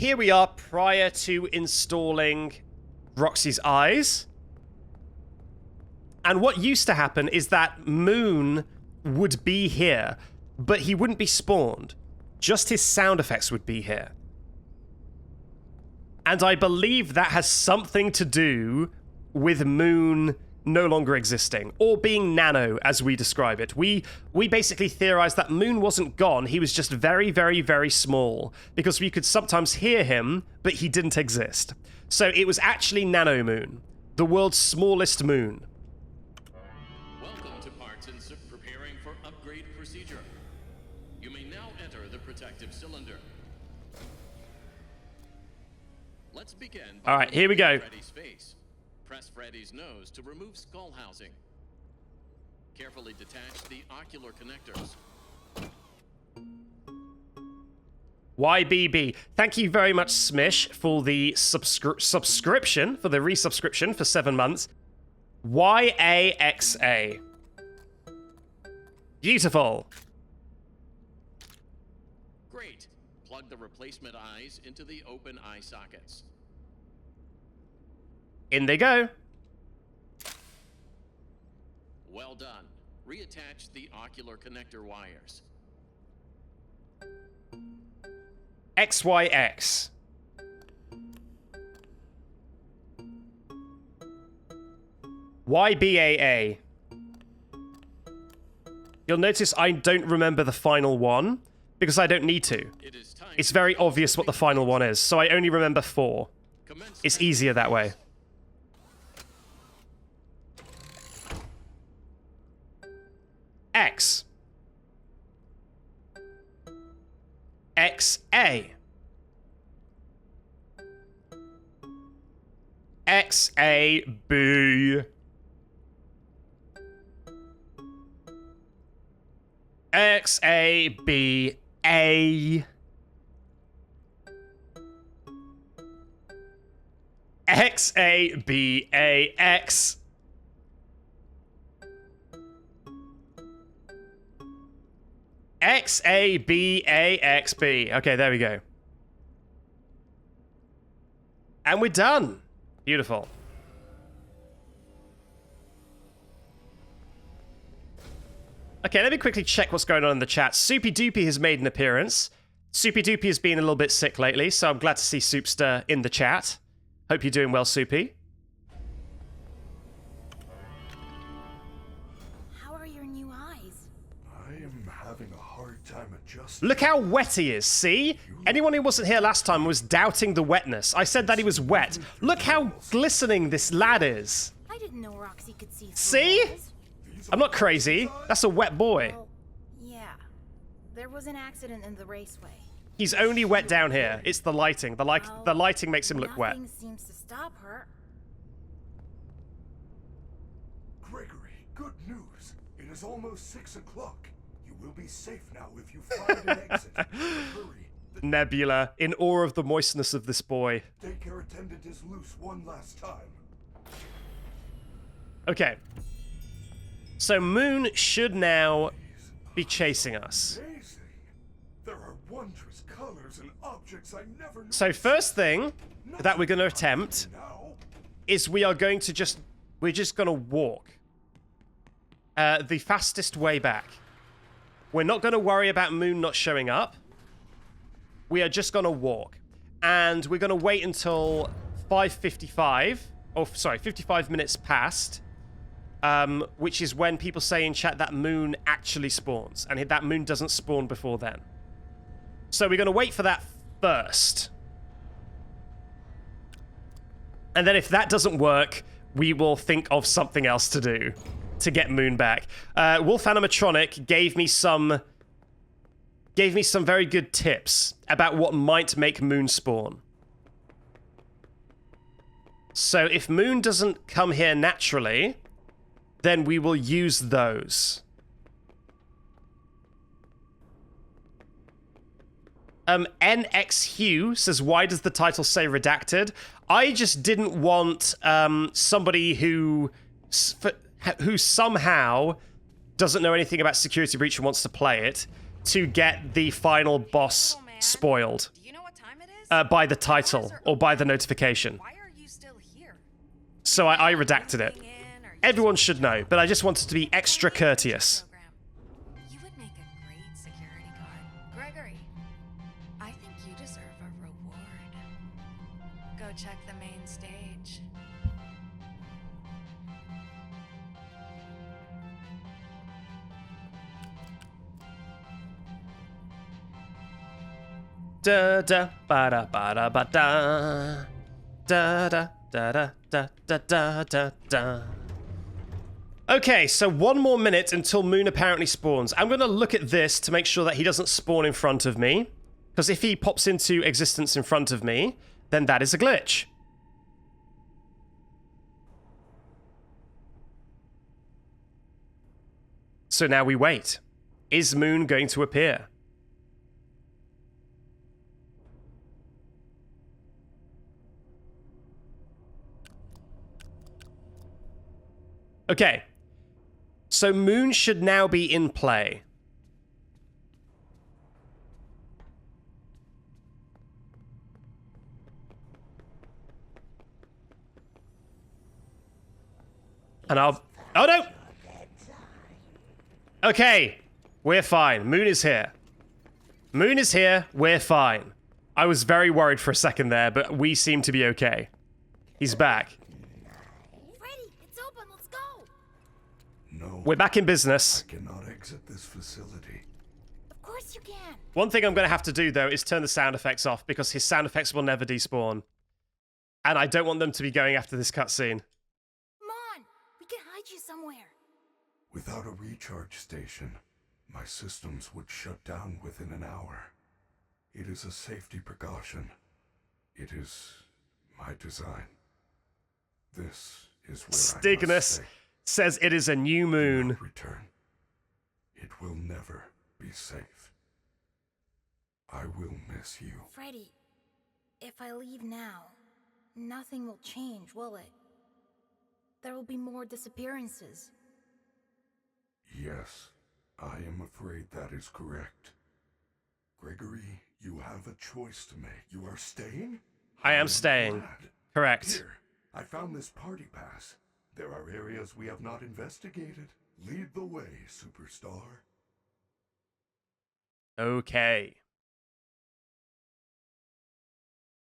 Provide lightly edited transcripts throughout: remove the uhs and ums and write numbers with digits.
here we are prior to installing Roxy's eyes. And what used to happen is that Moon would be here, but he wouldn't be spawned. Just his sound effects would be here. And I believe that has something to do with Moon no longer existing, or being nano, as we describe it. We basically theorized that Moon wasn't gone, he was just very, very, very small, because we could sometimes hear him, but he didn't exist. So it was actually Nano Moon, the world's smallest moon. Welcome to parts and preparing for upgrade procedure. You may now enter the protective cylinder. Let's begin. All right, here we go. Freddy's face. Press Freddy's nose to remove skull housing. Carefully detach the ocular connectors. YBB. Thank you very much, Smish, for the subscription, for the resubscription for 7 months. YAXA. Beautiful. Great. Plug the replacement eyes into the open eye sockets. In they go. Well done. Reattach the ocular connector wires. XYX. YBAA. You'll notice I don't remember the final one, because I don't need to. It's very obvious what the final one is, so I only remember 4. It's easier that way. X. XA. XAB. XABA. XABAX. XABAXB. Okay, there we go. And we're done. Beautiful. Okay, let me quickly check what's going on in the chat. Soupy Doopy has made an appearance. Soupy Doopy has been a little bit sick lately, so I'm glad to see Soupster in the chat. Hope you're doing well, Soupy. How are your new eyes? I am having a hard time adjusting. Look how wet he is, see? Anyone who wasn't here last time was doubting the wetness. I said that he was wet. Look how glistening this lad is. I didn't know Roxy could see. See? I'm not crazy. That's a wet boy. Well, yeah. There was an accident in the raceway. He's only wet down here. It's the lighting. The lighting makes him look wet. Nothing seems to stop her. Gregory, good news. It is almost 6 o'clock. You will be safe now if you find an exit. Hurry. The Nebula, in awe of the moistness of this boy. daycare attendant is loose one last time. Okay. So Moon should now be chasing us. Amazing. There are wondrous colors and objects I never knew. So first thing that we're going to attempt Now, is we're just going to walk the fastest way back. We're not going to worry about Moon not showing up. We are just going to walk. And we're going to wait until 5:55, or sorry, 55 minutes past, which is when people say in chat that Moon actually spawns, and that Moon doesn't spawn before then. So we're going to wait for that first. And then if that doesn't work, we will think of something else to do to get Moon back. Wolf Animatronic gave me some very good tips about what might make Moon spawn. So if Moon doesn't come here naturally, then we will use those. NX Hugh says, why does the title say redacted? I just didn't want somebody who somehow doesn't know anything about Security Breach and wants to play it to get the final boss spoiled. Do you know what time it is? by the title or by the notification. Why are you still here? So I redacted it. Getting in, or you Everyone just- should know, but I just wanted to be extra courteous. Program. You would make a great security guard. Gregory, I think you deserve a reward. Go check the main stage. Da da ba da ba da ba da. Da da da da da da da da da. Okay, so 1 more minute until Moon apparently spawns. I'm gonna look at this to make sure that he doesn't spawn in front of me. Because if he pops into existence in front of me, then that is a glitch. So now we wait. Is Moon going to appear? Okay. So Moon should now be in play. And I'll... Oh, no! Okay. We're fine. Moon is here. Moon is here. We're fine. I was very worried for a second there, but we seem to be okay. He's back. Freddy, it's open. Let's go. No, We're back in business. I cannot exit this facility. Of course you can. One thing I'm going to have to do, though, is turn the sound effects off, because his sound effects will never despawn. And I don't want them to be going after this cutscene. Come on. We can hide you somewhere. Without a recharge station, my systems would shut down within an hour. It is a safety precaution. It is my design. This is where I Stignus must stay. says it is a new Do moon. not return. It will never be safe. I will miss you. Freddy, if I leave now, nothing will change, will it? There will be more disappearances. Yes, I am afraid that is correct. Gregory, you have a choice to make. You are staying? I am staying. Glad. Correct. Here, I found this party pass. There are areas we have not investigated. Lead the way, superstar. Okay.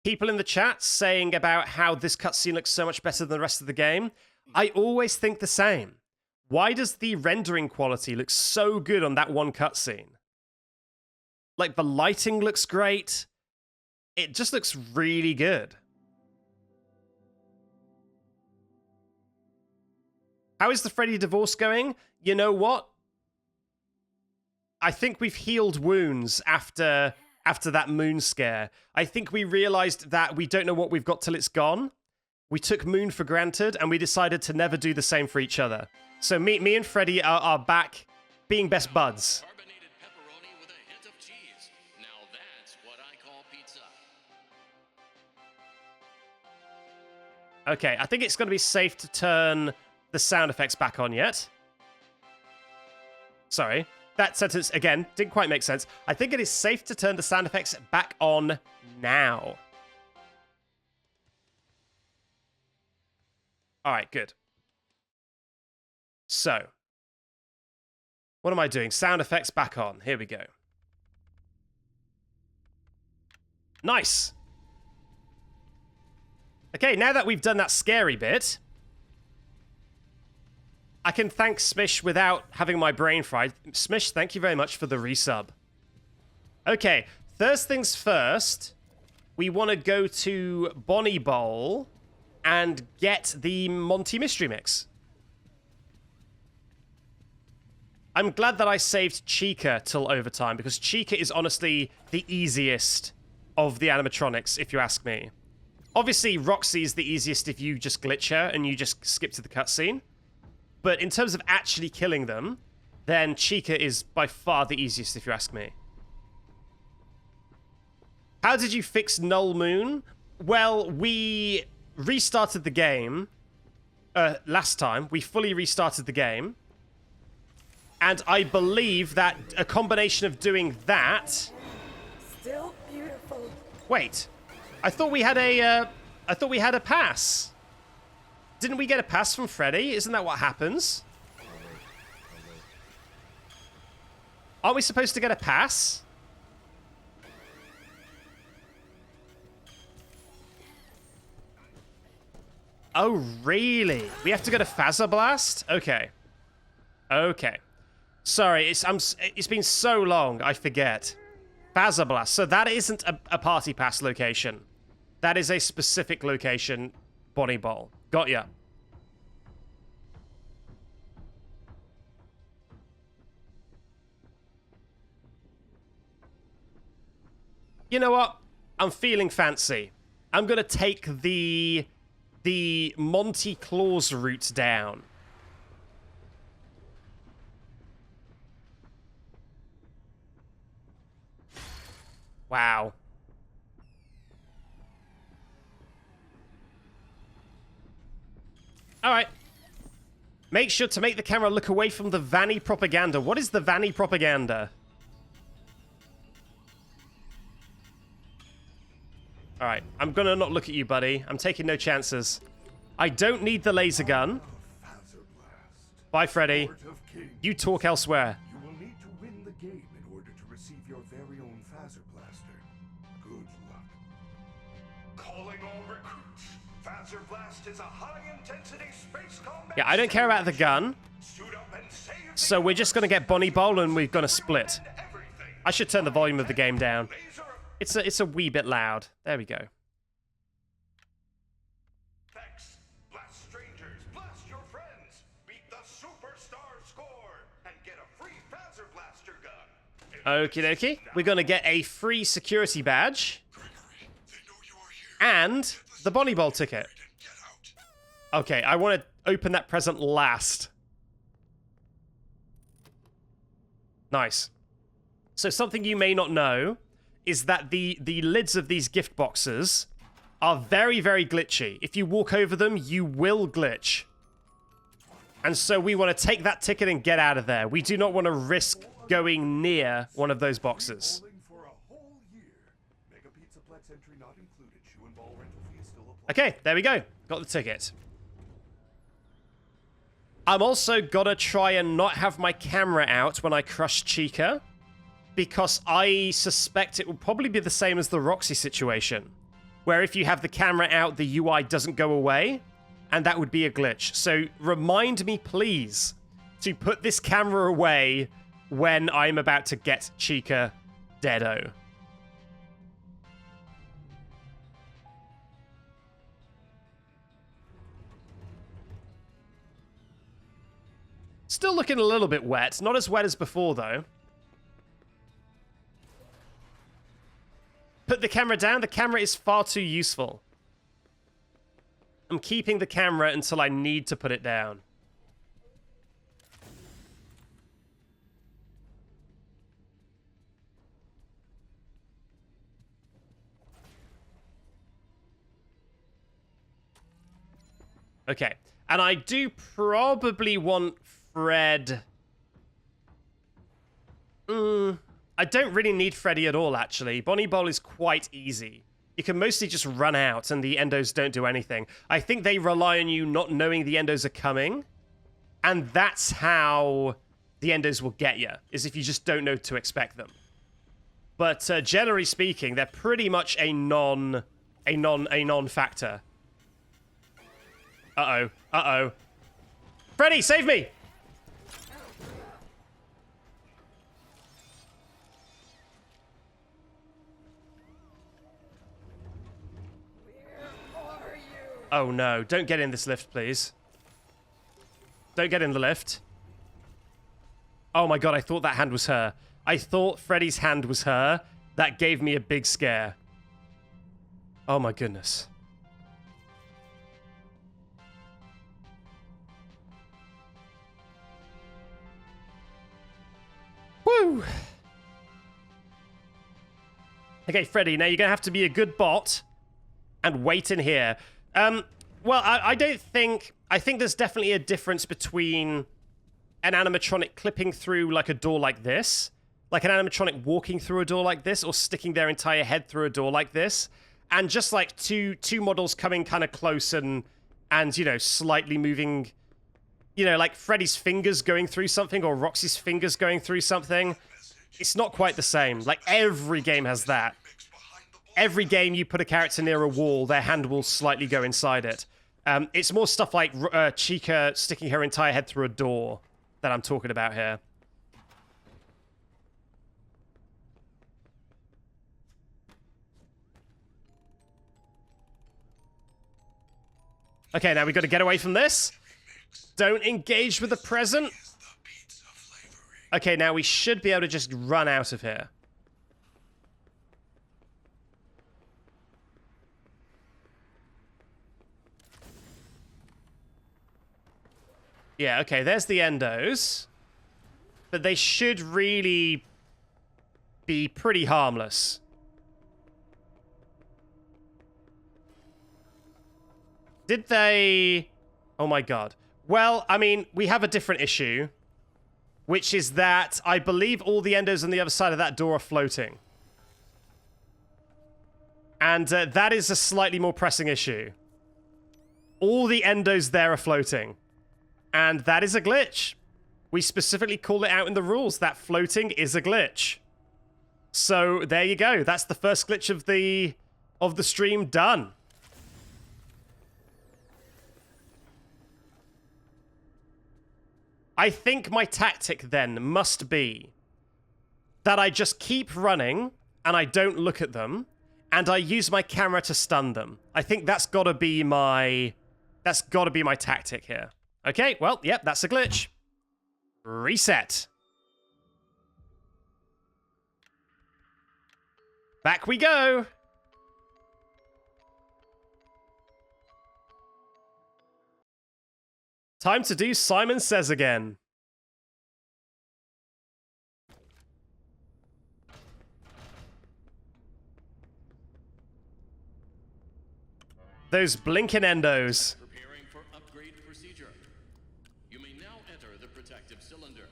People in the chat saying about how this cutscene looks so much better than the rest of the game. I always think the same. Why does the rendering quality look so good on that one cutscene? Like, the lighting looks great. It just looks really good. How is the Freddy divorce going? You know what? I think we've healed wounds after that moon scare. I think we realized that we don't know what we've got till it's gone. We took Moon for granted, and we decided to never do the same for each other. So me and Freddy are back being best buds. Carbonated pepperoni with a hint of cheese. Now that's what I call pizza. Okay, I think it's going to be safe to turn the sound effects back on yet. Sorry. That sentence, again, didn't quite make sense. I think it is safe to turn the sound effects back on now. All right, good. So, what am I doing? Sound effects back on. Here we go. Nice. Okay, now that we've done that scary bit, I can thank Smish without having my brain fried. Smish, thank you very much for the resub. Okay, first things first, we want to go to Bonnie Bowl and get the Monty Mystery Mix. I'm glad that I saved Chica till overtime, because Chica is honestly the easiest of the animatronics, if you ask me. Obviously, Roxy's the easiest if you just glitch her and you just skip to the cutscene. But in terms of actually killing them, then Chica is by far the easiest, if you ask me. How did you fix Null Moon? Well, we restarted the game last time. We fully restarted the game. And I believe that a combination of doing that... Still beautiful. Wait. I thought we had a, I thought we had a pass. Didn't we get a pass from Freddy? Isn't that what happens? Aren't we supposed to get a pass? Oh, really? We have to go to Phaser Blast? Okay. Okay. Sorry, it's been so long, I forget. Phaser Blast. So that isn't a party pass location. That is a specific location, Bonnie Bowl. Got ya. You know what? I'm feeling fancy. I'm gonna take the Monty Claus route down. Wow. All right. Make sure to make the camera look away from the Vanny propaganda. What is the Vanny propaganda? All right. I'm going to not look at you, buddy. I'm taking no chances. I don't need the laser gun. Bye, Freddy. You talk elsewhere. You will need to win the game in order to receive your very own Phaser Blaster. Good luck. Calling all recruits. Phaser Blast is a high-intensity space combat. Yeah, I don't care about the gun. So we're just going to get Bonnie Bowl and we're going to split. I should turn the volume of the game down. It's a wee bit loud. There we go. Thanks. Blast strangers, blast your friends, beat the superstar score, and get a free Phaser Blaster gun. Okie dokie. We're going to get a free security badge. And the Bonnie Bowl ticket. Okay, I want to open that present last. Nice. So something you may not know is that the lids of these gift boxes are very, very glitchy. If you walk over them, you will glitch. And so we want to take that ticket and get out of there. We do not want to risk going near one of those boxes. Okay, there we go. Got the ticket. I'm also gonna try and not have my camera out when I crush Chica, because I suspect it will probably be the same as the Roxy situation, where if you have the camera out, the UI doesn't go away, and that would be a glitch. So remind me, please, to put this camera away when I'm about to get Chica deado. Still looking a little bit wet. Not as wet as before, though. Put the camera down. The camera is far too useful. I'm keeping the camera until I need to put it down. Okay. And I do probably want Fred. I don't really need Freddy at all, actually. Bonnie Bowl is quite easy. You can mostly just run out and the endos don't do anything. I think they rely on you not knowing the endos are coming. And that's how the endos will get you, is if you just don't know to expect them. But generally speaking, they're pretty much a non-factor. Uh-oh. Uh-oh. Freddy, save me! Oh no, don't get in this lift, please. Don't get in the lift. Oh my god, I thought that hand was her. I thought Freddy's hand was her. That gave me a big scare. Oh my goodness. Woo! Okay, Freddy, now you're gonna have to be a good bot and wait in here. Well, I don't think... I think there's definitely a difference between an animatronic clipping through like a door like this, like an animatronic walking through a door like this, or sticking their entire head through a door like this, and just like two models coming kind of close and you know, slightly moving, you know, like Freddy's fingers going through something or Roxy's fingers going through something. It's not quite the same. Like, every game has that. Every game you put a character near a wall, their hand will slightly go inside it. It's more stuff like Chica sticking her entire head through a door that I'm talking about here. Okay, now we've got to get away from this. Don't engage with the present. Okay, now we should be able to just run out of here. Yeah, okay, there's the endos. But they should really be pretty harmless. Did they... Oh my god. Well, I mean, we have a different issue, which is that I believe all the endos on the other side of that door are floating. And that is a slightly more pressing issue. All the endos there are floating. And that is a glitch. We specifically call it out in the rules that floating is a glitch. So there you go. That's the first glitch of the stream done. I think my tactic then must be that I just keep running and I don't look at them and I use my camera to stun them. I think that's got to be my tactic here. Okay, well, yep, that's a glitch. Reset. Back we go. Time to do Simon Says again. Those blinking endos. Preparing for upgrade procedure. You may now enter the protective cylinder.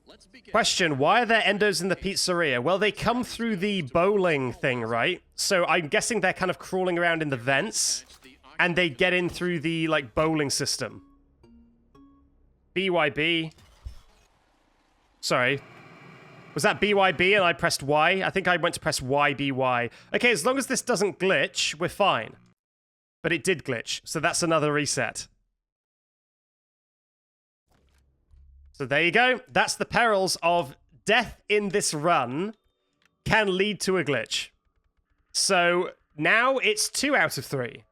Let's begin. Question, why are there endos in the pizzeria? Well, they come through the bowling thing, right? So I'm guessing they're kind of crawling around in the vents, and they get in through the, like, bowling system. BYB. Sorry. Was that BYB and I pressed Y? I think I went to press YBY. Okay, as long as this doesn't glitch, we're fine. But it did glitch, so that's another reset. So there you go. That's the perils of death in this run can lead to a glitch. So now it's 2 out of 3.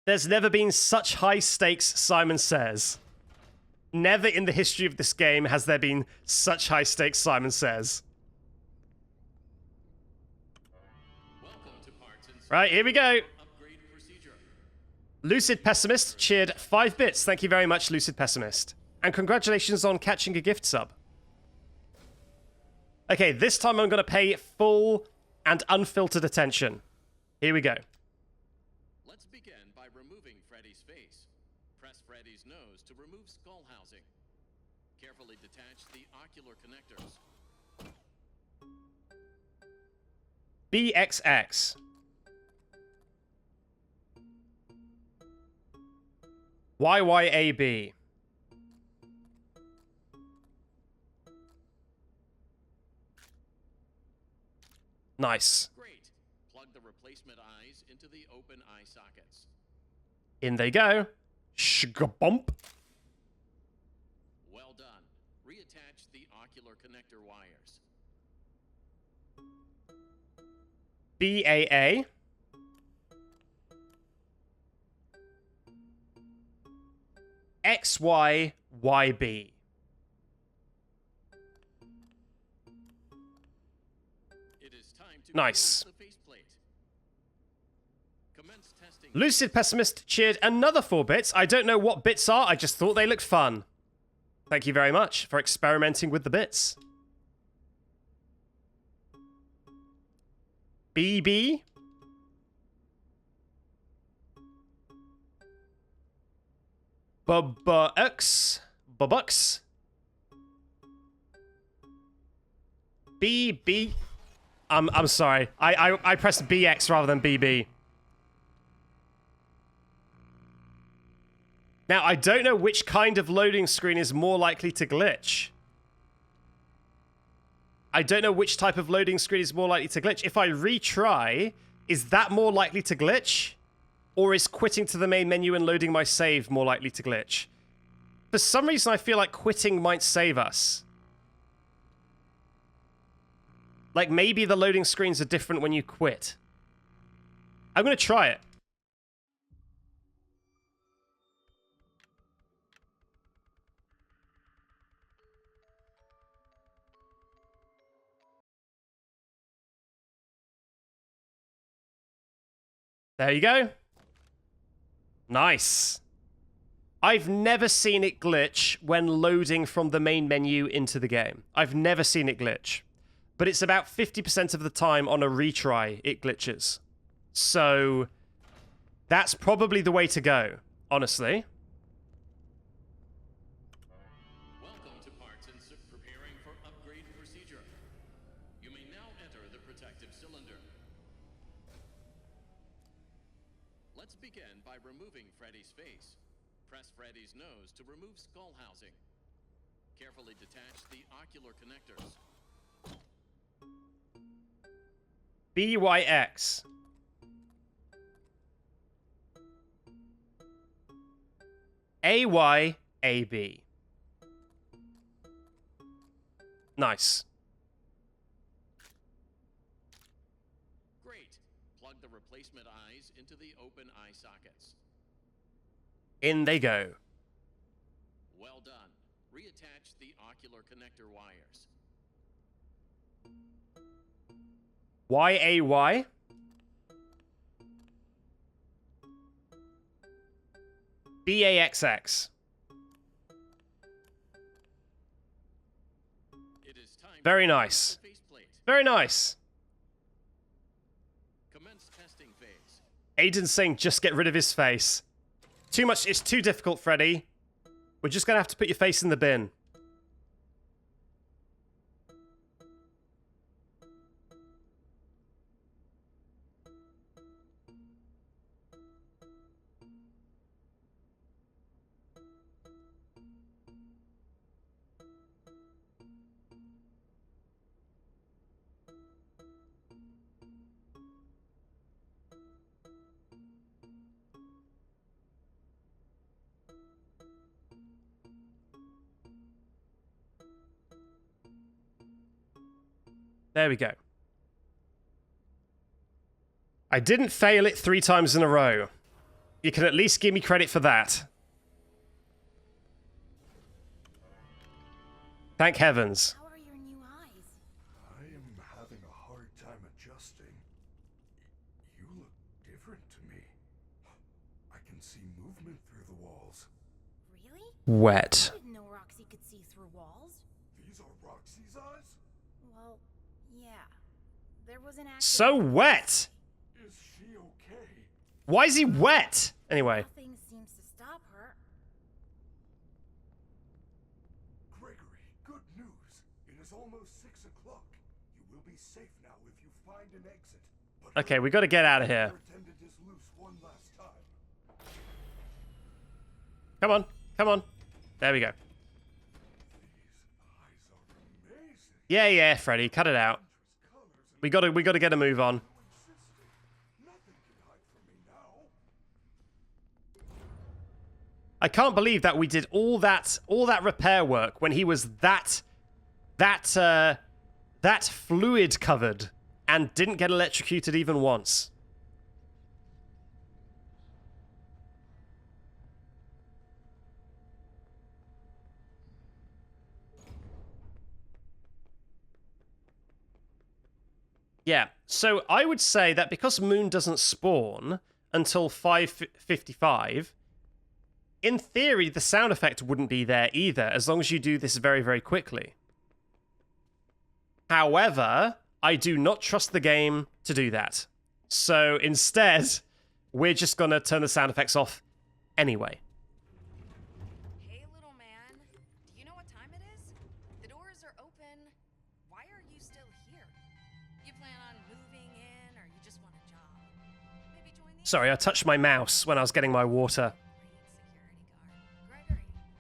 There's never been such high stakes, Simon Says. Never in the history of this game has there been such high stakes, Simon Says. Right, here we go. Lucid Pessimist cheered 5 bits. Thank you very much, Lucid Pessimist. And congratulations on catching a gift sub. Okay, this time I'm going to pay full and unfiltered attention. Here we go. Let's begin by removing Freddy's face. Press Freddy's nose to remove skull housing. Carefully detach the ocular connectors. BXX. YYAB. Nice. Great. Plug the replacement eyes into the open eye sockets. In they go. Shgabump. Well done. Reattach the ocular connector wires. BAA. XYYB. It is time to Nice. remove the faceplate. Commence testing. Lucid Pessimist cheered another 4 bits. I don't know what bits are, I just thought they looked fun. Thank you very much for experimenting with the bits. BB. Bubucks. BB. I'm sorry. I pressed BX rather than BB. Now, I don't know which kind of loading screen is more likely to glitch. I don't know which type of loading screen is more likely to glitch. If I retry, is that more likely to glitch? Or is quitting to the main menu and loading my save more likely to glitch? For some reason, I feel like quitting might save us. Like, maybe the loading screens are different when you quit. I'm going to try it. There you go. Nice. I've never seen it glitch when loading from the main menu into the game. I've never seen it glitch. But it's about 50% of the time on a retry it glitches. So that's probably the way to go, honestly. Welcome to parts and preparing for upgrade procedure. You may now enter the protective cylinder. Let's begin by removing Freddy's face. Press Freddy's nose to remove skull housing. Carefully detach the ocular connectors. BYX. AYAB. Nice. Great. Plug the replacement eyes into the open eye sockets. In they go. Well done. Reattach the ocular connector wires. YAY. BAXX. It is time. Very nice. Faceplate. Very nice. Commence testing phase. Aiden's saying just get rid of his face. Too much. It's too difficult, Freddy. We're just going to have to put your face in the bin. There we go. I didn't fail it 3 times in a row. You can at least give me credit for that. Thank heavens. How are your new eyes? I am having a hard time adjusting. You look different to me. I can see movement through the walls. Really? Wet. I didn't know Roxy could see through walls. These are Roxy's eyes? Well, yeah. There was an accident. So wet. Is she okay? Why is he wet? Anyway. Nothing seems to stop her. Gregory, good news. It is almost 6 o'clock. You will be safe now if you find an exit. But Okay, we got to get out of here. your attendant is loose one last time. Come on. Come on. There we go. These eyes are amazing. Yeah, Freddy. Cut it out. Colors and We got to get a move on. insisting. Nothing can hide from me now. I can't believe that we did all that repair work when he was that fluid covered and didn't get electrocuted even once. Yeah, so I would say that because Moon doesn't spawn until 5:55, in theory, the sound effect wouldn't be there either, as long as you do this very, very quickly. However, I do not trust the game to do that. So instead, we're just going to turn the sound effects off anyway. Sorry, I touched my mouse when I was getting my water. Great security guard.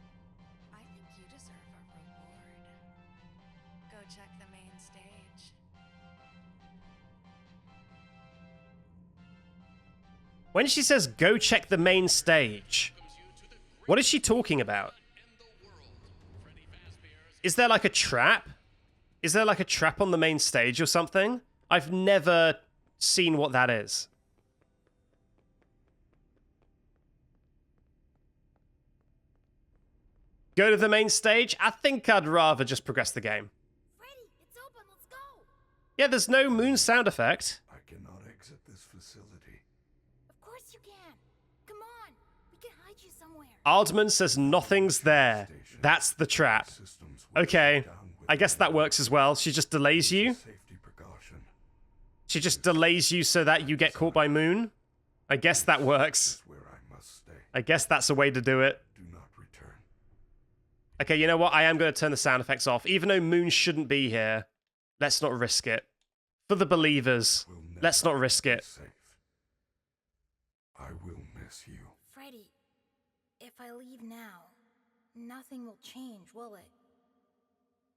Gregory, I think you deserve a reward. Go check the main stage. When she says, go check the main stage, what is she talking about? Is there like a trap? Is there like a trap on the main stage or something? I've never seen what that is. Go to the main stage? I think I'd rather just progress the game. Freddy, it's open. Let's go. Yeah, there's no moon sound effect. I cannot exit this facility. Of course you can. Come on. We can hide you somewhere. Ardman says nothing's there. That's the trap. Systems will Okay, shut down I guess that works as well. She just delays within you. a safety precaution. She just delays you so that you get caught by moon. I guess that works. Where I must stay. I guess that's a way to do it. Do not return. Okay, you know what? I am going to turn the sound effects off. Even though moon shouldn't be here, let's not risk it. For the believers, Will never let's not risk be it. safe. I will miss you. Freddy, if I leave now, nothing will change, will it?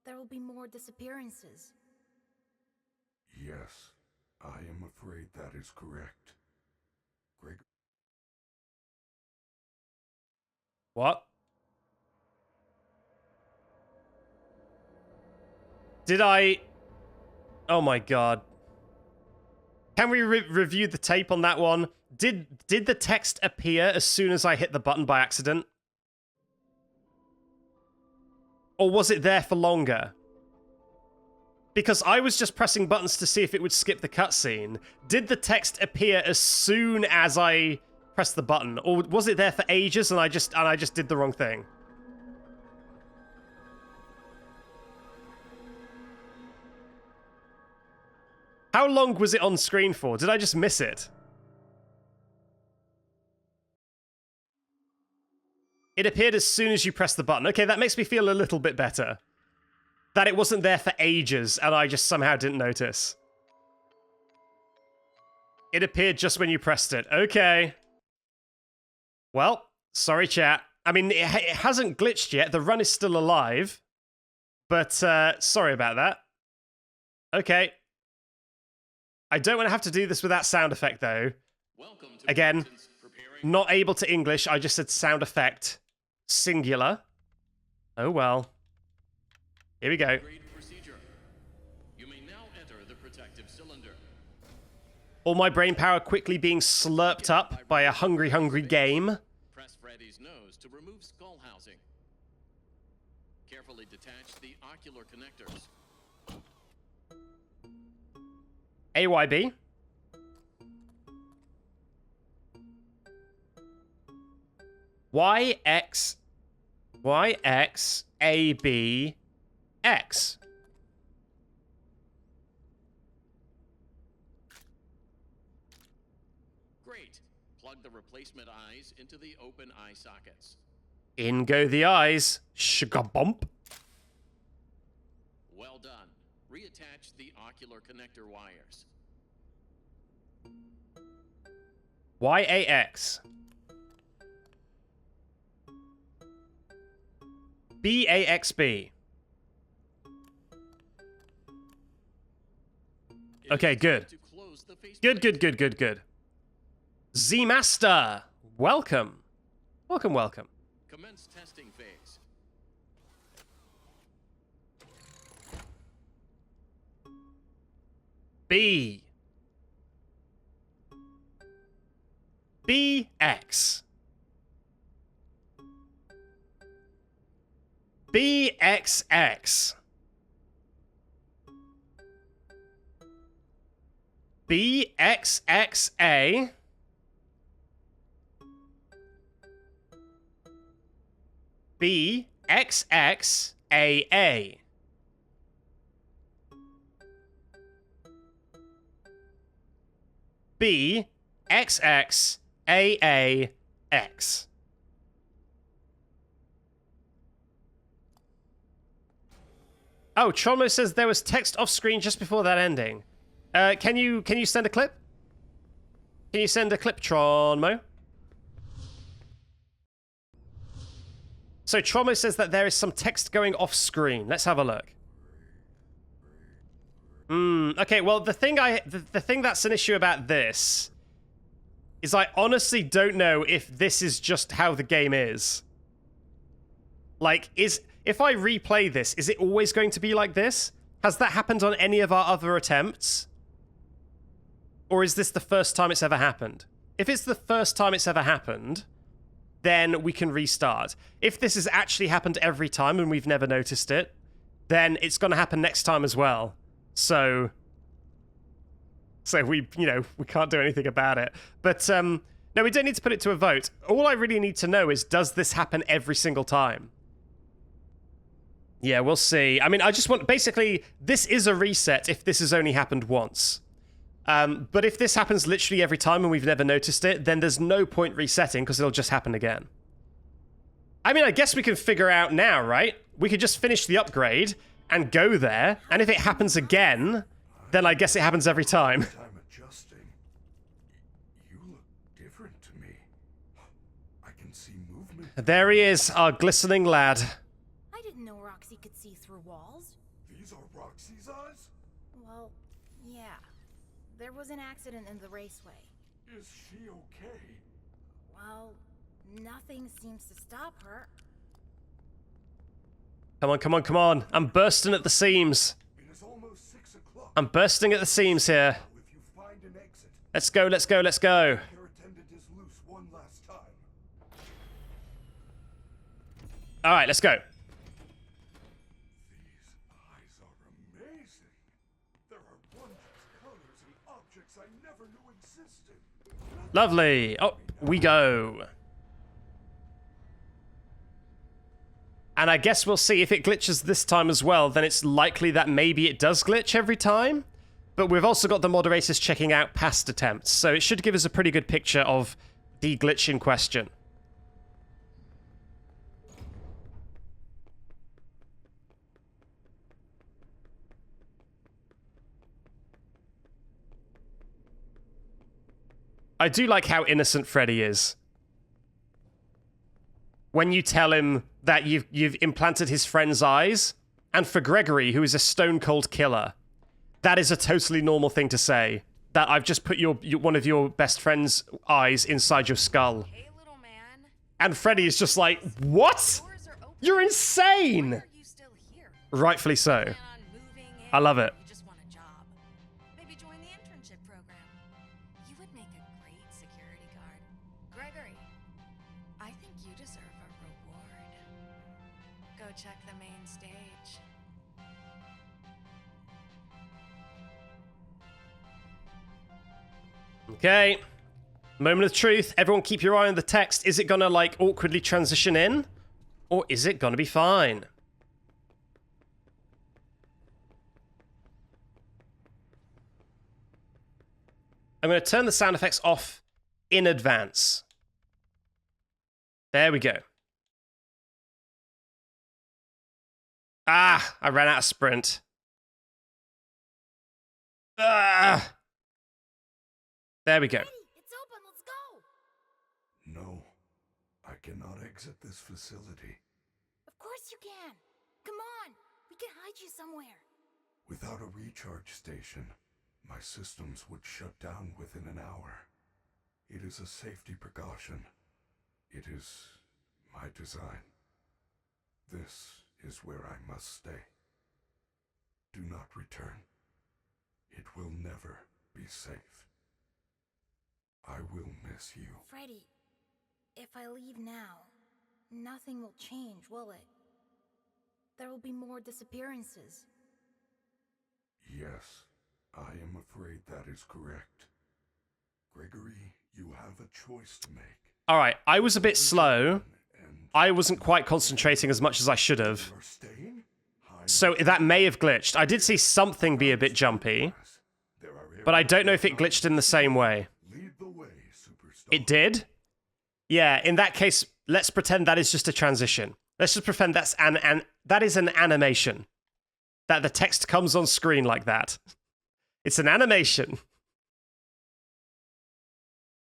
There will be more disappearances. Yes, I am afraid that is correct. Greg. What? Did I... Oh my god. Can we review the tape on that one? Did the text appear as soon as I hit the button by accident? Or was it there for longer? Because I was just pressing buttons to see if it would skip the cutscene. Did the text appear as soon as I pressed the button? Or was it there for ages and I just did the wrong thing? How long was it on screen for? Did I just miss it? It appeared as soon as you pressed the button. Okay, that makes me feel a little bit better. That it wasn't there for ages and I just somehow didn't notice. It appeared just when you pressed it. Okay. Well, sorry chat. I mean, it hasn't glitched yet. The run is still alive. But, sorry about that. Okay. I don't want to have to do this without sound effect, though. Welcome to Again, Captain's preparing. not able to English. I just said sound effect. Singular. Oh, well. Here we go. Grade procedure. You may now enter the protective cylinder. All my brain power quickly being slurped up by a hungry, hungry game. Press Freddy's nose to remove skull housing. Carefully detach the ocular connectors. AYB. YX. YX. AB. X. Great. Plug the replacement eyes into the open eye sockets. In go the eyes. Sugar bump. Well done. Reattach the ocular connector wires. YAX. BAXB. Okay, good. To close the faceplate. Good, good, good, good, good. Z-Master, welcome. Welcome, welcome. Commence testing phase. B. BX. BXX. BXXA. BXXAA. BXXAAX. Oh, Trolmo says there was text off screen just before that ending. Can you send a clip? Can you send a Cliptron, Mo? So Tromo says that there is some text going off screen. Let's have a look. Okay, well, the thing that's an issue about this is I honestly don't know if this is just how the game is. Like, if I replay this, is it always going to be like this? Has that happened on any of our other attempts? Or is this the first time it's ever happened? If it's the first time it's ever happened, then we can restart. If this has actually happened every time and we've never noticed it, then it's going to happen next time as well. So we can't do anything about it. But no, we don't need to put it to a vote. All I really need to know is, does this happen every single time? Yeah, we'll see. I mean, I just want... Basically, this is a reset if this has only happened once. But if this happens literally every time and we've never noticed it, then there's no point resetting because it'll just happen again. I mean, I guess we can figure out now, right? We could just finish the upgrade and go there, and if it happens again, then I guess it happens every time. I'm adjusting. You look different to me. I can see movement. There he is, our glistening lad. I didn't know Roxy could see through walls. These are Roxy's eyes? Well, yeah. There was an accident in the raceway. Is she okay? Well, nothing seems to stop her. Come on, come on, come on. I'm bursting at the seams. It is almost 6 o'clock. I'm bursting at the seams here. If you find an exit, Let's go, let's go, let's go. care attendant is loose one last time. All right, let's go. These eyes are amazing. There are wondrous colors and objects I never knew existed. Lovely. Oh, we go. And I guess we'll see if it glitches this time as well, then it's likely that maybe it does glitch every time. But we've also got the moderators checking out past attempts, so it should give us a pretty good picture of the glitch in question. I do like how innocent Freddy is. When you tell him that you've implanted his friend's eyes, and for Gregory, who is a stone-cold killer, that is a totally normal thing to say. That I've just put one of your best friend's eyes inside your skull. Hey, little man. And Freddy is just like, what? Doors are open. You're Why insane! are you still here? Rightfully so. Plan on moving in? I love it. You just want a job. Maybe join the internship program. You would make a great security guard. Gregory, I think you deserve a reward. Go check the main stage. Okay. Moment of truth. Everyone keep your eye on the text. Is it gonna, like, awkwardly transition in? Or is it gonna be fine? I'm gonna turn the sound effects off in advance. There we go. Ah, I ran out of sprint. Ah! There we go. Ready, it's open, let's go! No, I cannot exit this facility. Of course you can! Come on! We can hide you somewhere! Without a recharge station, my systems would shut down within an hour. It is a safety precaution. It is my design. This is where I must stay. Do not return. It will never be safe. I will miss you. Freddy, if I leave now, nothing will change, will it? There will be more disappearances. Yes, I am afraid that is correct. Gregory, you have a choice to make. All right, I was a bit slow. And I wasn't quite concentrating as much as I should have. you are staying? So that may have glitched. I did see something be a bit jumpy, There are but I don't know if it glitched in the same way. Lead the way, superstar. It did? Yeah, in that case, let's pretend that is just a transition. Let's just pretend that's that is an animation. That the text comes on screen like that. It's an animation.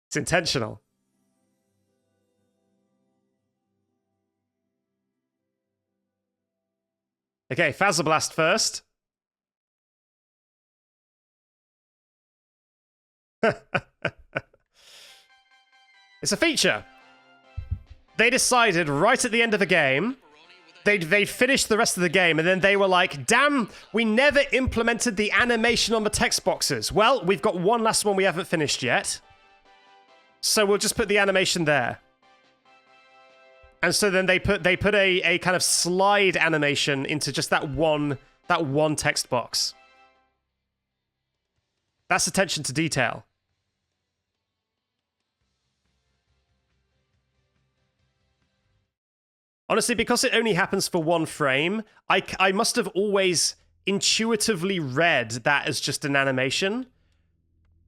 It's intentional. Okay, Phaser Blast first. It's a feature. They decided right at the end of the game, they'd finished the rest of the game, and then they were like, damn, we never implemented the animation on the text boxes. Well, we've got one last one we haven't finished yet. So we'll just put the animation there. And so then they put a kind of slide animation into just that one text box. That's attention to detail. Honestly, because it only happens for one frame, I must have always intuitively read that as just an animation.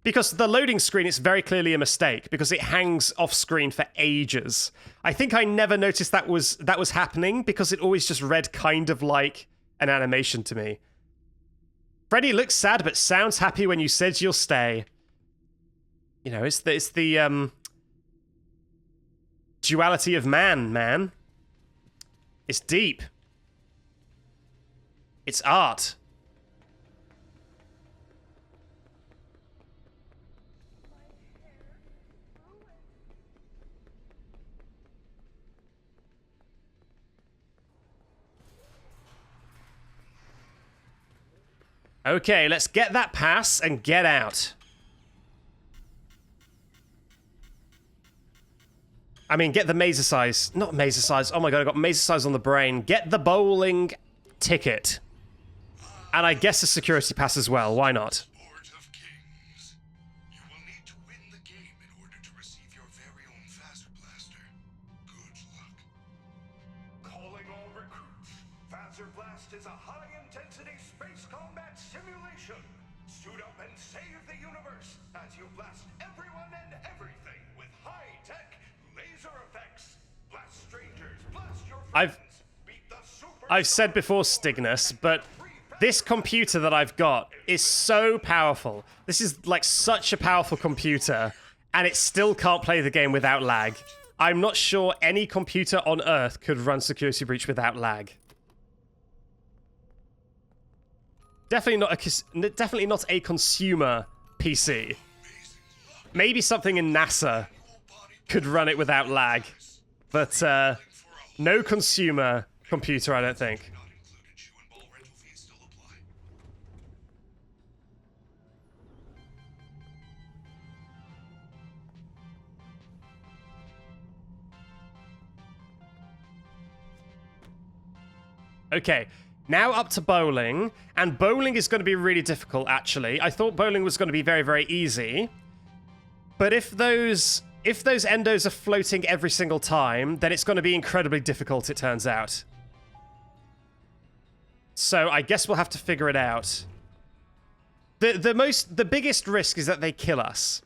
Because the loading screen is very clearly a mistake, because it hangs off screen for ages. I think I never noticed that was happening, because it always just read kind of like an animation to me. Freddy looks sad, but sounds happy when you said you'll stay. You know, it's the duality of man. It's deep. It's art. Okay, let's get that pass and get out. I mean, get the mazer size. Not mazer size. Oh my god, I got mazer size on the brain. Get the bowling ticket. And I guess a security pass as well. Why not? Lord of Kings. You will need to win the game in order to receive your very own Phaser Blaster. Good luck. Calling all recruits. Phaser Blast is a high-intensity space combat simulation. Suit up and save the universe as you blast everyone and everything with high-tech laser effects. Blast strangers, blast your friends. I've said before, Stignus, but this computer that I've got is so powerful. This is like such a powerful computer, and it still can't play the game without lag. I'm not sure any computer on Earth could run Security Breach without lag. Definitely not a consumer PC. Maybe something in NASA could run it without lag, but no consumer computer, I don't think. Okay, now up to bowling, and bowling is going to be really difficult, actually. I thought bowling was going to be very, very easy, but if those endos are floating every single time, then it's going to be incredibly difficult, it turns out. So I guess we'll have to figure it out. The biggest risk is that they kill us.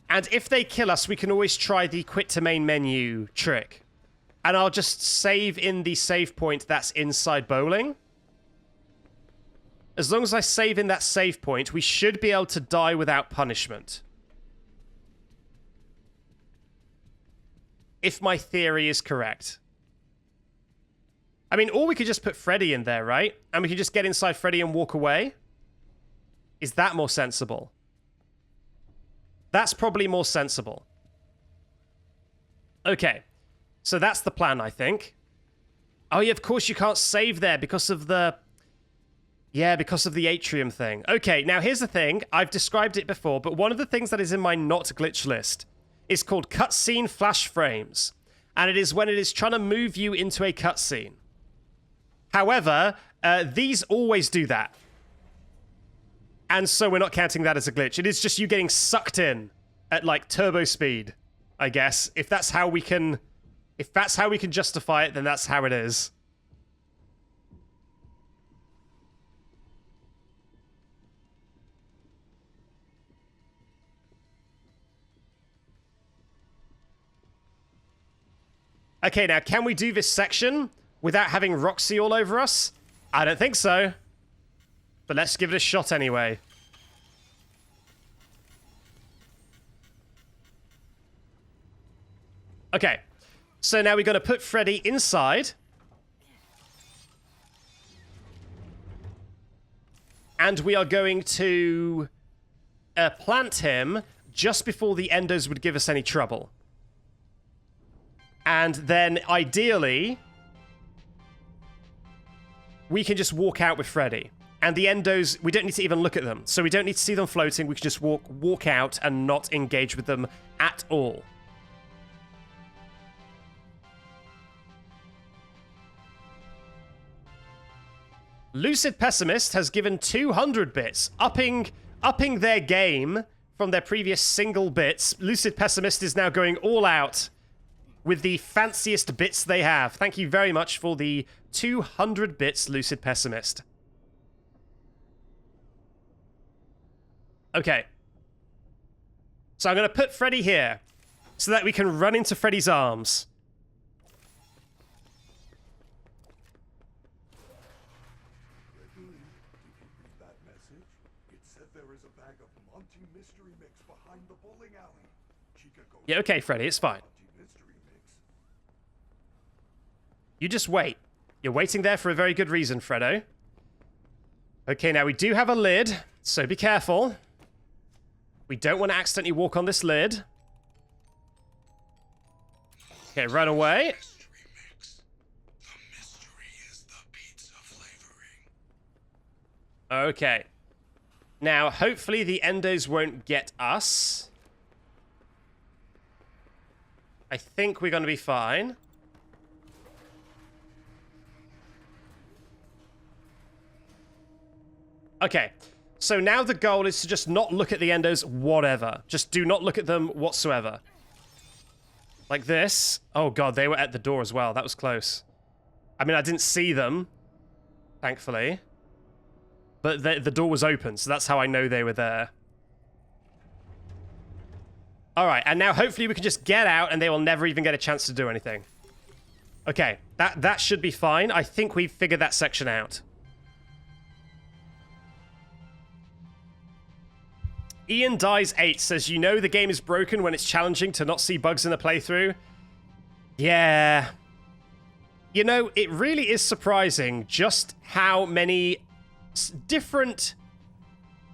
And if they kill us, we can always try the quit to main menu trick. And I'll just save in the save point that's inside bowling. As long as I save in that save point, we should be able to die without punishment. If my theory is correct. I mean, or we could just put Freddy in there, right? And we could just get inside Freddy and walk away. Is that more sensible? That's probably more sensible. Okay. So that's the plan, I think. Oh, yeah, of course you can't save there because of the... Yeah, because of the atrium thing. Okay, now here's the thing. I've described it before, but one of the things that is in my not glitch list is called cutscene flash frames. And it is when it is trying to move you into a cutscene. However, these always do that. And so we're not counting that as a glitch. It is just you getting sucked in at, like, turbo speed, I guess. If that's how we can justify it, then that's how it is. Okay, now, can we do this section without having Roxy all over us? I don't think so. But let's give it a shot anyway. Okay. So now we're going to put Freddy inside. And we are going to plant him just before the endos would give us any trouble. And then, ideally, we can just walk out with Freddy. And the endos, we don't need to even look at them. So we don't need to see them floating. We can just walk out and not engage with them at all. Lucid Pessimist has given 200 bits, upping their game from their previous single bits. Lucid Pessimist is now going all out with the fanciest bits they have. Thank you very much for the 200 bits, Lucid Pessimist. Okay. So I'm going to put Freddy here so that we can run into Freddy's arms. That message, it said there is a bag of Monty Mystery Mix behind the bowling alley. Chica goes. Yeah, okay, Freddy, it's fine. Monty Mystery Mix. You just wait. You're waiting there for a very good reason, Freddo. Okay, now we do have a lid, so be careful. We don't want to accidentally walk on this lid. Okay, run away. Mystery Mix. The mystery is the pizza flavoring. Okay. Now, hopefully the endos won't get us. I think we're going to be fine. Okay. So now the goal is to just not look at the endos, whatever. Just do not look at them whatsoever. Like this. Oh god, they were at the door as well. That was close. I mean, I didn't see them, thankfully. But the door was open, so that's how I know they were there. Alright, and now hopefully we can just get out and they will never even get a chance to do anything. Okay, that should be fine. I think we've figured that section out. Ian Dies 8 says, you know the game is broken when it's challenging to not see bugs in the playthrough? Yeah. You know, it really is surprising just how many different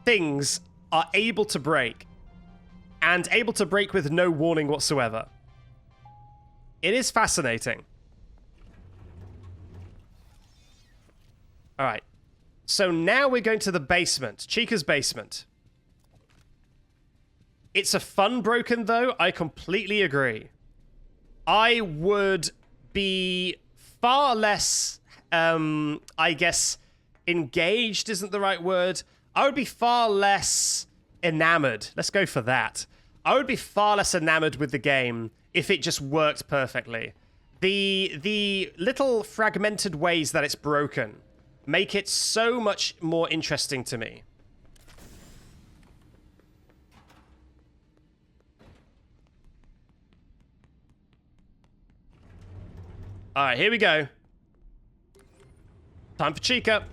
things are able to break. And able to break with no warning whatsoever. It is fascinating. Alright. So now we're going to the basement. Chica's basement. It's a fun broken, though. I completely agree. I would be far less, I guess, engaged isn't the right word. I would be far less enamored. Let's go for that. I would be far less enamored with the game if it just worked perfectly. The little fragmented ways that it's broken make it so much more interesting to me. Alright, here we go. Time for Chica.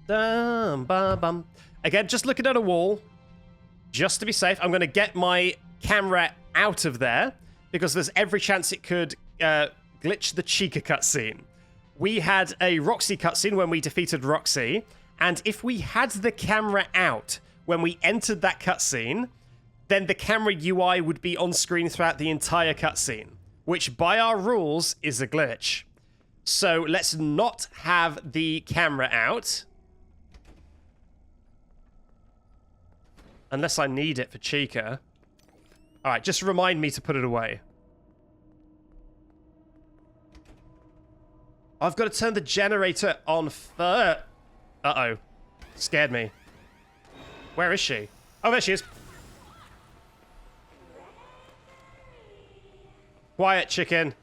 Again, just looking at a wall. Just to be safe, I'm going to get my camera out of there. Because there's every chance it could glitch the Chica cutscene. We had a Roxy cutscene when we defeated Roxy. And if we had the camera out when we entered that cutscene, then the camera UI would be on screen throughout the entire cutscene, which by our rules is a glitch. So let's not have the camera out. Unless I need it for Chica. Alright, just remind me to put it away. I've got to turn the generator on first. Uh-oh. Scared me. Where is she? Oh, there she is. Quiet, chicken.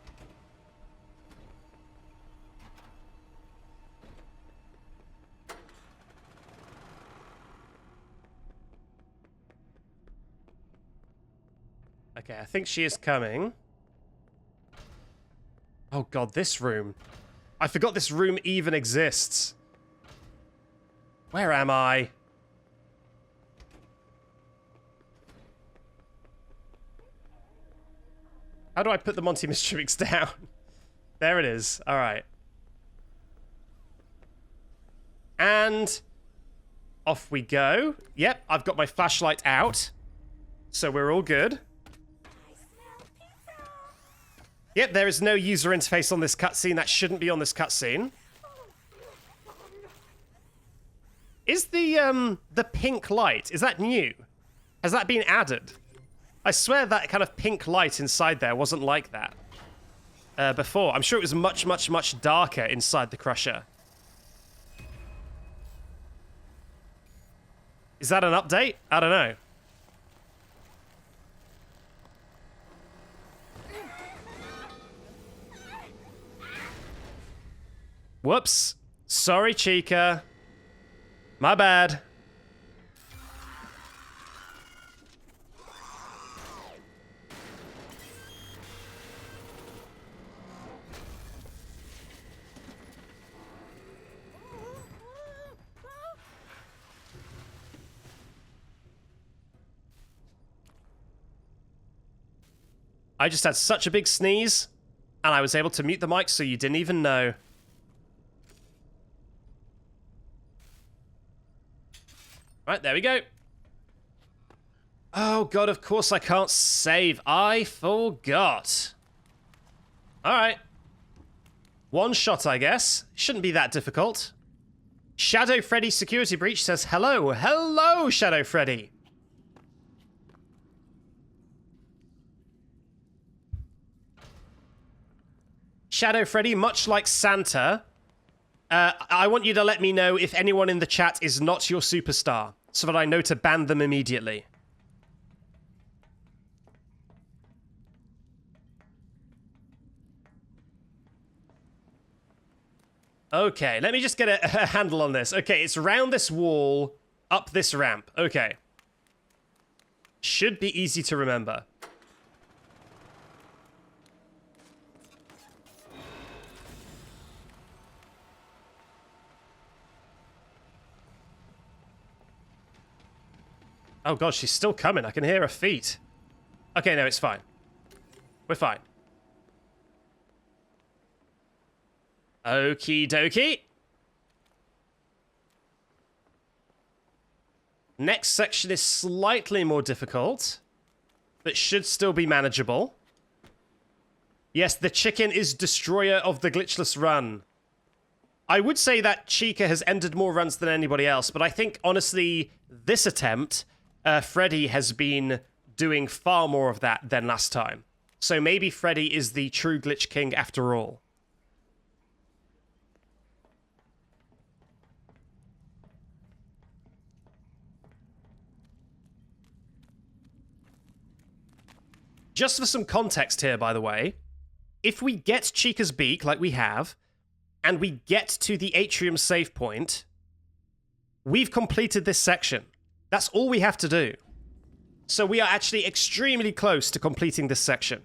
Okay, I think she is coming. Oh god, this room. I forgot this room even exists. Where am I? How do I put the Monty Mistrix down? There it is. All right. And off we go. Yep, I've got my flashlight out. So we're all good. Yep, there is no user interface on this cutscene. That shouldn't be on this cutscene. Is the pink light, is that new? Has that been added? I swear that kind of pink light inside there wasn't like that before. I'm sure it was much, much, much darker inside the Crusher. Is that an update? I don't know. Whoops. Sorry, Chica. My bad. I just had such a big sneeze, and I was able to mute the mic so you didn't even know. Right, there we go. Oh god, of course I can't save. I forgot. Alright. One shot, I guess. Shouldn't be that difficult. Shadow Freddy Security Breach says hello. Hello, Shadow Freddy. Shadow Freddy, much like Santa, I want you to let me know if anyone in the chat is not your superstar, so that I know to ban them immediately. Okay, let me just get a handle on this. Okay, it's round this wall, up this ramp. Okay. Should be easy to remember. Oh god, she's still coming. I can hear her feet. Okay, no, it's fine. We're fine. Okie dokie. Next section is slightly more difficult, but should still be manageable. Yes, the chicken is destroyer of the glitchless run. I would say that Chica has ended more runs than anybody else, but I think, honestly, this attempt, Freddy has been doing far more of that than last time. So maybe Freddy is the true glitch king after all. Just for some context here, by the way, if we get Chica's beak, like we have, and we get to the atrium save point, we've completed this section. That's all we have to do. So we are actually extremely close to completing this section.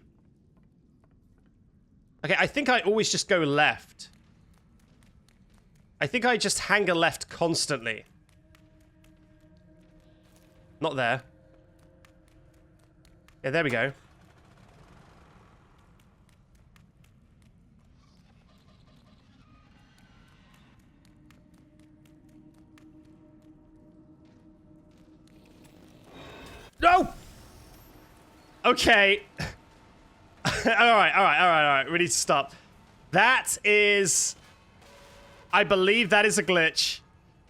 Okay, I think I always just go left. I think I just hang a left constantly. Not there. Yeah, there we go. No! Okay. Alright. We need to stop. That is... I believe that is a glitch.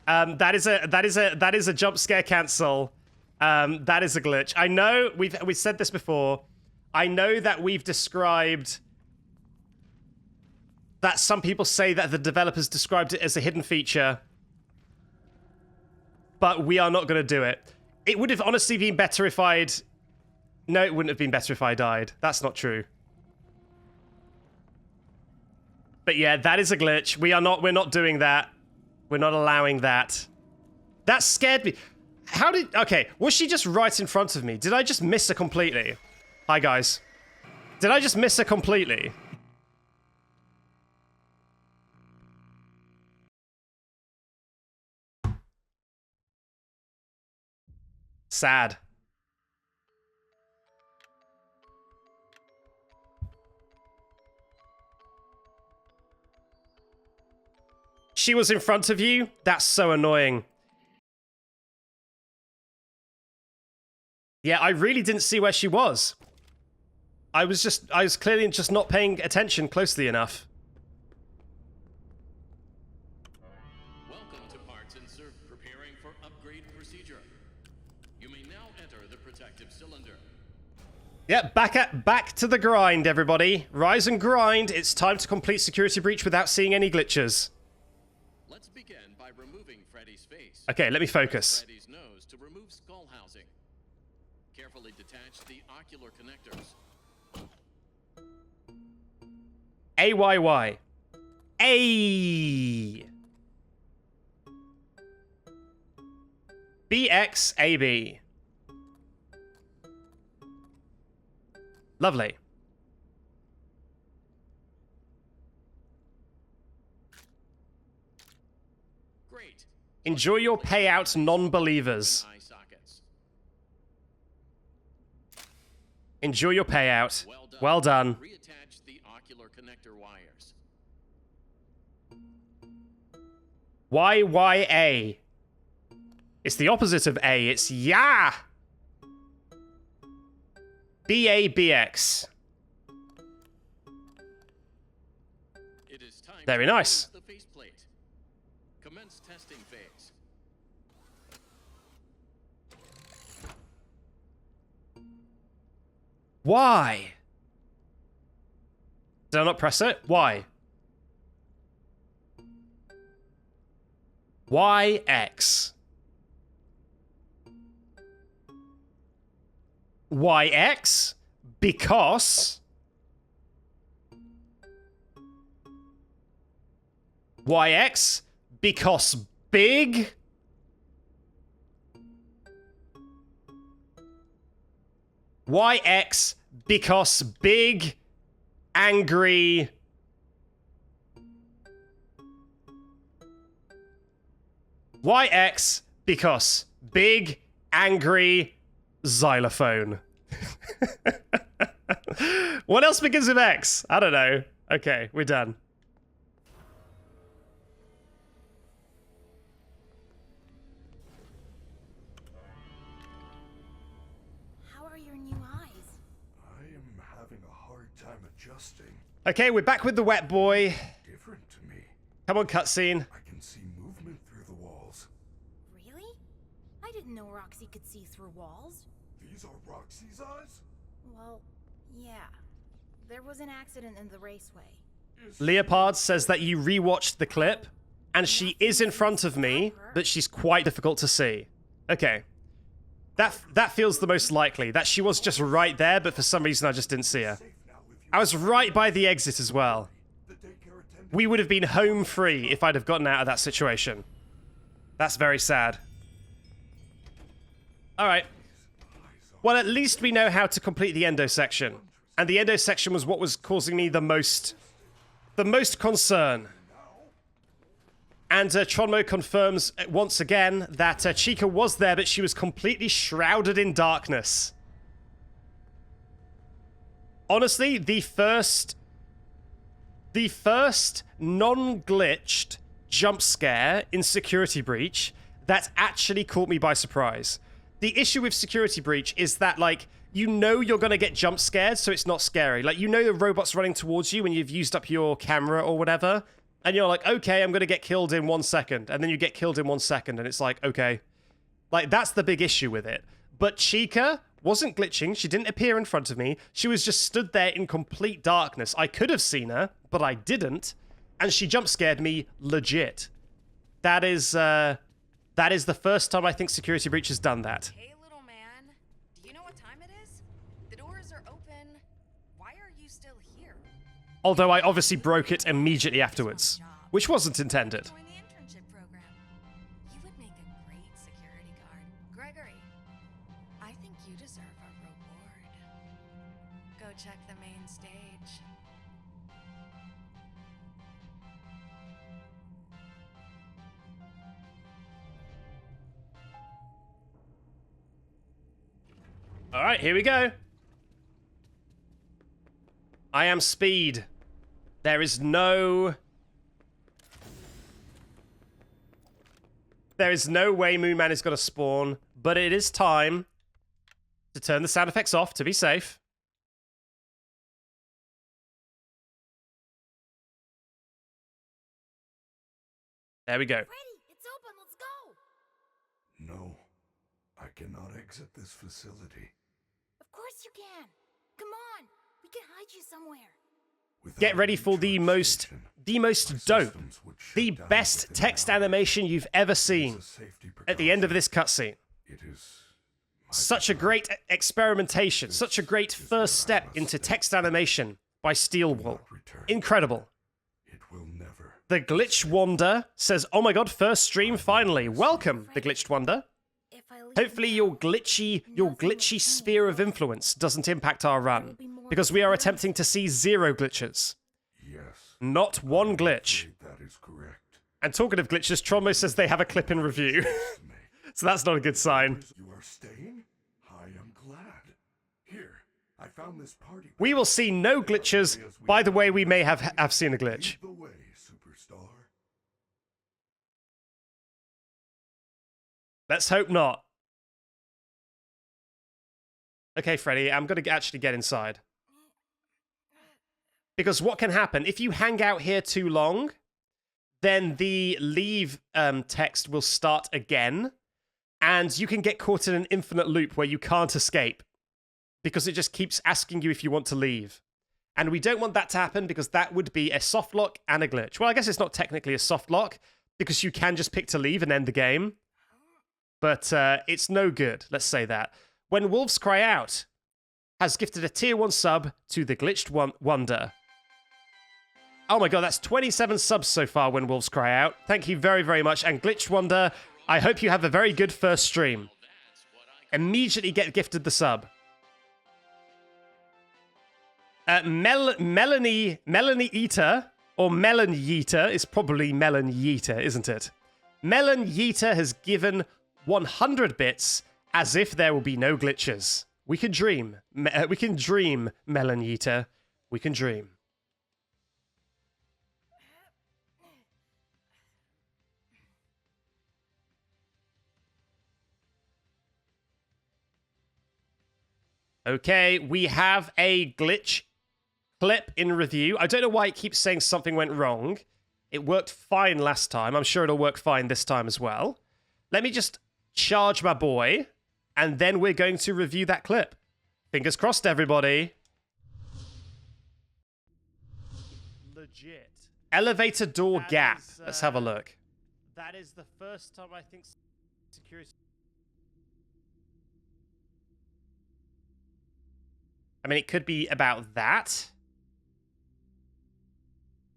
That is a jump scare cancel. That is a glitch. I know we've said this before. I know that we've described that some people say that the developers described it as a hidden feature. But we are not going to do it. It would have honestly been better if I'd... No, it wouldn't have been better if I died. That's not true. But yeah, that is a glitch. We're not doing that. We're not allowing that. That scared me. How did... Okay, was she just right in front of me? Did I just miss her completely? Hi, guys. Did I just miss her completely? Sad. She was in front of you? That's so annoying. Yeah, I really didn't see where she was. I was clearly just not paying attention closely enough. Welcome to Parts Insert, preparing for upgrade procedure. You may now enter the protective cylinder. Yeah, back to the grind, everybody. Rise and grind. It's time to complete Security Breach without seeing any glitches. Let's begin by removing Freddy's face. Okay, let me focus. Freddy's nose to remove skull housing. Carefully detach the ocular connectors. AYY. A. BXAB. Lovely. Great. Enjoy your payout, non-believers. Eye sockets. Enjoy your payout. Well done. Well done. Reattach the ocular connector wires. YYA. It's the opposite of A. It's YA. BABX. It is time Very to nice. close the faceplate. Commence testing phase. Why? Did I not press it? Why? YX. YX? Because... YX? Because big? YX? Because big, angry... YX? Because big, angry xylophone. What else begins with X? I don't know. Okay, we're done. How are your new eyes? I am having a hard time adjusting. Okay, we're back with the wet boy. Different to me. Come on, cutscene. I can see movement through the walls. Really? I didn't know Roxy could see through walls. These are Roxy's eyes? Well, yeah. There was an accident in the raceway. Leopard says that you rewatched the clip, and she is in front of me, but she's quite difficult to see. Okay. That feels the most likely, that she was just right there, but for some reason I just didn't see her. I was right by the exit as well. We would have been home free if I'd have gotten out of that situation. That's very sad. Alright. Well, at least we know how to complete the endo section. And the endo section was what was causing me the most concern. And Tronmo confirms once again that Chica was there, but she was completely shrouded in darkness. Honestly, the first non-glitched jump scare in Security Breach that actually caught me by surprise. The issue with Security Breach is that, like, you know you're gonna get jump scared, so it's not scary. Like, you know the robot's running towards you when you've used up your camera or whatever, and you're like, okay, I'm gonna get killed in 1 second, and then you get killed in 1 second, and it's like, okay. Like, that's the big issue with it. But Chica wasn't glitching, she didn't appear in front of me, she was just stood there in complete darkness. I could have seen her, but I didn't, and she jump scared me legit. That is the first time I think Security Breach has done that. Hey, little man. Do you know what time it is? The doors are open. Why are you still here? Although I obviously broke it immediately afterwards, which wasn't intended. Join the internship program. You would make a great security guard. Gregory, I think you deserve a reward. Go check the main stage. All right, here we go. I am Speed. There is no There is no way Moon Man is going to spawn, but it is time to turn the sound effects off to be safe. There we go. Freddy, it's open. Let's go. No, I cannot exit this facility. Of course you can. Come on. We can hide you somewhere. Without Get a ready for the recharge most station, my dope, systems would shut the down best within text an hour. animation you've ever It seen is a safety at the end of precaution. this cutscene. It is my Such a design. great experimentation, such a great This is first where I step must into stay. text animation by Steel Do Wool. not return. Incredible. It will never. The Glitched Wonder says, "Oh my god, first stream finally. Welcome, the Glitched Wonder. If I leave Hopefully now, your glitchy sphere of influence doesn't impact our run, because we are attempting to see 0 glitches. Yes. Not one I'm glitch." afraid that is correct. And talking of glitches, Trombo says they have a clip in review. So that's not a good sign. You are staying? I am glad. Here, I found this party. We will see no glitches. By the way, we may have seen a glitch. Lead the way, superstar. Let's hope not. Okay, Freddy, I'm going to actually get inside. Because what can happen, if you hang out here too long, then the leave text will start again, and you can get caught in an infinite loop where you can't escape, because it just keeps asking you if you want to leave. And we don't want that to happen, because that would be a soft lock and a glitch. Well, I guess it's not technically a soft lock, because you can just pick to leave and end the game. But it's no good, let's say that. When Wolves Cry Out has gifted a tier 1 sub to the Glitched Wonder. Oh my god, that's 27 subs so far when Wolves Cry Out. Thank you very, very much. And Glitched Wonder, I hope you have a very good first stream. Immediately get gifted the sub. Melanie Eater, or Melon Yeater, is probably Melon Yeater, isn't it? Melon Yeater has given 100 bits as if there will be no glitches. We can dream. We can dream, Melon Yeater. We can dream. Okay, we have a glitch clip in review. I don't know why it keeps saying something went wrong. It worked fine last time. I'm sure it'll work fine this time as well. Let me just charge my boy, and then we're going to review that clip. Fingers crossed, everybody. Legit. Elevator door gap. Let's have a look. That is the first time I think security... I mean, it could be about that.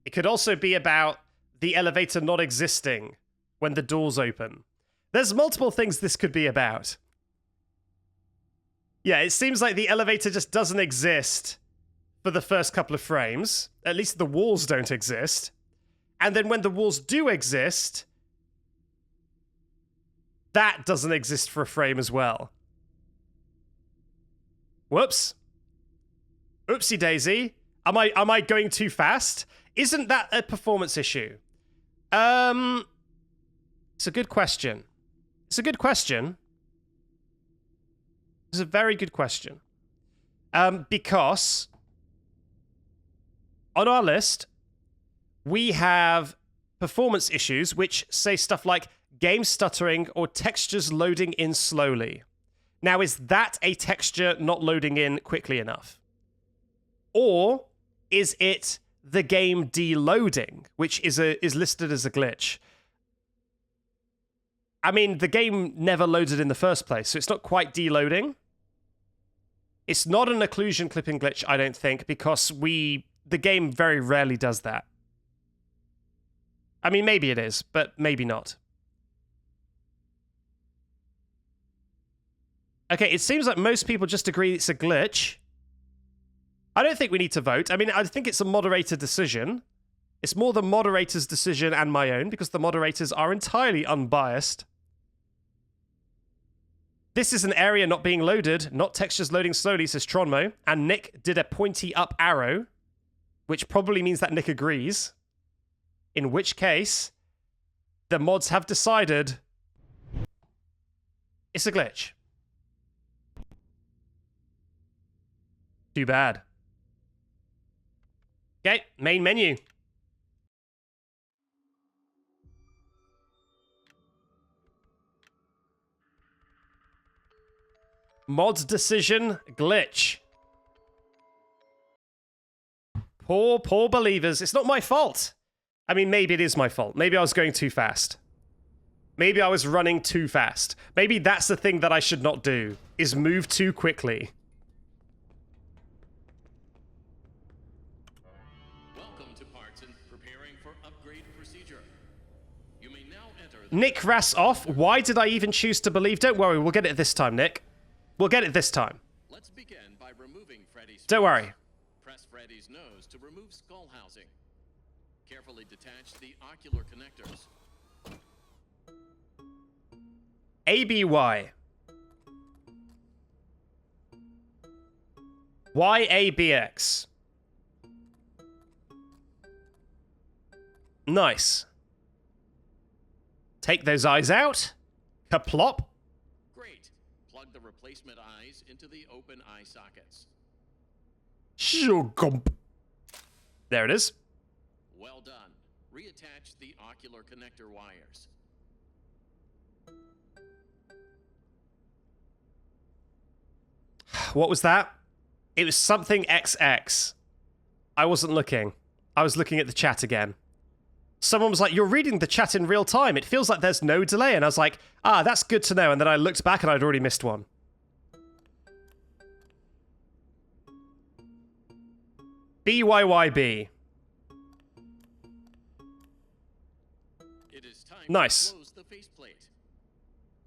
It could also be about the elevator not existing when the doors open. There's multiple things this could be about. Yeah, it seems like the elevator just doesn't exist for the first couple of frames. At least the walls don't exist. And then when the walls do exist, that doesn't exist for a frame as well. Whoops. Oopsie daisy. Am I going too fast? Isn't that a performance issue? It's a good question. It's a good question. It's a very good question. Because on our list, we have performance issues which say stuff like game stuttering or textures loading in slowly. Now, is that a texture not loading in quickly enough? Or is it the game deloading, which is listed as a glitch? I mean, the game never loaded in the first place, so it's not quite deloading. It's not an occlusion clipping glitch, I don't think, because the game very rarely does that. I mean, maybe it is, but maybe not. Okay, it seems like most people just agree it's a glitch. I don't think we need to vote. I mean, I think it's a moderator decision. It's more the moderator's decision and my own, because the moderators are entirely unbiased. This is an area not being loaded, not textures loading slowly, says Tronmo. And Nick did a pointy up arrow, which probably means that Nick agrees. In which case, the mods have decided It's a glitch. Too bad. Okay, main menu. Mod decision glitch. Poor believers. It's not my fault. I mean, maybe it is my fault. Maybe I was going too fast. Maybe I was running too fast. Maybe that's the thing that I should not do, is move too quickly. Welcome to Parton, preparing for upgrade procedure. You may now enter Nick Rass off. Why did I even choose to believe? Don't worry, we'll get it this time, Nick. We'll get it this time. Let's begin by removing Freddy's Don't worry. Press Freddy's nose to remove skull housing. Carefully detach the ocular connectors. ABY. YABX. Nice. Take those eyes out. Kaplop. Great. Plug the replacement eyes into the open eye sockets. Shugump. There it is. Well done. Reattach the ocular connector wires. What was that? It was something XX. I wasn't looking. I was looking at the chat again. Someone was like, you're reading the chat in real time. It feels like there's no delay. And I was like, ah, that's good to know. And then I looked back and I'd already missed one. BYYB. It is time Nice. to close the faceplate.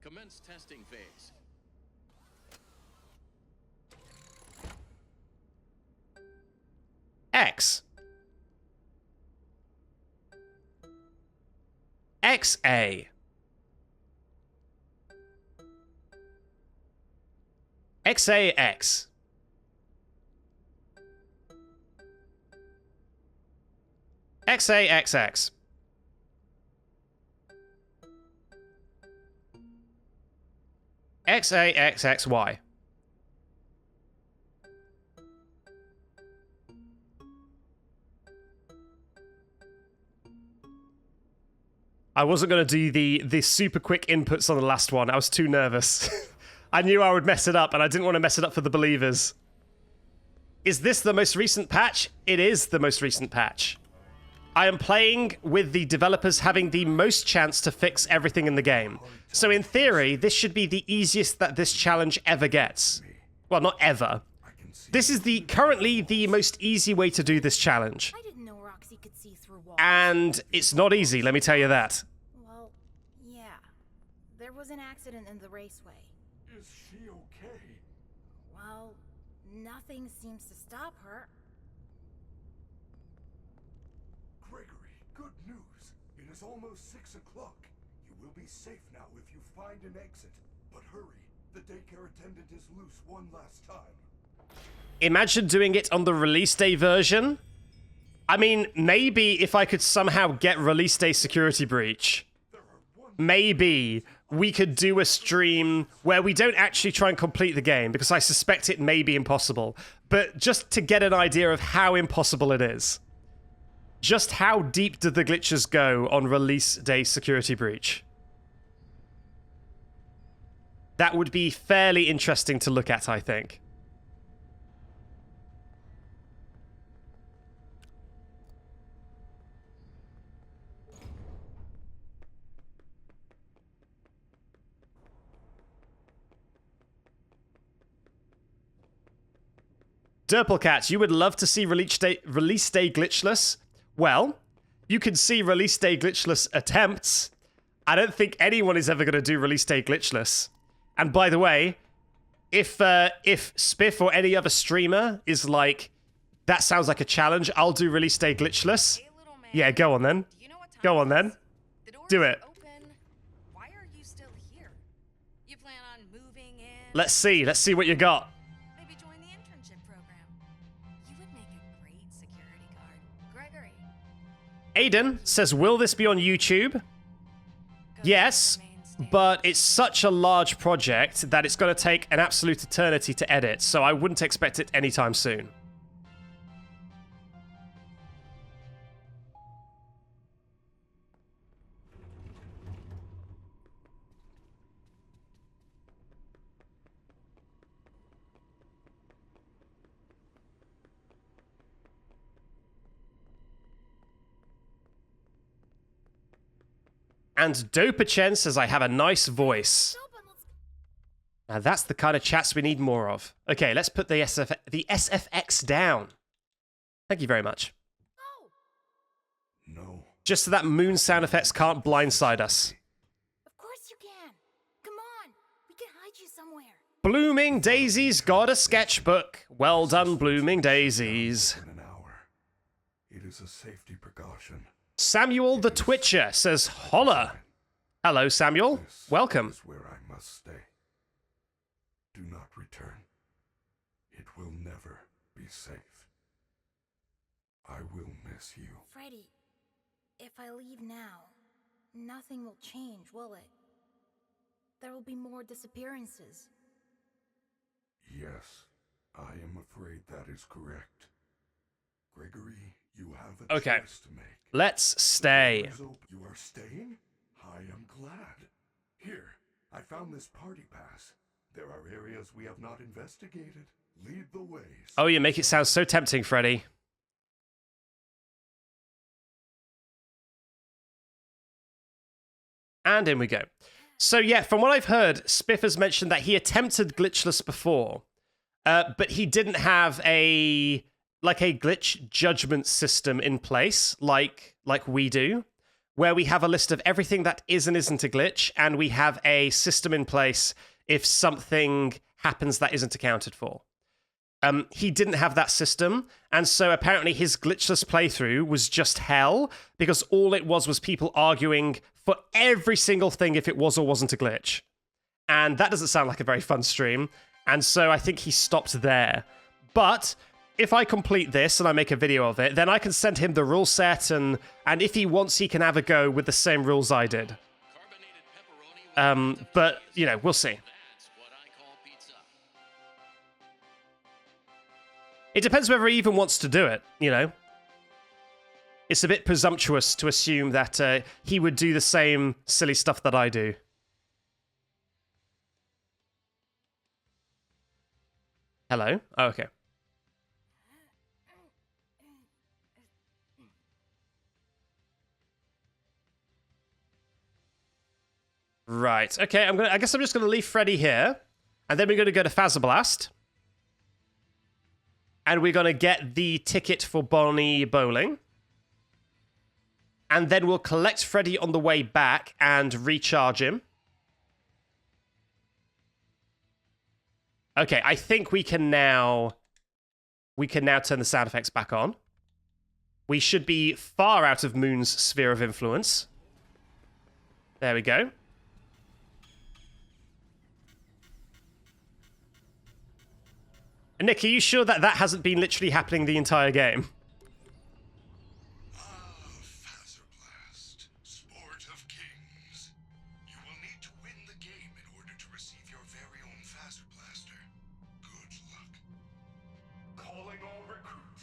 Commence testing phase. X. XA. XAX. XAXX. XAXXY. I wasn't going to do the super quick inputs on the last one. I was too nervous. I knew I would mess it up, and I didn't want to mess it up for the believers. Is this the most recent patch? It is the most recent patch. I am playing with the developers having the most chance to fix everything in the game. So in theory, this should be the easiest that this challenge ever gets. Well, not ever. This is currently the most easy way to do this challenge. I didn't know Roxy could see through walls. And it's not easy, let me tell you that. Well, yeah. There was an accident in the raceway. Is she okay? Well, nothing seems to stop her. Gregory, good news. It is almost 6 o'clock. You will be safe now if you find an exit. But hurry, the daycare attendant is loose one last time. Imagine doing it on the release day version. I mean, maybe if I could somehow get release day Security Breach, maybe we could do a stream where we don't actually try and complete the game, because I suspect it may be impossible. But just to get an idea of how impossible it is. Just how deep do the glitches go on release day Security Breach? That would be fairly interesting to look at, I think. Derplecat, you would love to see release day glitchless? Well, you can see release day glitchless attempts. I don't think anyone is ever going to do release day glitchless. And by the way, if Spiff or any other streamer is like, that sounds like a challenge, I'll do release day glitchless. Hey, little man. Yeah, go on then. Do you know what time Go on it then. is? The doors Do are it. Open. Why are you still here? You plan on moving in? Let's see what you got. Maybe join the internship program. You would make a great security guard. Gregory. Aiden says, will this be on YouTube? Go Yes. remain but it's such a large project that it's going to take an absolute eternity to edit, so I wouldn't expect it anytime soon. And Dopachen says I have a nice voice. Now that's the kind of chats we need more of. Okay, let's put the SFX down. Thank you very much. No. Just so that moon sound effects can't blindside us. Of course you can. Come on. We can hide you somewhere. Blooming Daisies got a sketchbook. Well done, Blooming Daisies. In an hour. It is a safety precaution. Samuel the Twitcher says, holla. Hello, Samuel. This Welcome. is where I must stay. Do not return. It will never be safe. I will miss you. Freddy, if I leave now, nothing will change, will it? There will be more disappearances. Yes, I am afraid that is correct. Gregory, you have a Okay. choice to make. Let's stay. You are staying? I am glad. Here, I found this party pass. There are areas we have not investigated. Lead the way. Oh, you make it sound so tempting, Freddy. And in we go. So yeah, from what I've heard, Spiff has mentioned that he attempted glitchless before, but he didn't have a glitch judgment system in place like we do, where we have a list of everything that is and isn't a glitch, and we have a system in place if something happens that isn't accounted for. He didn't have that system, and so apparently his glitchless playthrough was just hell, because all it was people arguing for every single thing if it was or wasn't a glitch. And that doesn't sound like a very fun stream, and so I think he stopped there. But if I complete this and I make a video of it, then I can send him the rule set, and if he wants, he can have a go with the same rules I did. But, you know, we'll see. That's what I call pizza. It depends whether he even wants to do it, you know? It's a bit presumptuous to assume that he would do the same silly stuff that I do. Hello? Oh, okay. Right. Okay, I guess I'm just gonna leave Freddy here, and then we're gonna go to Fazablast. And we're gonna get the ticket for Bonnie Bowling. And then we'll collect Freddy on the way back and recharge him. Okay, I think we can now turn the sound effects back on. We should be far out of Moon's sphere of influence. There we go. Nick, are you sure that hasn't been literally happening the entire game? Fazablast, sport of kings. You will need to win the game in order to receive your very own Phaser Blaster. Good luck. Calling all recruits.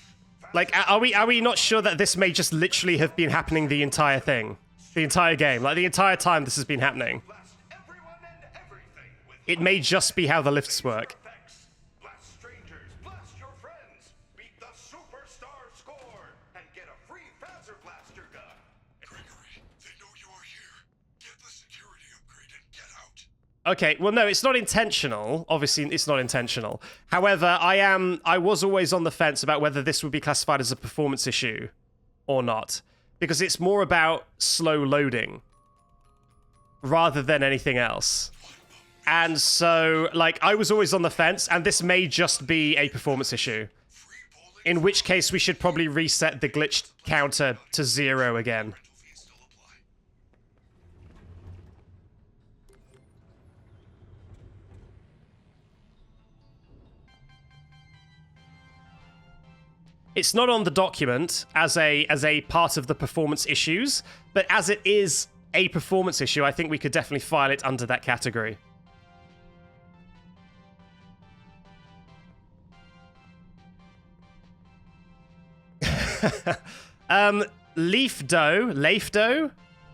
Like, are we not sure that this may just literally have been happening the entire thing? The entire game? Like, the entire time this has been happening? Blast everyone and everything with It may just be how the lifts work. effects. Blast strangers, blast your friends. Beat the superstar score and get a free Phaser Blaster gun. Gregory, they know you are here. Get the security upgrade and get out. Okay, well, no, it's not intentional. Obviously, it's not intentional. However, I was always on the fence about whether this would be classified as a performance issue or not, because it's more about slow loading rather than anything else. And so, like, I was always on the fence, and this may just be a performance issue. In which case, we should probably reset the glitch counter to 0 again. It's not on the document as a part of the performance issues, but as it is a performance issue, I think we could definitely file it under that category. Leaf Dough.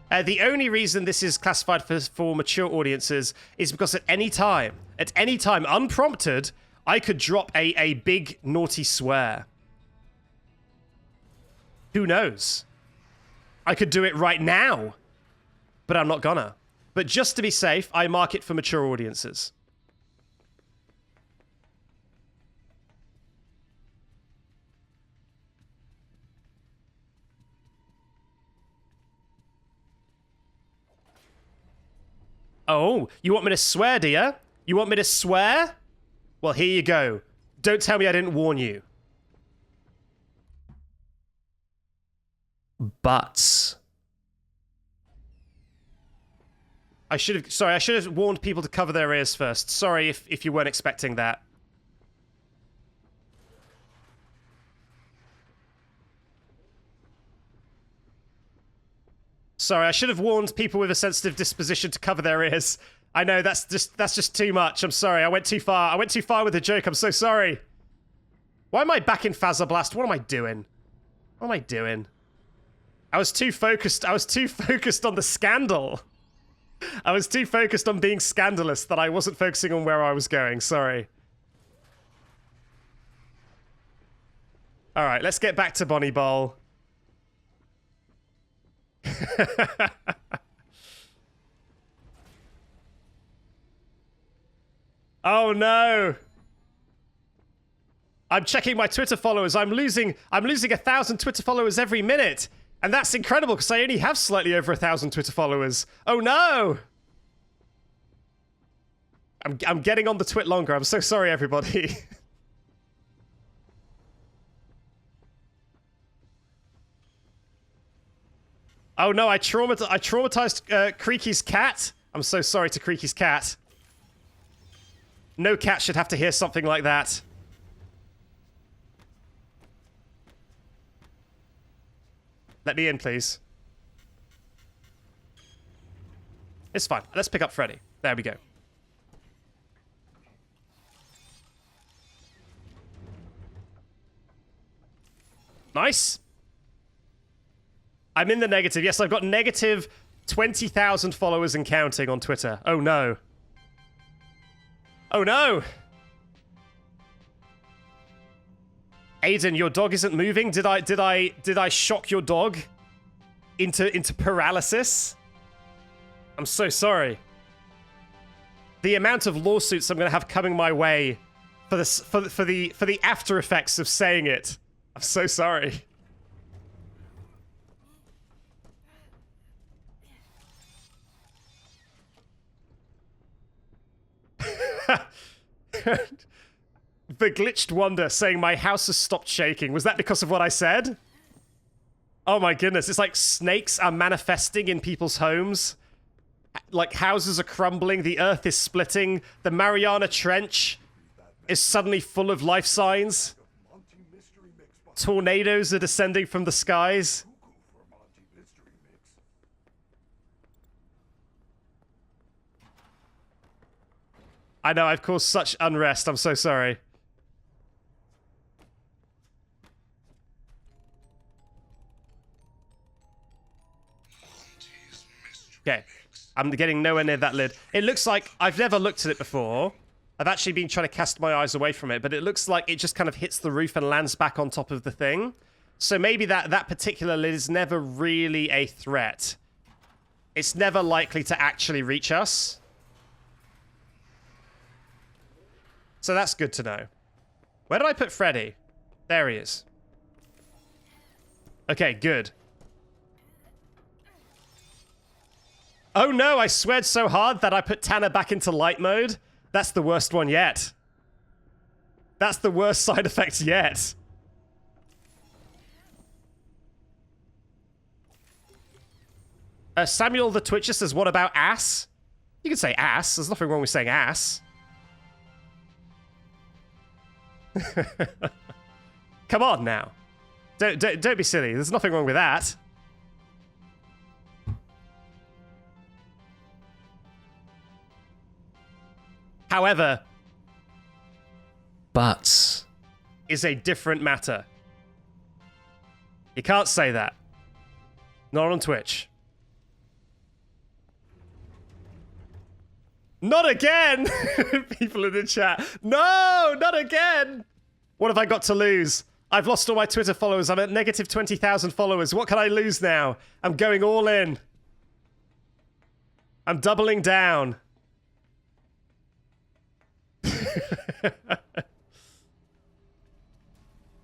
The only reason this is classified for mature audiences is because at any time, unprompted, I could drop a big naughty swear. Who knows? I could do it right now, but I'm not gonna. But just to be safe, I mark it for mature audiences. Oh, you want me to swear, do you? You want me to swear? Well, here you go. Don't tell me I didn't warn you. Butts. I should have warned people to cover their ears first. Sorry if you weren't expecting that. Sorry, I should have warned people with a sensitive disposition to cover their ears. I know, that's just too much. I'm sorry, I went too far. I went too far with the joke, I'm so sorry. Why am I back in Phasma Blast? What am I doing? What am I doing? I was too focused on the scandal. I was too focused on being scandalous that I wasn't focusing on where I was going, sorry. Alright, let's get back to Bonnie Bowl. Oh no! I'm checking my Twitter followers. I'm losing 1,000 Twitter followers every minute. And that's incredible because I only have slightly over 1,000 Twitter followers. Oh no! I'm getting on the twit longer. I'm so sorry, everybody. Oh no, I traumatized Creaky's cat. I'm so sorry to Creaky's cat. No cat should have to hear something like that. Let me in, please. It's fine. Let's pick up Freddy. There we go. Nice. I'm in the negative. Yes, I've got negative 20,000 followers and counting on Twitter. Oh no. Oh no! Aiden, your dog isn't moving? Did I shock your dog into paralysis? I'm so sorry. The amount of lawsuits I'm gonna have coming my way for the after effects of saying it. I'm so sorry. The Glitched Wonder saying my house has stopped shaking. Was that because of what I said? Oh my goodness, it's like snakes are manifesting in people's homes. Like houses are crumbling, the earth is splitting, the Mariana Trench is suddenly full of life signs. Tornadoes are descending from the skies. I know, I've caused such unrest. I'm so sorry. Okay, I'm getting nowhere near that lid. It looks like I've never looked at it before. I've actually been trying to cast my eyes away from it, but it looks like it just kind of hits the roof and lands back on top of the thing. So maybe that particular lid is never really a threat. It's never likely to actually reach us. So that's good to know. Where did I put Freddy? There he is. Okay, good. Oh no, I sweared so hard that I put Tanner back into light mode. That's the worst one yet. That's the worst side effect yet. Samuel the Twitcher says, what about ass? You can say ass. There's nothing wrong with saying ass. Come on now. Don't be silly. There's nothing wrong with that. However, But is a different matter. You can't say that. Not on Twitch. Not again! People in the chat. No, not again! What have I got to lose? I've lost all my Twitter followers. I'm at negative 20,000 followers. What can I lose now? I'm going all in. I'm doubling down.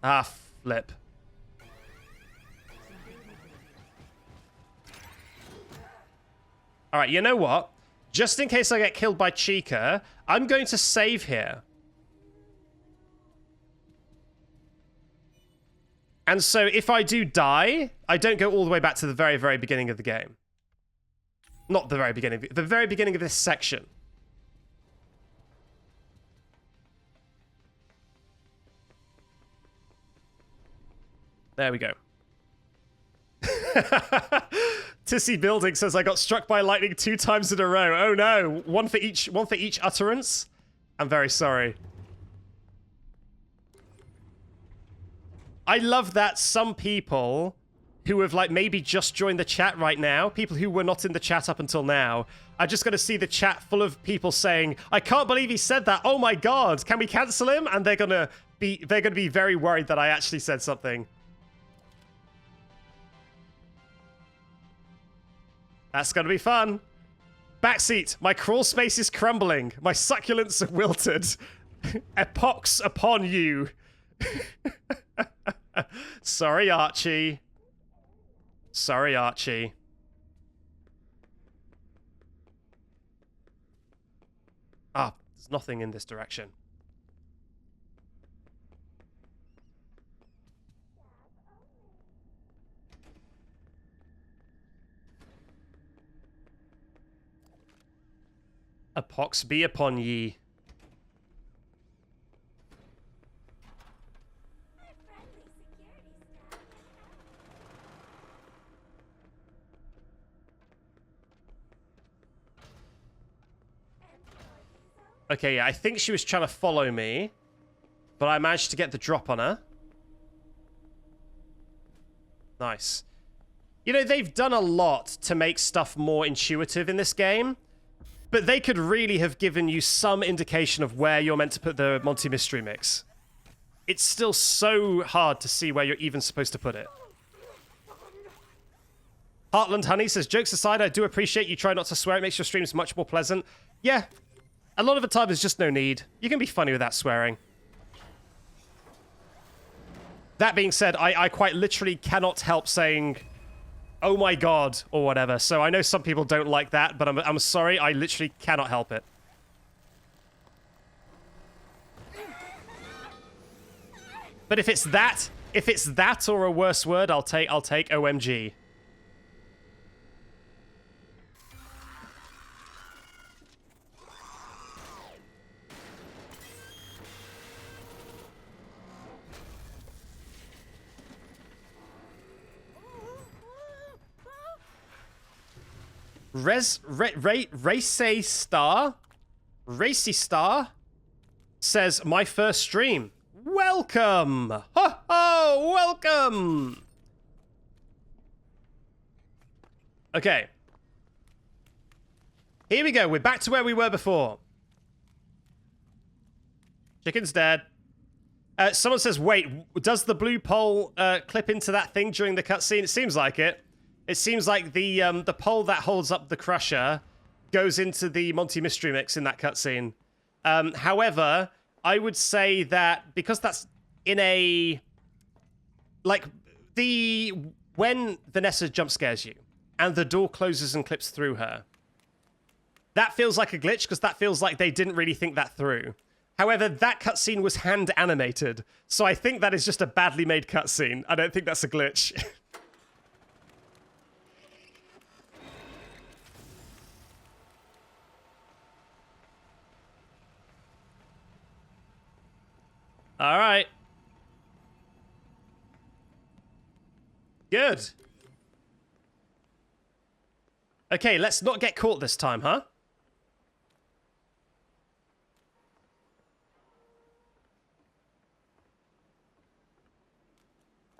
Ah, flip. Alright, you know what? Just in case I get killed by Chica, I'm going to save here. And so if I do die, I don't go all the way back to the very, very beginning of the game. Not the very beginning, the very beginning of this section. There we go. Tissy Building says I got struck by lightning 2 times in a row. Oh no, one for each utterance. I'm very sorry. I love that some people who have like maybe just joined the chat right now, people who were not in the chat up until now, are just going to see the chat full of people saying, "I can't believe he said that. Oh my god, can we cancel him?" And they're going to be very worried that I actually said something. That's going to be fun. Backseat, my crawl space is crumbling. My succulents are wilted. Epox upon you. Sorry, Archie. Sorry, Archie. Ah, there's nothing in this direction. A pox be upon ye. Okay, yeah, I think she was trying to follow me, but I managed to get the drop on her. Nice. You know, they've done a lot to make stuff more intuitive in this game, but they could really have given you some indication of where you're meant to put the Monty Mystery Mix. It's still so hard to see where you're even supposed to put it. Heartland Honey says, jokes aside, I do appreciate you try not to swear. It makes your streams much more pleasant. Yeah, a lot of the time there's just no need. You can be funny without swearing. That being said, I quite literally cannot help saying, "Oh my god," or whatever. So I know some people don't like that, but I'm sorry, I literally cannot help it. But if it's that or a worse word, I'll take OMG. Racy Star says, my first stream. Welcome! Ho ho! Welcome! Okay. Here we go. We're back to where we were before. Chicken's dead. Someone says, wait, does the blue pole clip into that thing during the cutscene? It seems like it. It seems like the pole that holds up the crusher goes into the Monty Mystery Mix in that cutscene. However, I would say that because that's in a... Like, when Vanessa jump scares you and the door closes and clips through her, that feels like a glitch because that feels like they didn't really think that through. However, that cutscene was hand animated, so I think that is just a badly made cutscene. I don't think that's a glitch. All right. Good. Okay, let's not get caught this time, huh?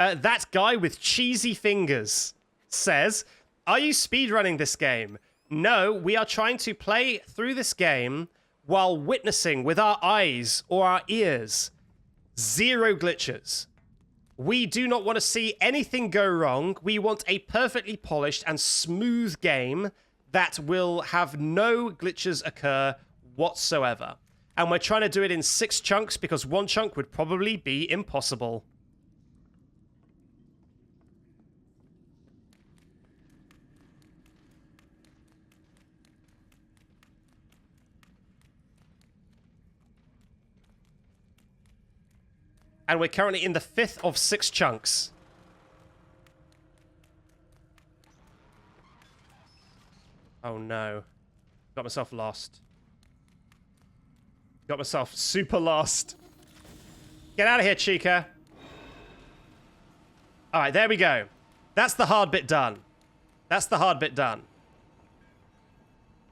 That guy with cheesy fingers says, are you speedrunning this game? No, we are trying to play through this game while witnessing with our eyes or our ears. 0 glitches. We do not want to see anything go wrong. We want a perfectly polished and smooth game that will have no glitches occur whatsoever. And we're trying to do it in 6 chunks because 1 chunk would probably be impossible. And we're currently in the 5th of 6 chunks. Oh no. Got myself lost. Got myself super lost. Get out of here, Chica. Alright, there we go. That's the hard bit done. That's the hard bit done.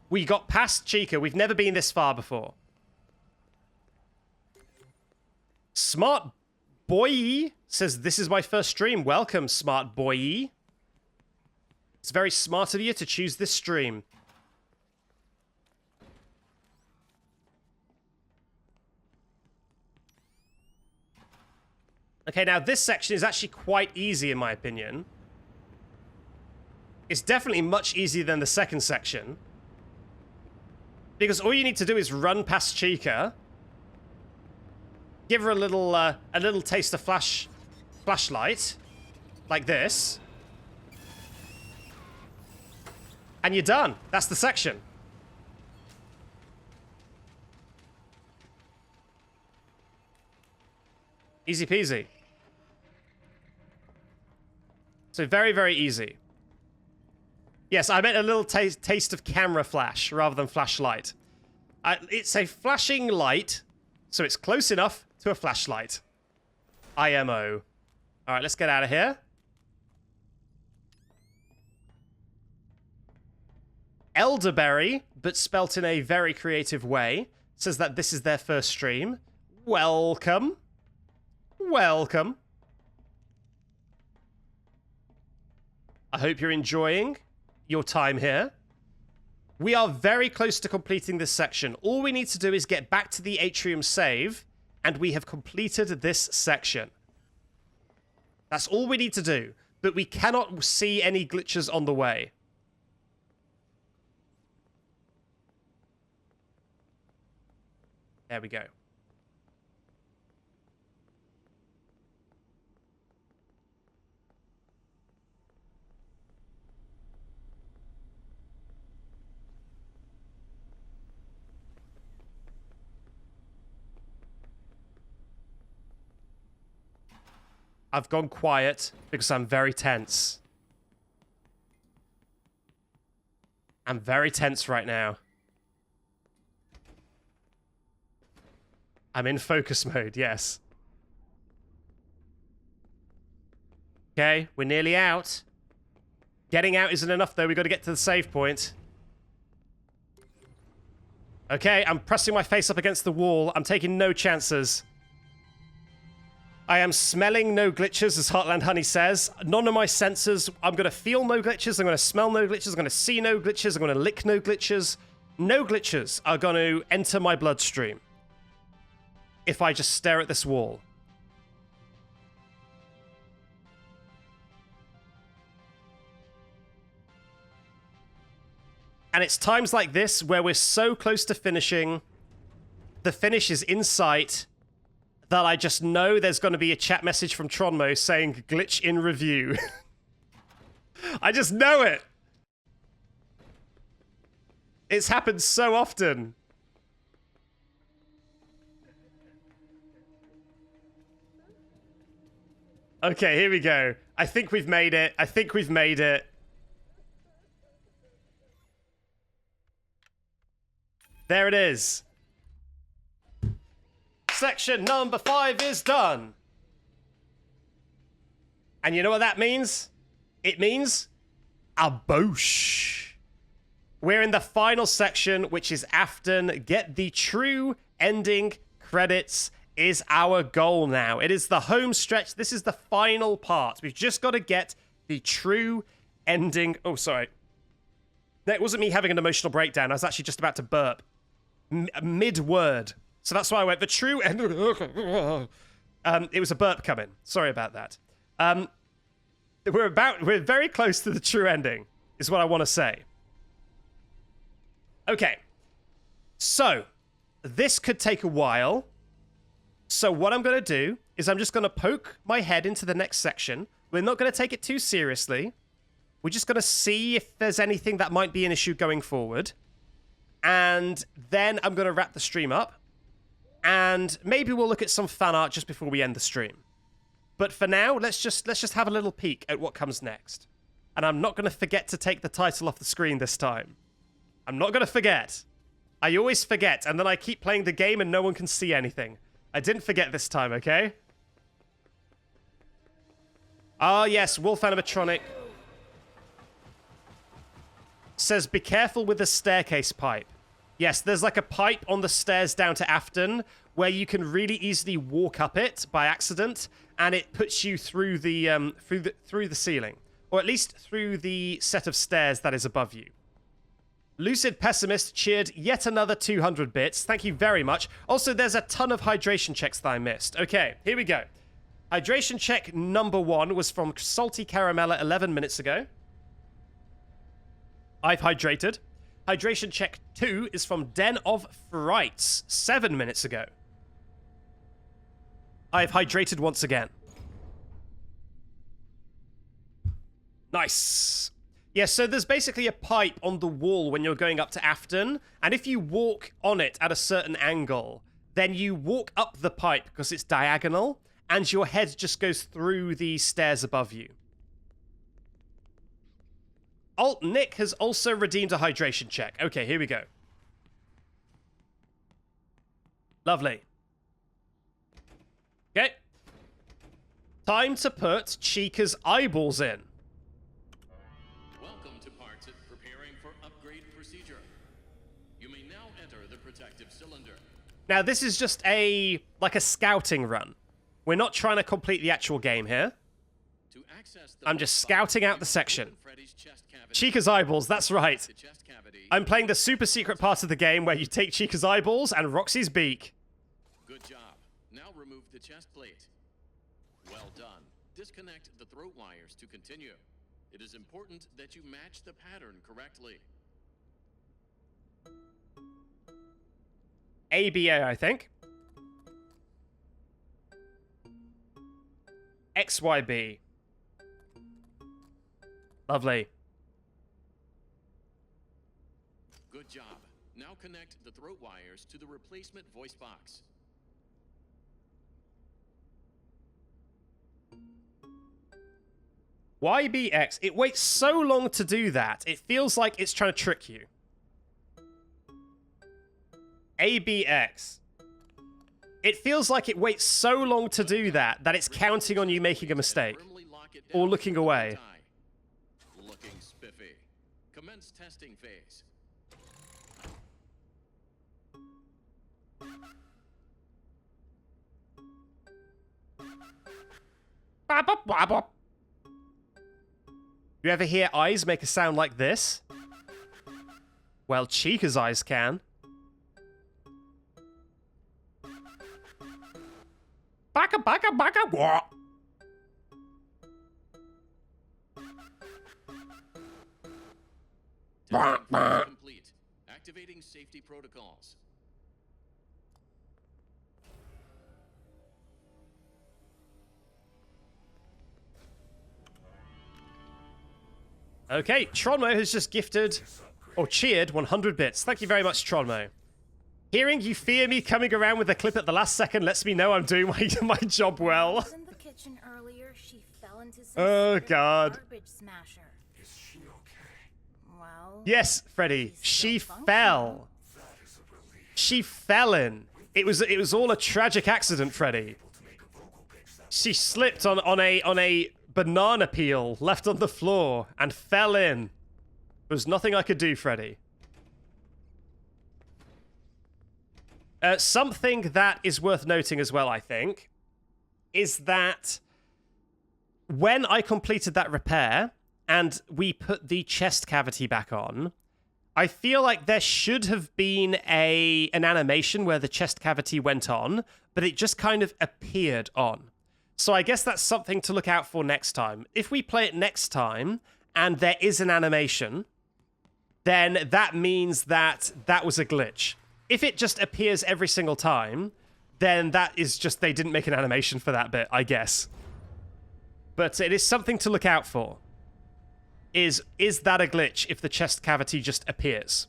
We got past Chica. We've never been this far before. Smart Boy says, this is my first stream. Welcome, Smart Boy. It's very smart of you to choose this stream. Okay, now this section is actually quite easy in my opinion. It's definitely much easier than the second section. Because all you need to do is run past Chica. Give her a little taste of flashlight, like this, and you're done. That's the section. Easy peasy. So very, very easy. Yes, I meant a little taste of camera flash rather than flashlight. It's a flashing light, so it's close enough to a flashlight. IMO. All right, let's get out of here. Elderberry, but spelt in a very creative way, says that this is their first stream. Welcome. Welcome. I hope you're enjoying your time here. We are very close to completing this section. All we need to do is get back to the atrium save, and we have completed this section. That's all we need to do. But we cannot see any glitches on the way. There we go. I've gone quiet because I'm very tense. I'm very tense right now. I'm in focus mode, yes. Okay, we're nearly out. Getting out isn't enough, though. We've got to get to the save point. Okay, I'm pressing my face up against the wall. I'm taking no chances. I am smelling no glitches, as Heartland Honey says. None of my senses. I'm going to feel no glitches. I'm going to smell no glitches. I'm going to see no glitches. I'm going to lick no glitches. No glitches are going to enter my bloodstream if I just stare at this wall. And it's times like this where we're so close to finishing, the finish is in sight, that I just know there's going to be a chat message from Tronmo saying glitch in review. I just know it. It's happened so often. Okay, here we go. I think we've made it. I think we've made it. There it is. Section number 5 is done. And you know what that means? It means a boosh. We're in the final section, which is Afton. Get the true ending credits is our goal now. It is the home stretch. This is the final part. We've just got to get the true ending. Oh, sorry. That wasn't me having an emotional breakdown. I was actually just about to burp. Mid-word. So that's why I went, the true ending. It was a burp coming. Sorry about that. We're very close to the true ending, is what I want to say. Okay. So, this could take a while. So what I'm going to do is I'm just going to poke my head into the next section. We're not going to take it too seriously. We're just going to see if there's anything that might be an issue going forward. And then I'm going to wrap the stream up. And maybe we'll look at some fan art just before we end the stream. But for now, let's just have a little peek at what comes next. And I'm not going to forget to take the title off the screen this time. I'm not going to forget. I always forget, and then I keep playing the game and no one can see anything. I didn't forget this time, okay? Ah, yes, Wolf Animatronic says, be careful with the staircase pipe. Yes, there's like a pipe on the stairs down to Afton where you can really easily walk up it by accident, and it puts you through the ceiling, or at least through the set of stairs that is above you. Lucid Pessimist cheered yet another 200 bits. Thank you very much. Also, there's a ton of hydration checks that I missed. Okay, here we go. Hydration check number 1 was from Salty Caramella 11 minutes ago. I've hydrated. Hydration check 2 is from Den of Frights 7 minutes ago. I've hydrated once again. Nice. Yes, so there's basically a pipe on the wall when you're going up to Afton, and if you walk on it at a certain angle, then you walk up the pipe because it's diagonal, and your head just goes through the stairs above you. Alt Nick has also redeemed a hydration check. Okay, here we go. Lovely. Okay. Time to put Chica's eyeballs in. Welcome to parts at preparing for upgrade procedure. You may now enter the protective cylinder. Now, this is just like a scouting run. We're not trying to complete the actual game here. To access the I'm just scouting out the section. open Freddy's chest cavity. Chica's eyeballs, that's right. The chest cavity. I'm playing the super secret part of the game where you take Chica's eyeballs and Roxy's beak. Good job. Now remove the chest plate. Well done. Disconnect the throat wires to continue. It is important that you match the pattern correctly. ABA, I think. XYB. Lovely. Good job. Now connect the throat wires to the replacement voice box. YBX. It waits so long to do that, it feels like it's trying to trick you. ABX. It feels like it waits so long to do that it's counting on you making a mistake. Or looking away. Looking spiffy. Commence testing phase. You ever hear eyes make a sound like this? Well, Chica's eyes can. Baka baka baka wah. Testing phase complete. Activating safety protocols. Okay, Tronmo has just gifted or cheered 100 bits. Thank you very much, Tronmo. Hearing you fear me coming around with a clip at the last second lets me know I'm doing my job well. Was in the kitchen earlier, she fell into some Oh, sort of God. garbage smasher. Is she okay? Well, Yes, Freddy, she's she still fell. That is a relief. She fell in. It was all a tragic accident, Freddy. To make a vocal pitch that She slipped on a banana peel left on the floor and fell in. There was nothing I could do, Freddy. Something that is worth noting as well, I think, is that when I completed that repair and we put the chest cavity back on, I feel like there should have been an animation where the chest cavity went on, but it just kind of appeared on. So I guess that's something to look out for next time. If we play it next time and there is an animation, then that means that that was a glitch. If it just appears every single time, then that is just they didn't make an animation for that bit, I guess. But it is something to look out for. Is that a glitch if the chest cavity just appears?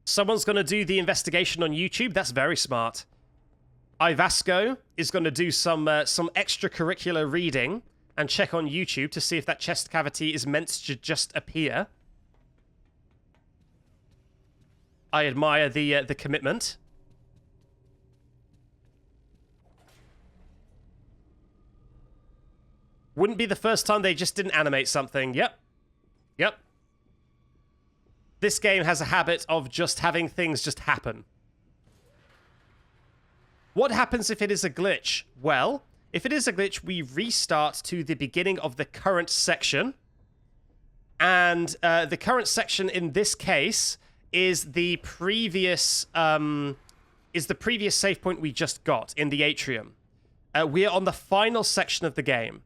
Someone's going to do the investigation on YouTube. That's very smart. Ivasco is going to do some extracurricular reading and check on YouTube to see if that chest cavity is meant to just appear. I admire the commitment. Wouldn't be the first time they just didn't animate something. Yep. Yep. This game has a habit of just having things just happen. What happens if it is a glitch? Well, if it is a glitch, we restart to the beginning of the current section. And the current section in this case is the previous save point we just got in the atrium. We are on the final section of the game.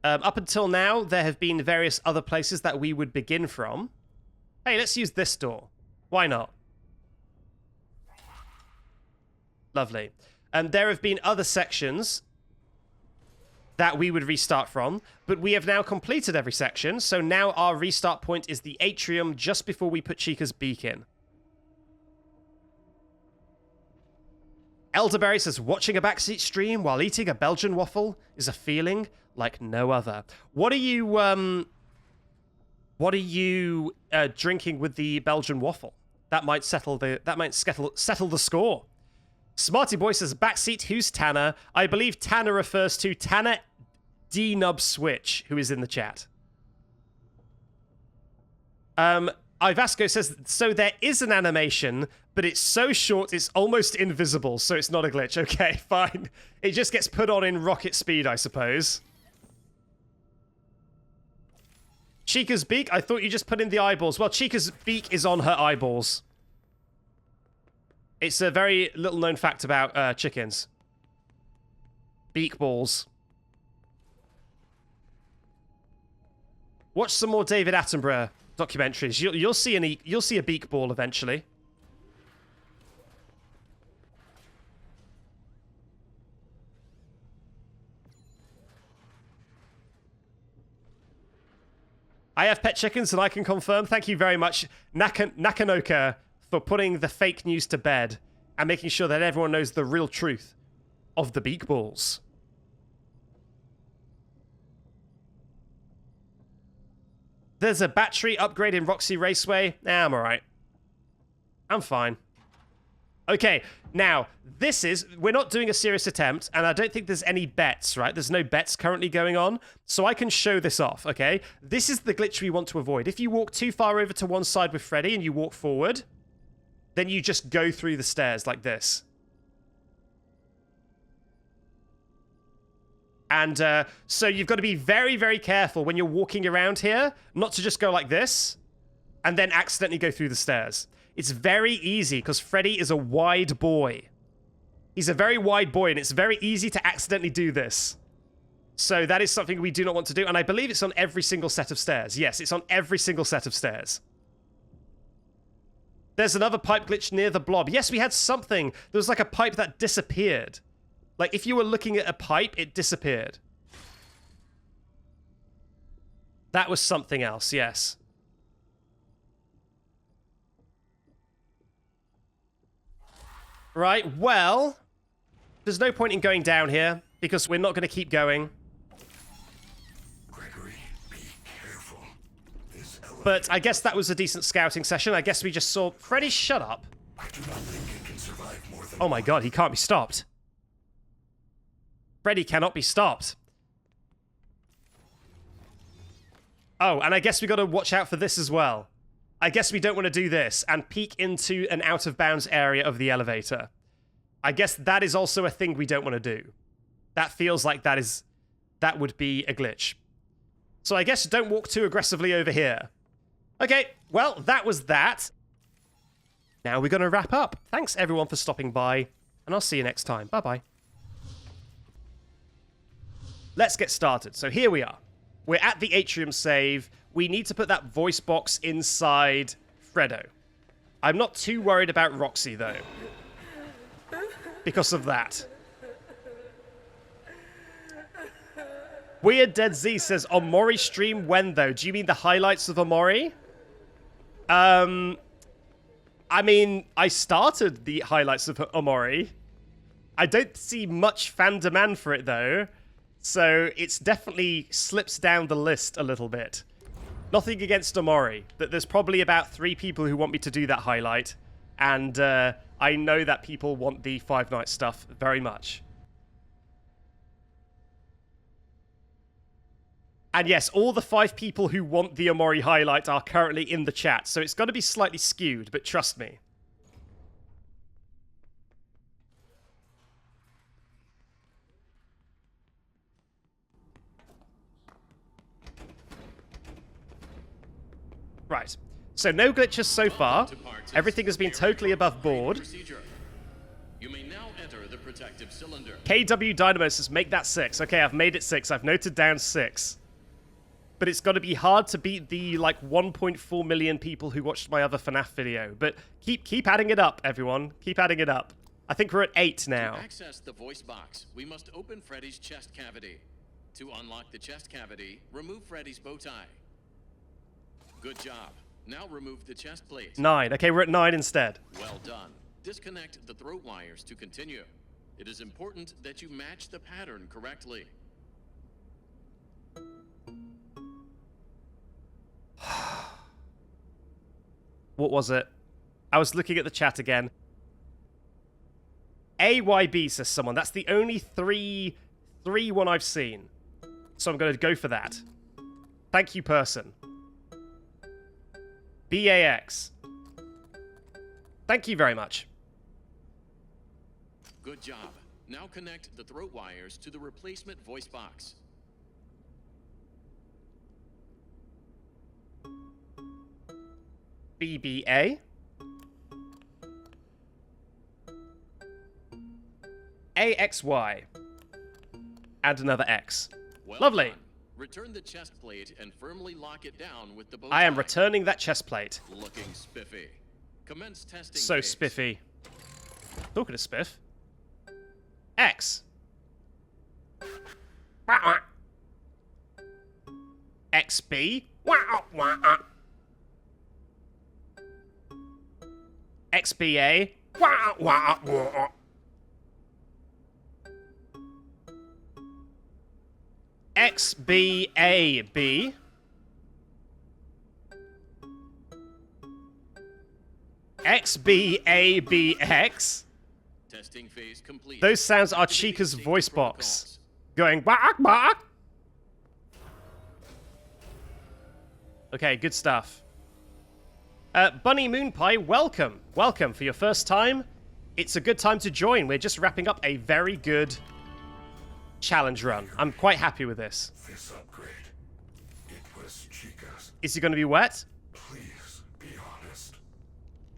Up until now, there have been various other places that we would begin from. Hey, let's use this door. Why not? Lovely. There have been other sections that we would restart from, but we have now completed every section, so now our restart point is the atrium just before we put Chica's beak in. Elderberry says, watching a Backseat stream while eating a Belgian waffle is a feeling like no other. What are you drinking with the Belgian waffle? That might settle the score. Smarty Boy says, Backseat, who's Tanner? I believe Tanner refers to Tanner D-Nub Switch, who is in the chat. Ivasco says, so there is an animation, but it's so short it's almost invisible, so it's not a glitch. Okay, fine. It just gets put on in rocket speed, I suppose. Chica's beak? I thought you just put in the eyeballs. Well, Chica's beak is on her eyeballs. It's a very little-known fact about chickens. Beak balls. Watch some more David Attenborough documentaries. You'll see a beak ball eventually. I have pet chickens and I can confirm. Thank you very much, Nakanoka, for putting the fake news to bed and making sure that everyone knows the real truth of the beak balls. There's a battery upgrade in Roxy Raceway. Nah, I'm alright. I'm fine. Okay, now, we're not doing a serious attempt, and I don't think there's any bets, right? There's no bets currently going on, so I can show this off, okay? This is the glitch we want to avoid. If you walk too far over to one side with Freddy and you walk forward, then you just go through the stairs like this. And so you've got to be very, very careful when you're walking around here, not to just go like this, and then accidentally go through the stairs. It's very easy, because Freddy is a wide boy. He's a very wide boy, and it's very easy to accidentally do this. So that is something we do not want to do, and I believe it's on every single set of stairs. Yes, it's on every single set of stairs. There's another pipe glitch near the blob. Yes, we had something. There was like a pipe that disappeared. Like, if you were looking at a pipe, it disappeared. That was something else, yes. Right, well, there's no point in going down here, because we're not going to keep going. Gregory, be careful. This But I guess that was a decent scouting session. I guess we just saw... Freddy, shut up. I do not think it can survive more than Oh my god, he can't be stopped. Freddy cannot be stopped. Oh, and I guess we got to watch out for this as well. I guess we don't want to do this and peek into an out-of-bounds area of the elevator. I guess that is also a thing we don't want to do. That feels like that would be a glitch. So I guess don't walk too aggressively over here. Okay, well, that was that. Now we're going to wrap up. Thanks, everyone, for stopping by, and I'll see you next time. Bye-bye. Let's get started. So here we are. We're at the atrium save. We need to put that voice box inside Fredo. I'm not too worried about Roxy, though. Because of that. Weird Dead Z says, Omori stream when, though? Do you mean the highlights of Omori? I mean, I started the highlights of Omori. I don't see much fan demand for it, though. So it's definitely slips down the list a little bit. Nothing against Omori. There's probably about 3 people who want me to do that highlight. And I know that people want the Five Nights stuff very much. And yes, all the 5 people who want the Omori highlight are currently in the chat, so it's got to be slightly skewed, but trust me. Right, so no glitches so far. Everything has been totally above board. You may now enter the protective cylinder. KW Dynamo says, make that 6. Okay, I've made it 6. I've noted down 6. But it's got to be hard to beat the, like, 1.4 million people who watched my other FNAF video. But keep adding it up, everyone. Keep adding it up. I think we're at 8 now. To access the voice box, we must open Freddy's chest cavity. To unlock the chest cavity, remove Freddy's bow tie. Good job. Now remove the chest plate. 9. Okay, we're at 9 instead. Well done. Disconnect the throat wires to continue. It is important that you match the pattern correctly. What was it? I was looking at the chat again. AYB says someone. That's the only 3 one I've seen. So I'm going to go for that. Thank you, person. BAX. Thank you very much. Good job. Now connect the throat wires to the replacement voice box. BBA. AXY. And another X. Well Lovely. done. Return the chest plate and firmly lock it down with the bow I am tie. returning that chest plate. Looking spiffy. Commence testing So phase. spiffy. Talking of spiff. X. XB. XBA. XBAB. XBABX. Testing phase complete. Those sounds are Activating Chica's safety voice box. protocols. Going bark, bark. Okay, good stuff. Bunny Moon Pie, welcome. Welcome for your first time. It's a good time to join. We're just wrapping up a very good challenge run. I'm quite happy with this. this upgrade. It was Chica's. Is he going to be wet? Please be honest.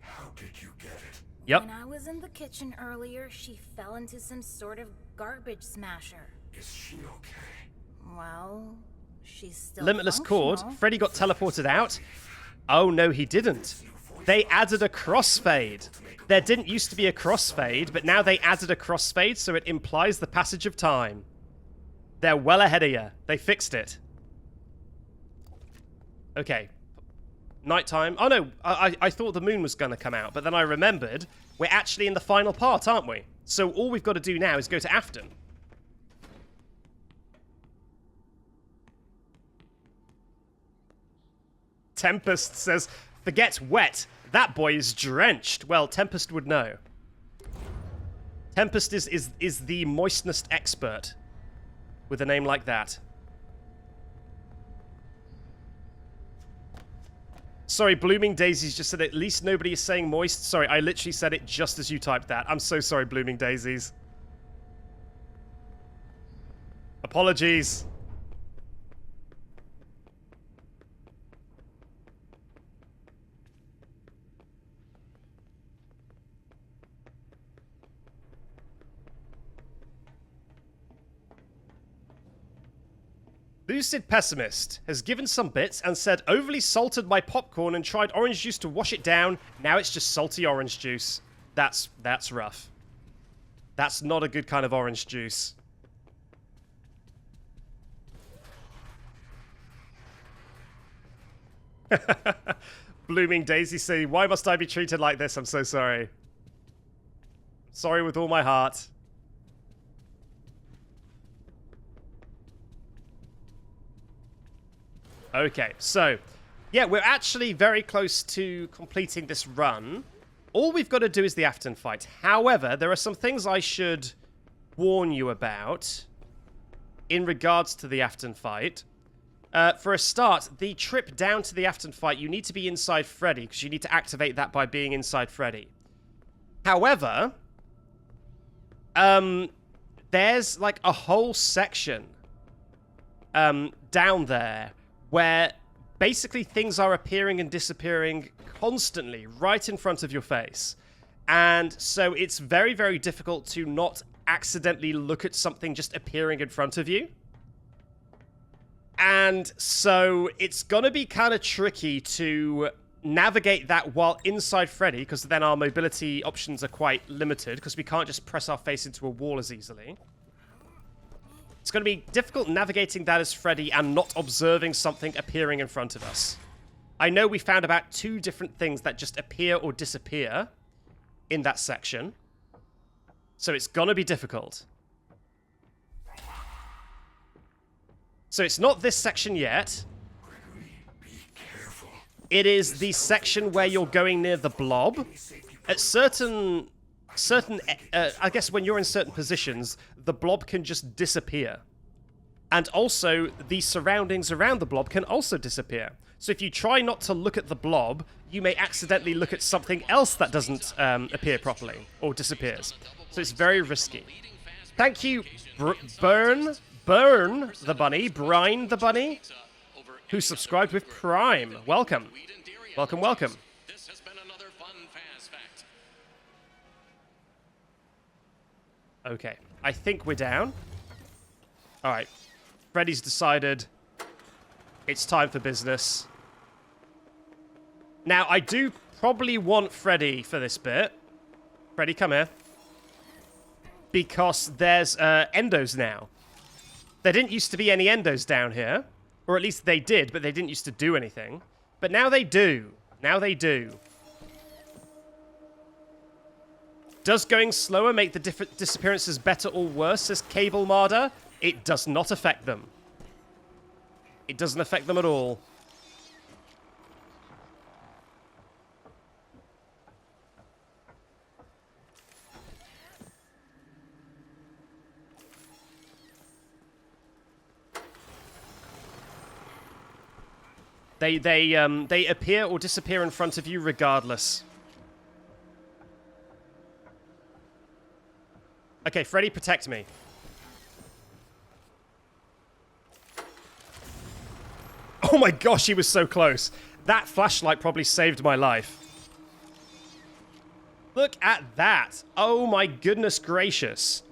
How did you get it? Yep. When I was in the kitchen earlier, she fell into some sort of garbage smasher. Is she okay? Well, she's still Limitless Chord. functional. Freddy got teleported out. Oh, no, he didn't. They added a crossfade. There didn't used to be a crossfade, but now they added a crossfade, so it implies the passage of time. They're well ahead of you. They fixed it. Okay. Nighttime. Oh, no. I thought the moon was going to come out, but then I remembered we're actually in the final part, aren't we? So all we've got to do now is go to Afton. Tempest says, forget wet. That boy is drenched. Well, Tempest would know. Tempest is the moistness expert with a name like that. Sorry, Blooming Daisies just said at least nobody is saying moist. Sorry, I literally said it just as you typed that. I'm so sorry, Blooming Daisies. Apologies. Lucid Pessimist has given some bits and said, overly salted my popcorn and tried orange juice to wash it down. Now it's just salty orange juice. That's rough. That's not a good kind of orange juice. Blooming Daisy saying, why must I be treated like this? I'm so sorry. Sorry with all my heart. Okay, so, yeah, we're actually very close to completing this run. All we've got to do is the Afton fight. However, there are some things I should warn you about in regards to the Afton fight. For a start, the trip down to the Afton fight, you need to be inside Freddy, because you need to activate that by being inside Freddy. However, there's like a whole section down there where basically things are appearing and disappearing constantly right in front of your face. And so it's very, very difficult to not accidentally look at something just appearing in front of you. And so it's going to be kind of tricky to navigate that while inside Freddy, because then our mobility options are quite limited, because we can't just press our face into a wall as easily. It's going to be difficult navigating that as Freddy and not observing something appearing in front of us. I know we found about 2 different things that just appear or disappear in that section. So it's going to be difficult. So it's not this section yet. It is the section where you're going near the blob. At certain, I guess when you're in certain positions, the blob can just disappear. And also, the surroundings around the blob can also disappear. So if you try not to look at the blob, you may accidentally look at something else that doesn't appear properly, or disappears. So it's very risky. Thank you, Burn the Bunny, Brine the Bunny, who subscribed with Prime. Welcome. Welcome, welcome. This has been another fun Faz Fact. Okay, I think we're down. Alright, Freddy's decided it's time for business. Now, I do probably want Freddy for this bit. Freddy, come here. Because there's endos now. There didn't used to be any endos down here. Or at least they did, but they didn't used to do anything. But now they do. Now they do. Does going slower make the disappearances better or worse, says Cable Marder? It does not affect them. It doesn't affect them at all. They appear or disappear in front of you regardless. Okay, Freddy, protect me. Oh my gosh, he was so close. That flashlight probably saved my life. Look at that. Oh my goodness gracious.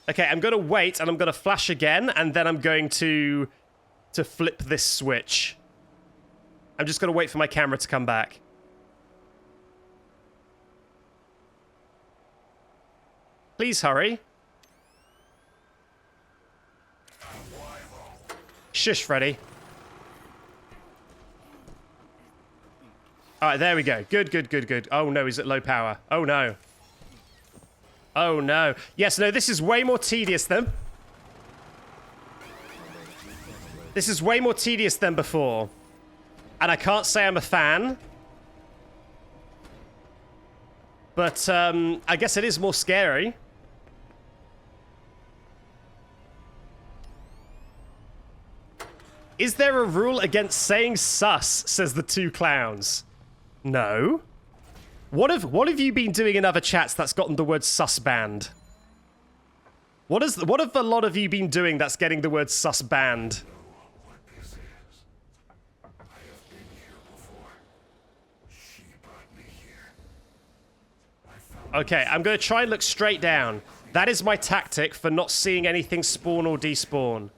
Okay, I'm going to wait, and I'm going to flash again, and then I'm going to flip this switch. I'm just going to wait for my camera to come back. Please hurry. Shush, Freddy. Alright, there we go. Good, good, good, good. Oh no, he's at low power. Oh no. Oh no. Yes, no, this is way more tedious then. This is way more tedious than before. And I can't say I'm a fan. But I guess it is more scary. Is there a rule against saying sus, says the two clowns. No. What have you been doing in other chats that's gotten the word sus banned? What have a lot of you been doing that's getting the word sus banned? What this is. I have been here before. She brought me here. I found Okay, I'm going to try and look straight down. That is my tactic for not seeing anything spawn or despawn.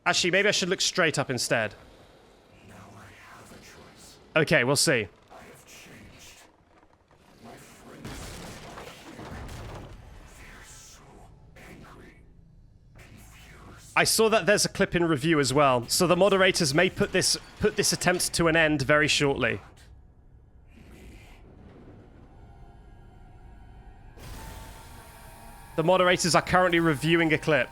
Actually, maybe I should look straight up instead. now I have a choice. Okay, we'll see. I have changed. My friends are here. They're so angry, confused. I saw that there's a clip in review as well, so the moderators may put this attempt to an end very shortly. The moderators are currently reviewing a clip.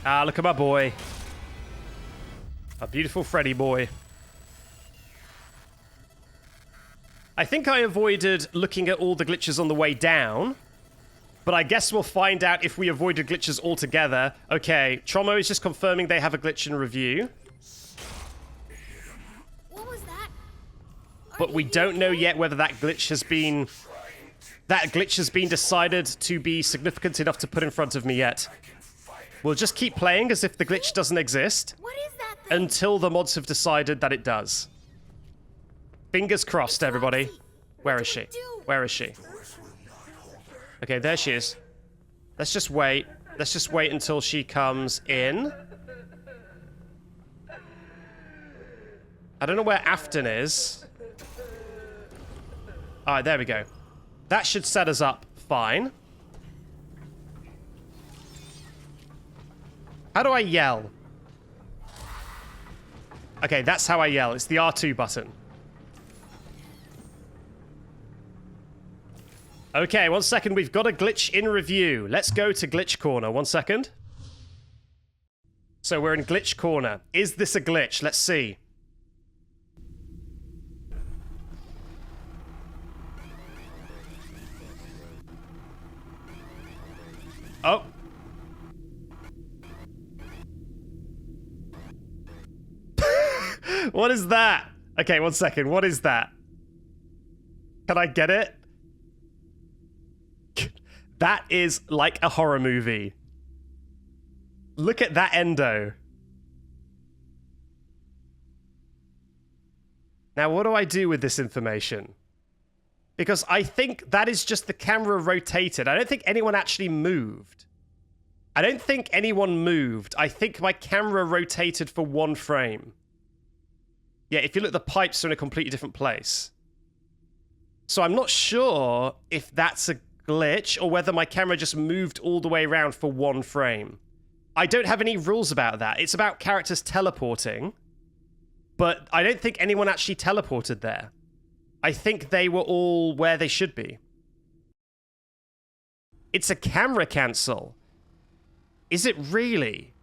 Ah, look at my boy. A beautiful Freddy boy. I think I avoided looking at all the glitches on the way down, but I guess we'll find out if we avoided glitches altogether. Okay, Tromo is just confirming they have a glitch in review, What was that? but we don't know yet whether that glitch has been decided to be significant enough to put in front of me yet. We'll just keep playing as if the glitch doesn't exist What is that thing? until the mods have decided that it does. Fingers crossed, everybody. Where is she? Where is she? Okay, there she is. Let's just wait. Let's just wait until she comes in. I don't know where Afton is. Alright, there we go. That should set us up fine. How do I yell? Okay, that's how I yell. It's the R2 button. Okay, 1 second. We've got a glitch in review. Let's go to Glitch Corner. 1 second. So we're in Glitch Corner. Is this a glitch? Let's see. Oh. What is that? Okay, 1 second. What is that? Can I get it? That is like a horror movie. Look at that endo. Now, what do I do with this information? Because I think that is just the camera rotated. I don't think anyone actually moved. I don't think anyone moved. I think my camera rotated for 1 frame. Yeah, if you look, the pipes are in a completely different place. So I'm not sure if that's a glitch or whether my camera just moved all the way around for 1 frame. I don't have any rules about that. It's about characters teleporting, but I don't think anyone actually teleported there. I think they were all where they should be. It's a camera cancel. Is it really?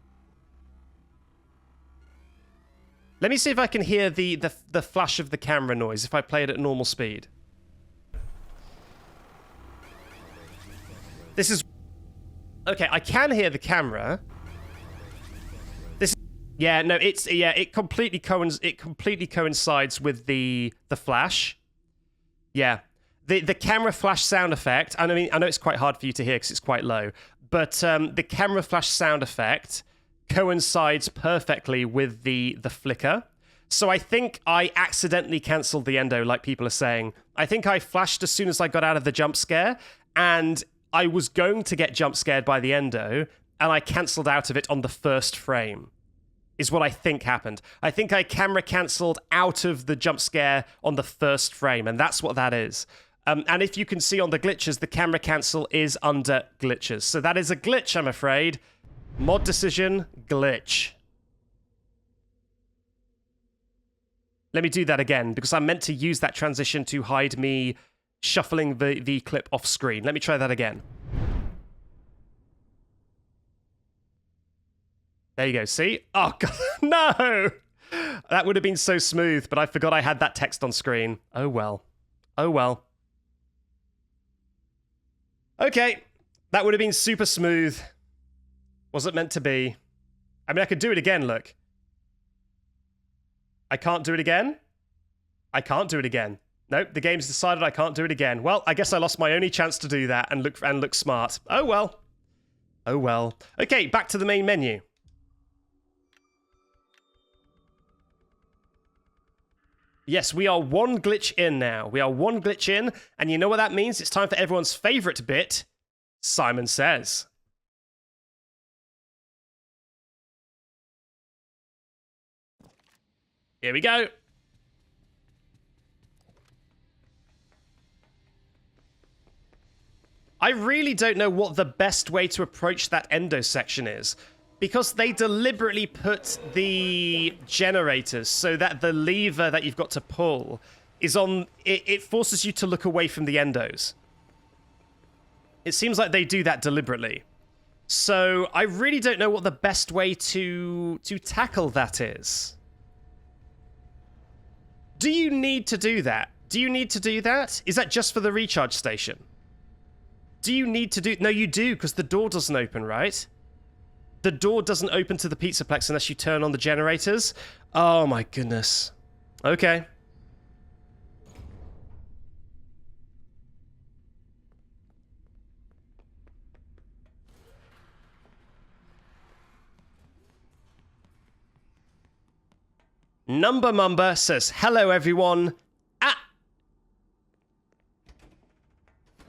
Let me see if I can hear the flash of the camera noise if I play it at normal speed. This is... Okay, I can hear the camera. This... Yeah, no, it's... Yeah, it completely coincides with the flash. Yeah. The camera flash sound effect, I mean, I know it's quite hard for you to hear because it's quite low, but the camera flash sound effect coincides perfectly with the flicker. So I think I accidentally cancelled the endo, like people are saying. I think I flashed as soon as I got out of the jump scare, and I was going to get jump scared by the endo, and I cancelled out of it on the 1st frame, is what I think happened. I think I camera cancelled out of the jump scare on the 1st frame, and that's what that is. And if you can see on the glitches, the camera cancel is under glitches. So that is a glitch, I'm afraid. Mod decision, glitch. Let me do that again, because I meant to use that transition to hide me shuffling the clip off screen. Let me try that again. There you go, see? Oh, God, no! That would have been so smooth, but I forgot I had that text on screen. Oh, well. Oh, well. Okay, that would have been super smooth. Wasn't meant to be. I mean, I could do it again, look. I can't do it again? I can't do it again. Nope, the game's decided I can't do it again. Well, I guess I lost my only chance to do that and look smart. Oh, well. Oh, well. Okay, back to the main menu. Yes, we are one glitch in now. We are one glitch in, and you know what that means? It's time for everyone's favorite bit, Simon Says. Here we go. I really don't know what the best way to approach that endo section is, because they deliberately put the generators so that the lever that you've got to pull is on... It forces you to look away from the endos. It seems like they do that deliberately. So I really don't know what the best way to tackle that is. Do you need to do that? Do you need to do that? Is that just for the recharge station? Do you need to do... No, you do, because the door doesn't open, right? The door doesn't open to the Pizzaplex unless you turn on the generators. Oh my goodness. Okay. Number Mumber says, hello everyone. Ah!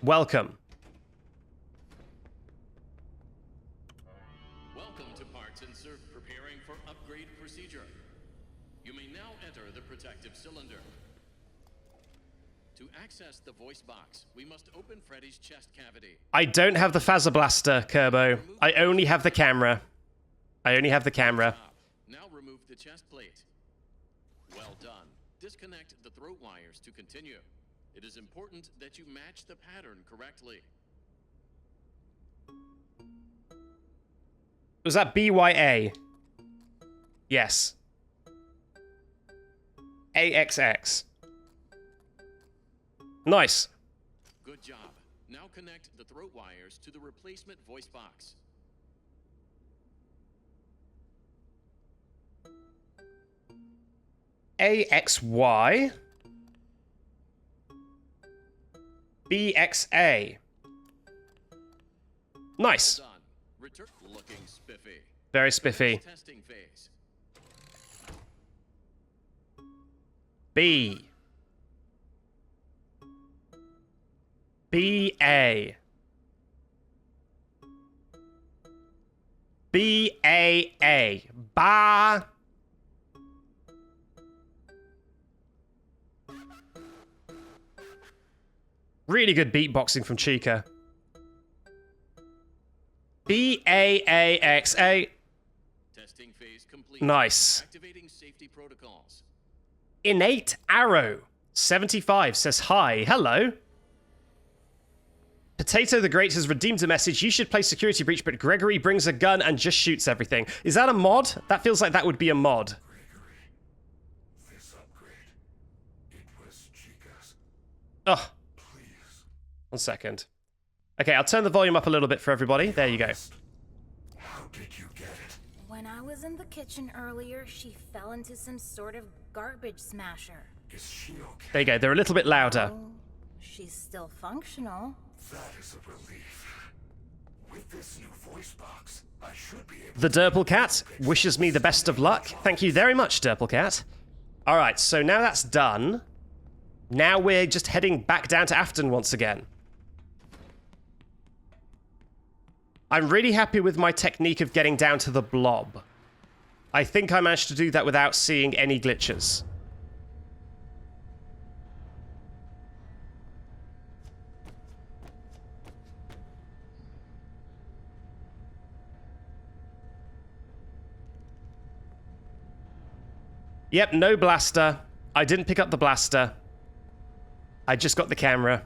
Welcome. Welcome to Parts Insert preparing for upgrade procedure. You may now enter the protective cylinder. To access the voice box, we must open Freddy's chest cavity. I don't have the Phaser Blaster, Kerbo. I only have the camera. I only have the camera. Now remove the chest plate. Well done. Disconnect the throat wires to continue. It is important that you match the pattern correctly. Was that BYA? Yes. AXX. Nice. Good job. Now connect the throat wires to the replacement voice box. AXY. BXA. Nice. Done. Return looking spiffy. Very spiffy. Testing phase. B. BA. BAA. Ba. Really good beatboxing from Chica. BAAXA. Testing phase complete. Nice. Activating safety protocols. Innate Arrow 75 says hi. Hello. Potato the Great has redeemed a message. You should play Security Breach, but Gregory brings a gun and just shoots everything. Is that a mod? That feels like that would be a mod. Gregory, this upgrade, it was Chica's. Ugh. Please. 1 second. Okay, I'll turn the volume up a little bit for everybody. There you go. How did you get it? When I was in the kitchen earlier, she fell into some sort of garbage smasher. Is she okay? There you go. They're a little bit louder. Oh, she's still functional. That is a relief. With this new voice box, I should be able The Derple Cat wishes me the best of luck. Thank you very much, Derple Cat. All right, so now that's done. Now we're just heading back down to Afton once again. I'm really happy with my technique of getting down to the blob. I think I managed to do that without seeing any glitches. Yep, no blaster. I didn't pick up the blaster. I just got the camera.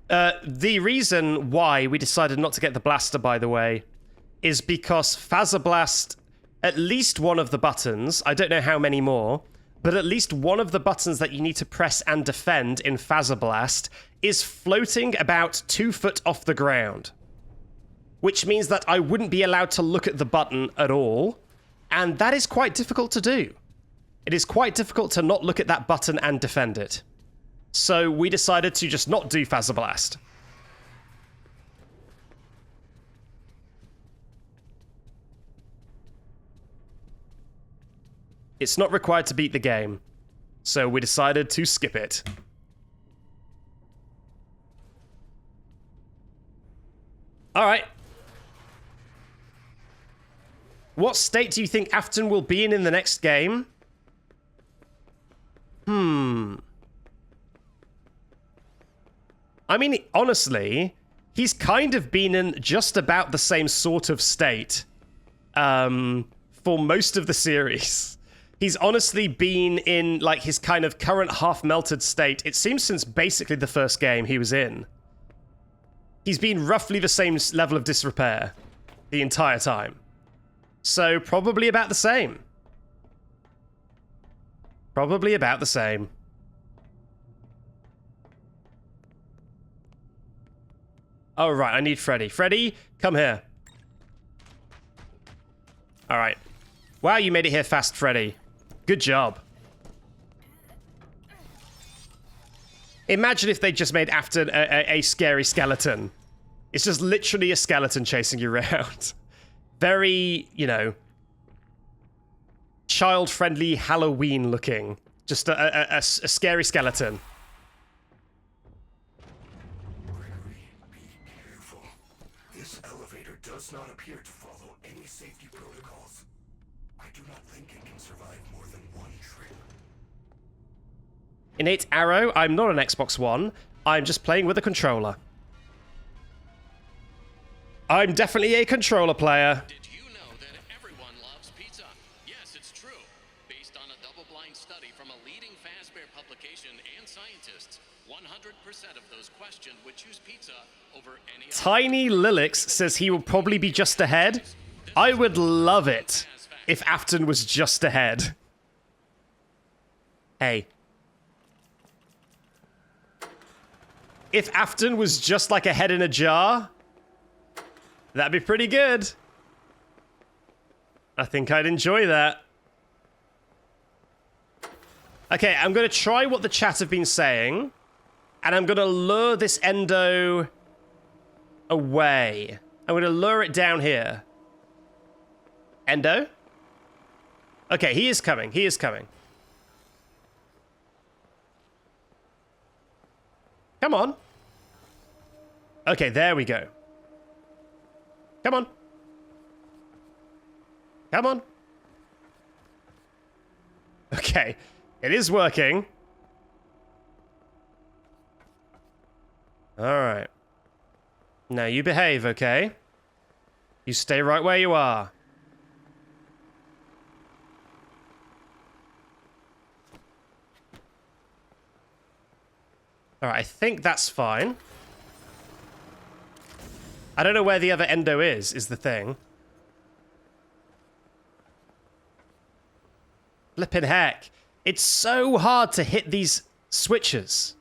The reason why we decided not to get the blaster, by the way, is because Phaser Blast, at least one of the buttons, I don't know how many more, but at least one of the buttons that you need to press and defend in Phaser Blast is floating about 2 foot off the ground. Which means that I wouldn't be allowed to look at the button at all, and that is quite difficult to do. It is quite difficult to not look at that button and defend it. So we decided to just not do Phaser Blast. It's not required to beat the game, so we decided to skip it. Alright. What state do you think Afton will be in the next game? I mean, honestly, he's kind of been in just about the same sort of state for most of the series. He's honestly been in, like, his kind of current half-melted state, it seems, since basically the first game he was in. He's been roughly the same level of disrepair the entire time. So, probably about the same. Probably about the same. Oh, right, I need Freddy. Freddy, come here. Alright. Wow, you made it here fast, Freddy. Good job. Imagine if they just made Afton a scary skeleton. It's just literally a skeleton chasing you around. Very, you know, child-friendly Halloween looking. Just a scary skeleton. Gregory, be careful. This elevator does not appear to follow any safety protocols. I do not think it can survive more than one trip. Innate Arrow, I'm not an Xbox One. I'm just playing with a controller. I'm definitely a controller player. Did you know that everyone loves pizza? Yes, it's true. Based on a double-blind study from a leading Fazbear publication and scientists, 100% of those questioned would choose pizza over any other. Tiny Lilix says he will probably be just ahead. I would love it if Afton was just ahead. Hey. If Afton was just like a head in a jar, that'd be pretty good. I think I'd enjoy that. Okay, I'm going to try what the chat have been saying, and I'm going to lure this endo away. I'm going to lure it down here. Endo? Okay, he is coming. He is coming. Come on. Okay, there we go. Come on. Come on. Okay, it is working. All right. Now you behave, okay? You stay right where you are. All right, I think that's fine. I don't know where the other endo is the thing. Flippin' heck. It's so hard to hit these switches.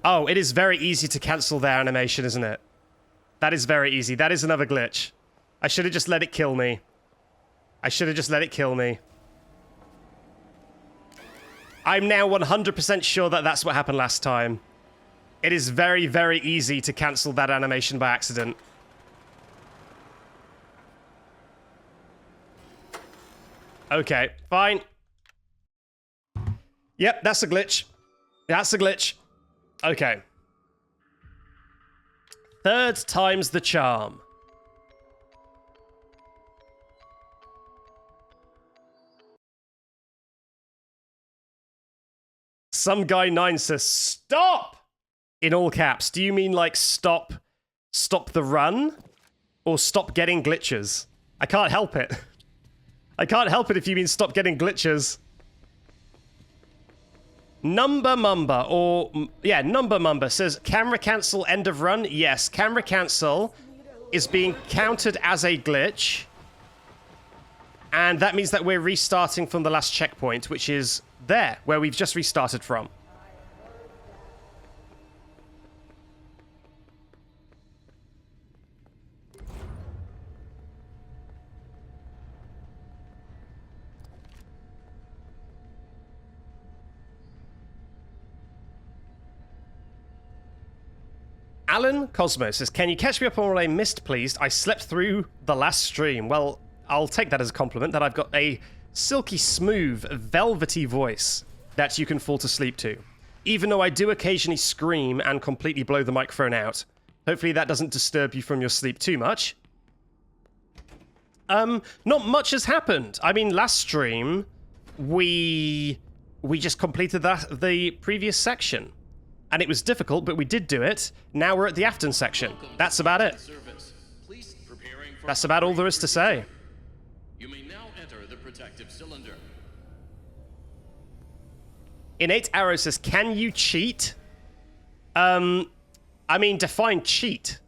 Oh, it is very easy to cancel their animation, isn't it? That is very easy. That is another glitch. I should have just let it kill me. I should have just let it kill me. I'm now 100% sure that that's what happened last time. It is very, very easy to cancel that animation by accident. Okay, fine. Yep, that's a glitch. That's a glitch. Okay. Third time's the charm. Some guy 9 says, stop! In all caps. Do you mean like stop the run? Or stop getting glitches? I can't help it. I can't help it if you mean stop getting glitches. Number Mumba, or... Yeah, Number Mumba says, camera cancel end of run? Yes, camera cancel is being counted as a glitch. And that means that we're restarting from the last checkpoint, which is there, where we've just restarted from. Alan Cosmo says, can you catch me up on what I missed, please? I slept through the last stream. Well, I'll take that as a compliment, that I've got a silky smooth, velvety voice that you can fall to sleep to. Even though I do occasionally scream and completely blow the microphone out. Hopefully that doesn't disturb you from your sleep too much. Not much has happened. I mean, last stream, we just completed the previous section. And it was difficult, but we did do it. Now we're at the Afton section. That's about it. That's about all there is to say. You may now enter the protective cylinder. Innate Arrow says, can you cheat? I mean, define cheat.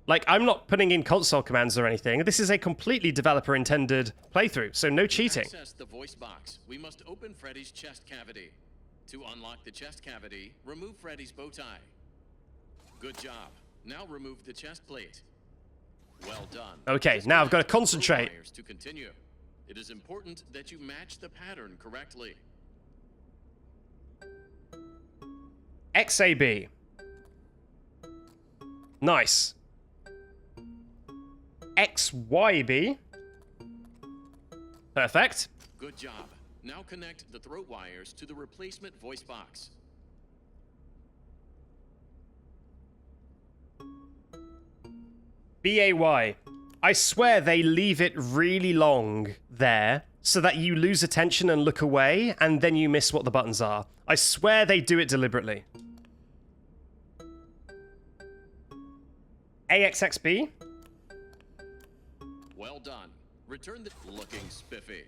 Like, I'm not putting in console commands or anything. This is a completely developer-intended playthrough, so no cheating. To access the voice box, we must open Freddy's chest cavity. To unlock the chest cavity, remove Freddy's bow tie. Good job. Now remove the chest plate. Well done. Okay, now I've got to concentrate. To continue. It is important that you match the pattern correctly. XAB. Nice. XYB. Perfect. Good job. Now connect the throat wires to the replacement voice box. BAY. I swear they leave it really long there so that you lose attention and look away and then you miss what the buttons are. I swear they do it deliberately. AXXB. Well done. Return the looking spiffy.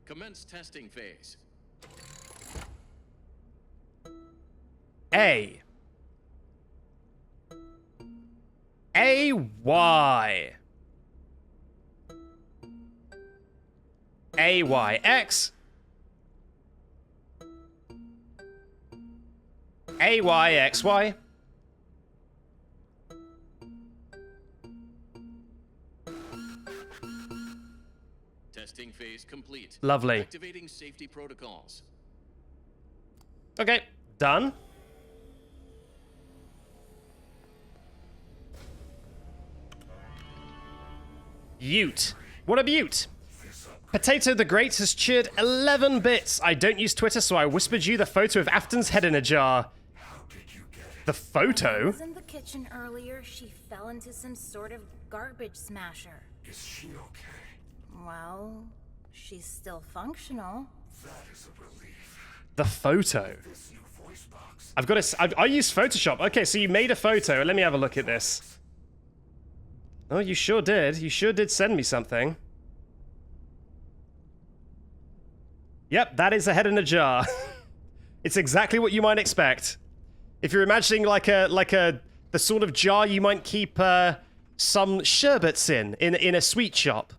Commence testing phase. A. AY. AYX. AYXY. Testing phase complete. Lovely. Activating safety protocols. Okay, done. Ute. What a beaut. Potato the Great has cheered 11 bits. I don't use Twitter, so I whispered you the photo of Afton's head in a jar. The photo? I was in the kitchen earlier. She fell into some sort of garbage smasher. Is she okay? Well, she's still functional. That is a relief. The photo. This new voice box. I've got to. I use Photoshop. Okay, so you made a photo. Let me have a look at this. Oh, you sure did. You sure did send me something. Yep, that is a head in a jar. It's exactly what you might expect. If you're imagining the sort of jar you might keep some sherbets in a sweet shop.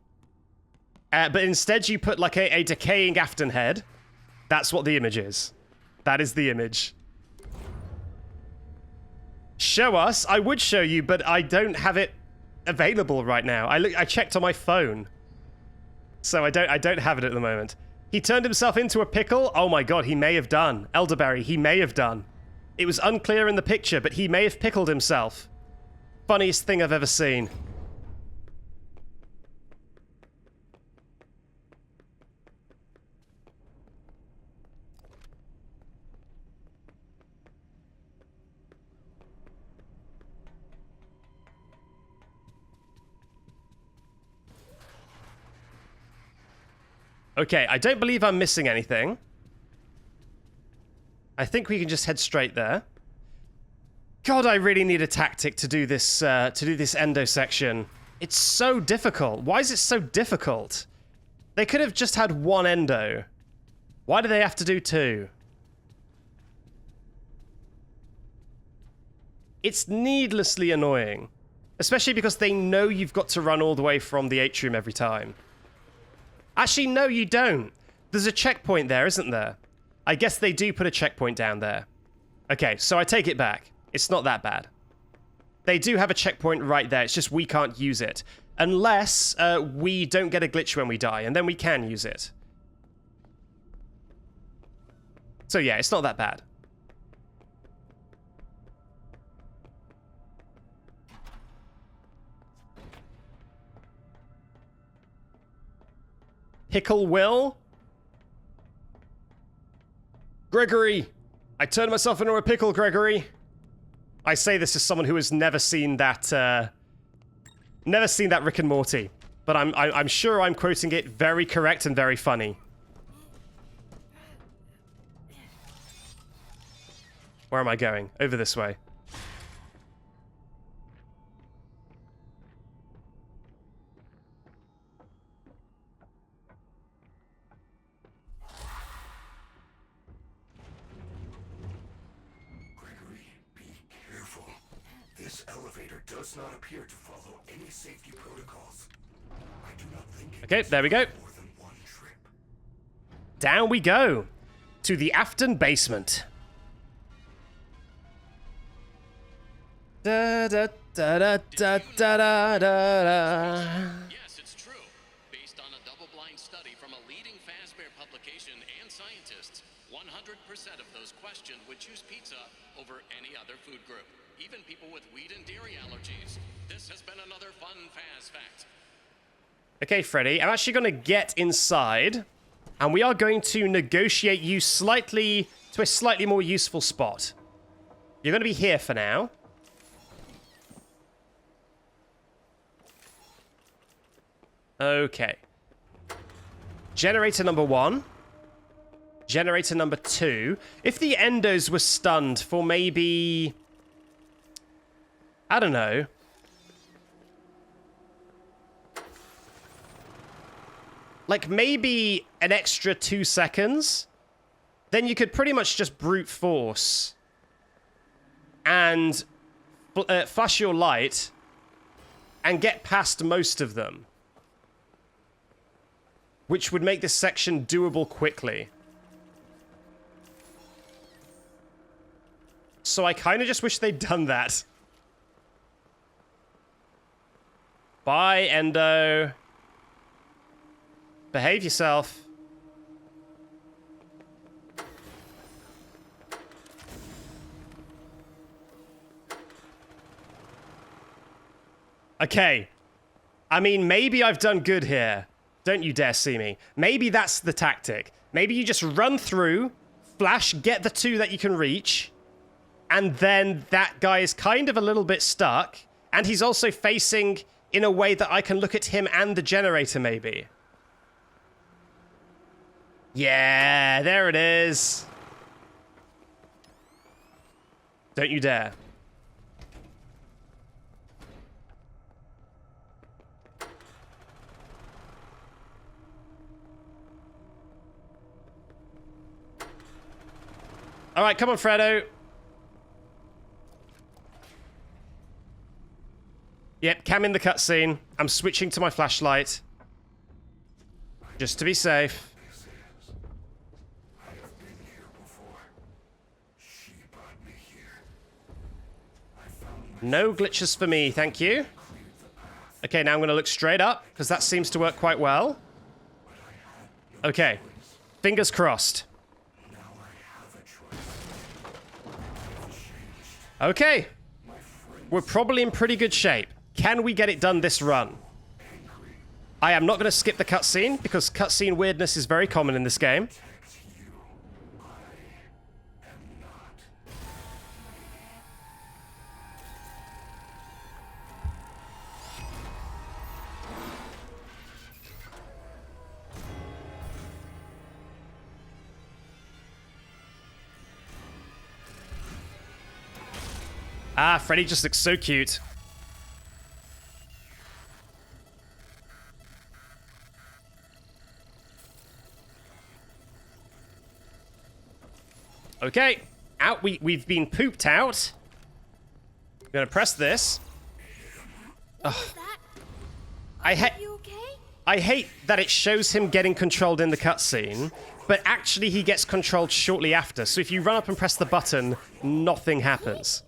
But instead you put like a decaying Afton head. That's what the image is. That is the image. Show us. I would show you, but I don't have it available right now. I checked on my phone. So I don't have it at the moment. He turned himself into a pickle? Oh my god, he may have done. Elderberry, he may have done. It was unclear in the picture, but he may have pickled himself. Funniest thing I've ever seen. Okay, I don't believe I'm missing anything. I think we can just head straight there. God, I really need a tactic to do this endo section. It's so difficult. Why is it so difficult? They could have just had one endo. Why do they have to do two? It's needlessly annoying. Especially because they know you've got to run all the way from the atrium every time. Actually, no, you don't. There's a checkpoint there, isn't there? I guess they do put a checkpoint down there. Okay, so I take it back. It's not that bad. They do have a checkpoint right there. It's just we can't use it. Unless we don't get a glitch when we die, and then we can use it. So yeah, it's not that bad. Pickle Will? Gregory! I turned myself into a pickle, Gregory! I say this as someone who has never seen that, Rick and Morty. But I'm sure I'm quoting it very correct and very funny. Where am I going? Over this way. This elevator does not appear to follow any safety protocols. I do not think it Okay, there we go. more than one trip. Down we go. To the Afton basement. Da da da da da da da da. Yes, it's true. Based on a double-blind study from a leading Fazbear publication and scientists, 100% of those questioned would choose pizza over any other food group. Even people with wheat and dairy allergies. This has been another fun Faz fact. Okay, Freddy, I'm actually going to get inside, and we are going to negotiate you slightly to a slightly more useful spot. You're going to be here for now. Okay. Generator number 1. Generator number 2. If the endos were stunned for maybe... I don't know. Like maybe an extra 2 seconds. Then you could pretty much just brute force. And flash your light. And get past most of them. Which would make this section doable quickly. So I kind of just wish they'd done that. Bye, Endo. Behave yourself. Okay. I mean, maybe I've done good here. Don't you dare see me. Maybe that's the tactic. Maybe you just run through, flash, get the 2 that you can reach, and then that guy is kind of a little bit stuck, and he's also facing in a way that I can look at him and the generator, maybe. Yeah, there it is. Don't you dare. All right, come on, Fredo. Yep, cam in the cutscene. I'm switching to my flashlight. Just to be safe. I have been here before. She brought me here. I found my No glitches for me, thank you. Okay, now I'm going to look straight up, because that seems to work quite well. Okay, fingers crossed. now I have a choice. Okay, we're probably in pretty good shape. Can we get it done this run? I am not going to skip the cutscene, because cutscene weirdness is very common in this game. Ah, Freddy just looks so cute. Okay, out. We've been pooped out. I'm gonna press this. What was that? I hate. You okay? I hate that it shows him getting controlled in the cutscene, but actually he gets controlled shortly after. So if you run up and press the button, nothing happens.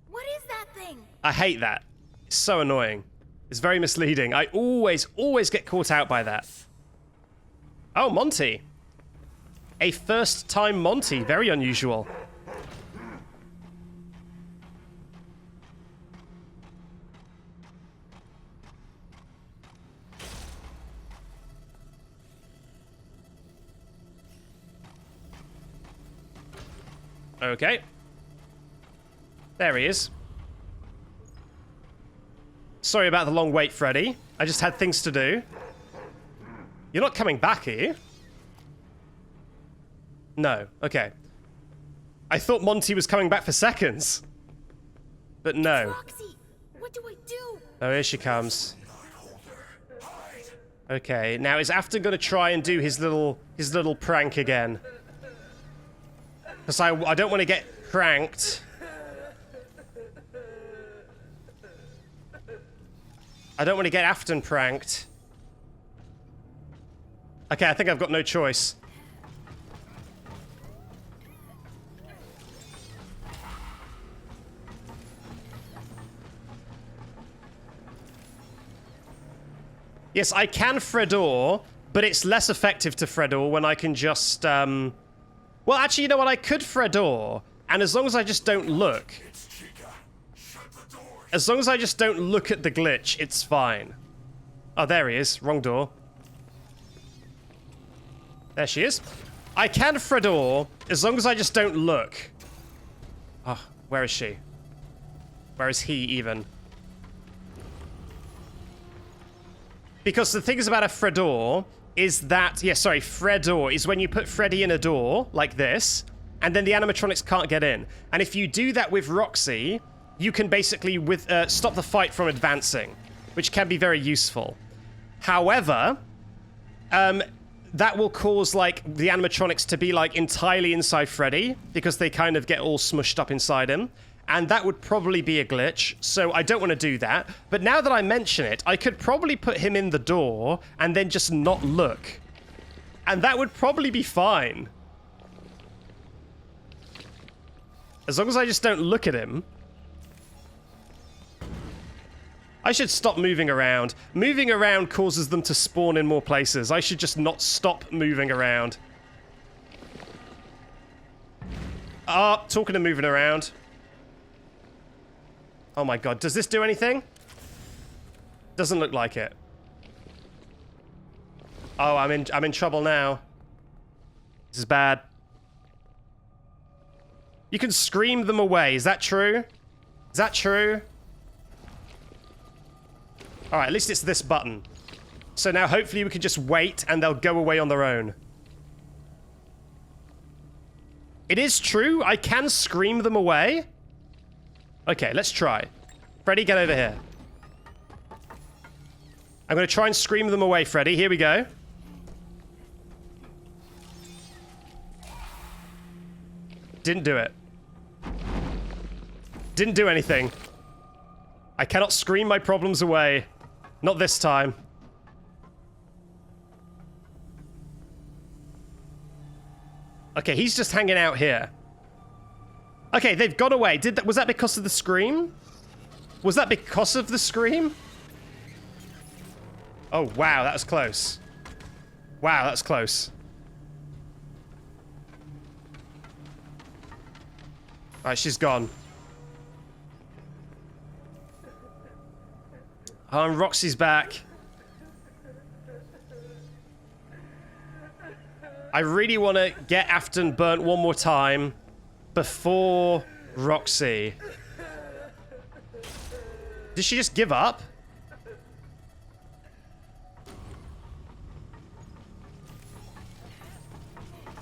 What is that thing? I hate that. It's so annoying. It's very misleading. I always get caught out by that. Oh, Monty. A first-time Monty. Very unusual. Okay. There he is. Sorry about the long wait, Freddy. I just had things to do. You're not coming back, are you? No. Okay. I thought Monty was coming back for seconds. But no. Roxy, what do I do? Oh, here she comes. Okay, now is Afton gonna try and do his little prank again? Because I don't want to get pranked. I don't want to get Afton pranked. Okay, I think I've got no choice. Yes, I can Fredor, but it's less effective to Fredor when I can just, Well, actually, you know what? I could Fredor, and as long as I just don't look... It's Chica. Shut the door. As long as I just don't look at the glitch, it's fine. Oh, there he is. Wrong door. There she is. I can Fredor, as long as I just don't look. Oh, where is she? Where is he, even? Because the thing is about a Fredor is that... Yeah, sorry, Fredor is when you put Freddy in a door, like this, and then the animatronics can't get in. And if you do that with Roxy, you can basically stop the fight from advancing, which can be very useful. However, that will cause, like, the animatronics to be, like, entirely inside Freddy, because they kind of get all smushed up inside him. And that would probably be a glitch, so I don't want to do that. But now that I mention it, I could probably put him in the door and then just not look. And that would probably be fine. As long as I just don't look at him. I should stop moving around. Moving around causes them to spawn in more places. I should just not stop moving around. Talking of moving around. Oh my god, does this do anything? Doesn't look like it. Oh, I'm in trouble now. This is bad. You can scream them away, is that true? Is that true? Alright, at least it's this button. So now hopefully we can just wait and they'll go away on their own. It is true, I can scream them away. Okay, let's try. Freddy, get over here. I'm going to try and scream them away, Freddy. Here we go. Didn't do it. Didn't do anything. I cannot scream my problems away. Not this time. Okay, he's just hanging out here. Okay, they've got away. Was that because of the scream? Was that because of the scream? Oh, wow, that was close. Wow, that's close. Alright, she's gone. Oh, and Roxy's back. I really want to get Afton burnt one more time before Roxy. Did she just give up?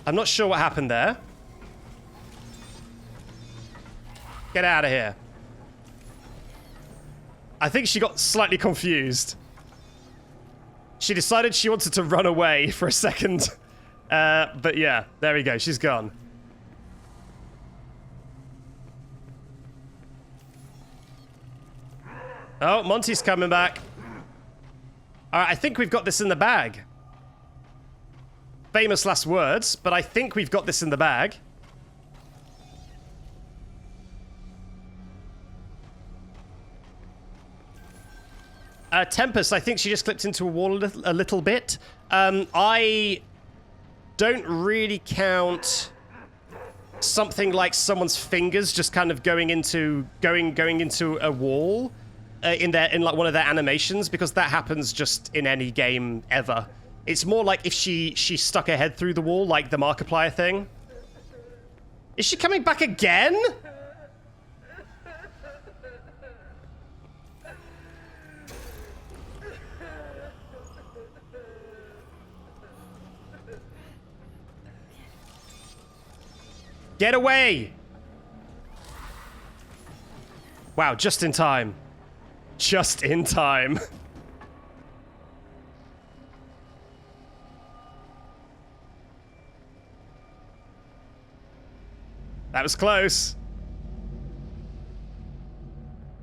I'm not sure what happened there. Get out of here. I think she got slightly confused. She decided she wanted to run away for a second. But yeah, there we go. She's gone. Oh, Monty's coming back. All right, I think we've got this in the bag. Famous last words, but I think we've got this in the bag. Tempest, I think she just clipped into a wall a little bit. I don't really count something like someone's fingers just kind of going into a wall in like one of their animations, because that happens just in any game ever. It's more like if she stuck her head through the wall, like the Markiplier thing. Is she coming back again? Get away! Wow, just in time. Just in time. That was close.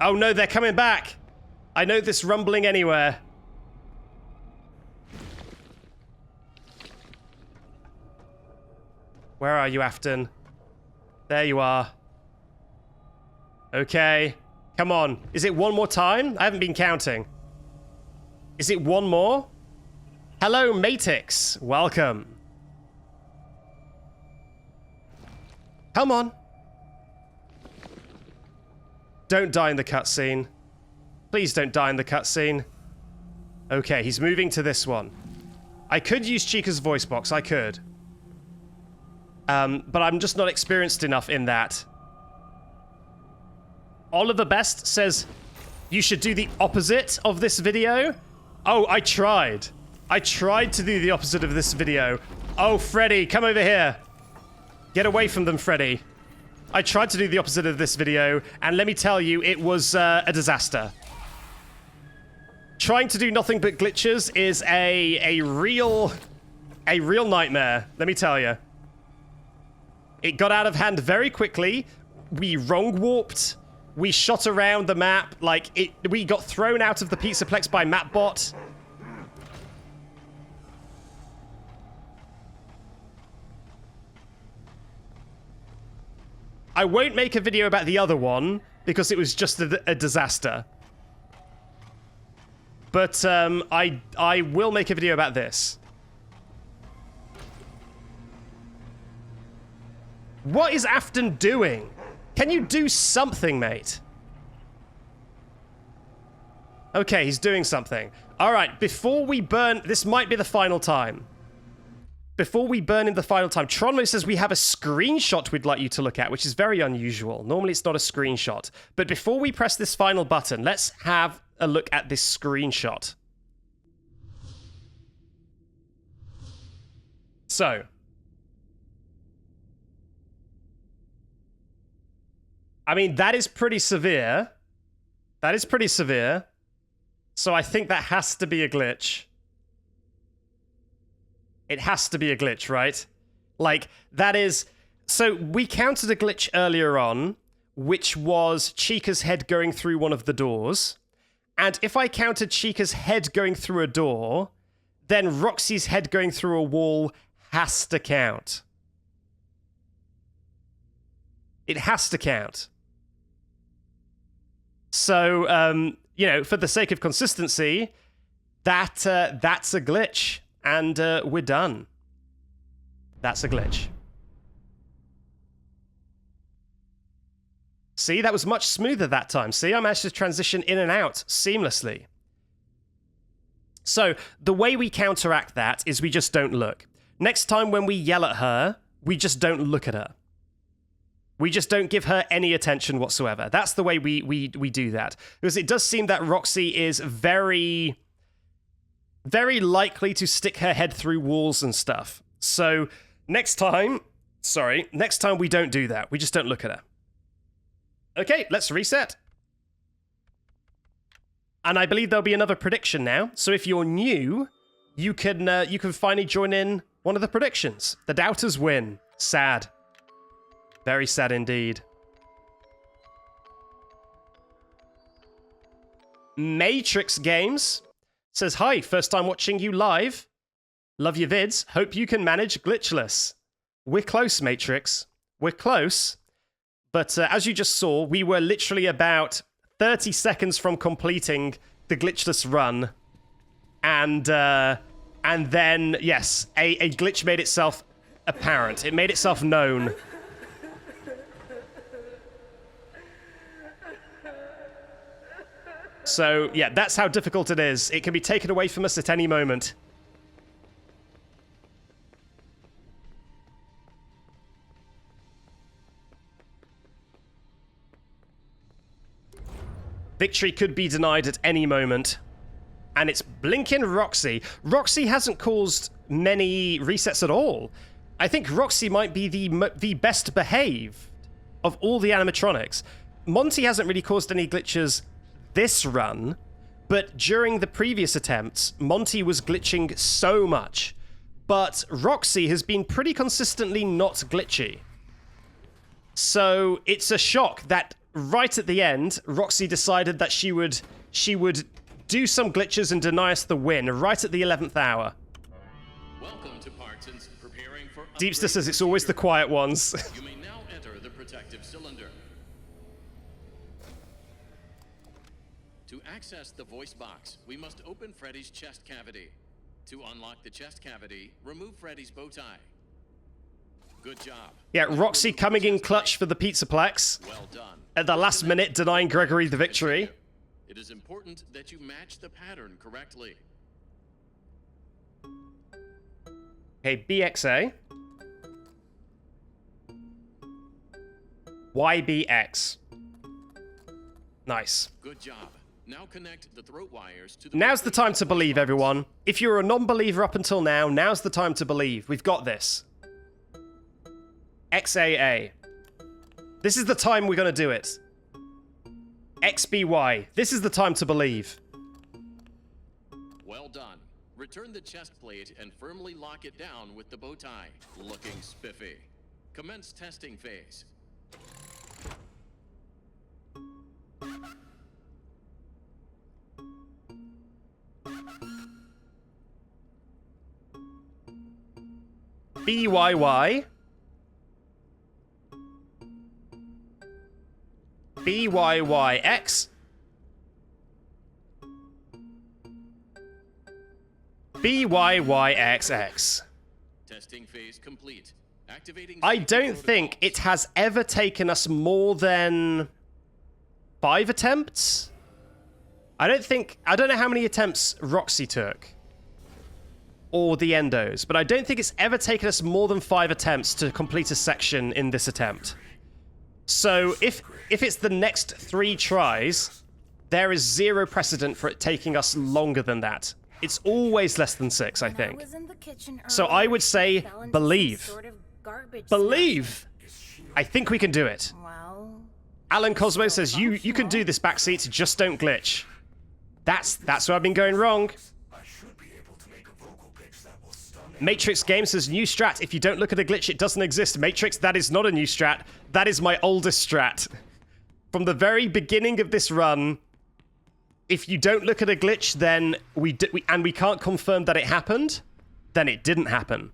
Oh no, they're coming back. I know this rumbling anywhere. Where are you, Afton? There you are. Okay. Come on. Is it one more time? I haven't been counting. Is it one more? Hello, Matix. Welcome. Come on. Don't die in the cutscene. Please don't die in the cutscene. Okay, he's moving to this one. I could use Chica's voice box. I could. But I'm just not experienced enough in that. Oliver Best says, you should do the opposite of this video. Oh, I tried. I tried to do the opposite of this video. Oh, Freddy, come over here. Get away from them, Freddy. I tried to do the opposite of this video, and let me tell you, it was a disaster. Trying to do nothing but glitches is a real nightmare, let me tell you. It got out of hand very quickly. We wrong warped. We shot around the map. We got thrown out of the Pizzaplex by MapBot. I won't make a video about the other one because it was just a disaster. But I will make a video about this. What is Afton doing? Can you do something, mate? Okay, he's doing something. All right, before we burn... This might be the final time. Before we burn in the final time, Tronmo says we have a screenshot we'd like you to look at, which is very unusual. Normally it's not a screenshot. But before we press this final button, let's have a look at this screenshot. So... I mean, that is pretty severe. That is pretty severe. So I think that has to be a glitch. It has to be a glitch, right? Like, that is... So we counted a glitch earlier on, which was Chica's head going through one of the doors. And if I counted Chica's head going through a door, then Roxy's head going through a wall has to count. It has to count. So, you know, for the sake of consistency, that's a glitch. And we're done. That's a glitch. See, that was much smoother that time. See, I managed to transition in and out seamlessly. So, the way we counteract that is we just don't look. Next time when we yell at her, we just don't look at her. We just don't give her any attention whatsoever. That's the way we do that. Because it does seem that Roxy is very likely to stick her head through walls and stuff. So next time we don't do that. We just don't look at her. Okay, let's reset. And I believe there'll be another prediction now. So if you're new, you can finally join in one of the predictions. The doubters win. Sad. Very sad indeed. Matrix Games says, hi, first time watching you live. Love your vids. Hope you can manage glitchless. We're close, Matrix. We're close. But as you just saw, we were literally about 30 seconds from completing the glitchless run. And then, yes, a glitch made itself apparent. It made itself known. So, yeah, that's how difficult it is. It can be taken away from us at any moment. Victory could be denied at any moment. And it's blinking Roxy. Roxy hasn't caused many resets at all. I think Roxy might be the best behaved of all the animatronics. Monty hasn't really caused any glitches this run, but during the previous attempts, Monty was glitching so much. But Roxy has been pretty consistently not glitchy. So it's a shock that right at the end, Roxy decided that she would do some glitches and deny us the win right at the 11th hour. Welcome to Parkson's preparing for Deepster says it's always the quiet ones. You may now enter the protective cylinder. To access the voice box, we must open Freddy's chest cavity. To unlock the chest cavity, remove Freddy's bow tie. Good job. Yeah, Roxy coming in clutch for the Pizzaplex. Well done. At the last minute, denying Gregory the victory. It is important that you match the pattern correctly. Okay, BXA. YBX. Nice. Good job. Now connect the throat wires to the... Now's the time to believe, everyone. If you're a non-believer up until now, now's the time to believe. We've got this. XAA. This is the time we're going to do it. XBY. This is the time to believe. Well done. Return the chest plate and firmly lock it down with the bow tie. Looking spiffy. Commence testing phase. BYY. BYYX. BYYXX. Testing phase complete. Activating... I don't think it has ever taken us more than 5 attempts. I don't know how many attempts Roxy took. Or the Endos, but I don't think it's ever taken us more than 5 attempts to complete a section in this attempt. So if it's the next 3 tries, there is 0 precedent for it taking us longer than that. It's always less than 6, I think. So I would say believe. Believe! I think we can do it. Well, Alan Cosmo says you can do this, Backseat, just don't glitch. That's where I've been going wrong. Matrix Game says, new strat. If you don't look at a glitch, it doesn't exist. Matrix, that is not a new strat. That is my oldest strat. From the very beginning of this run, if you don't look at a glitch, then we can't confirm that it happened, then it didn't happen.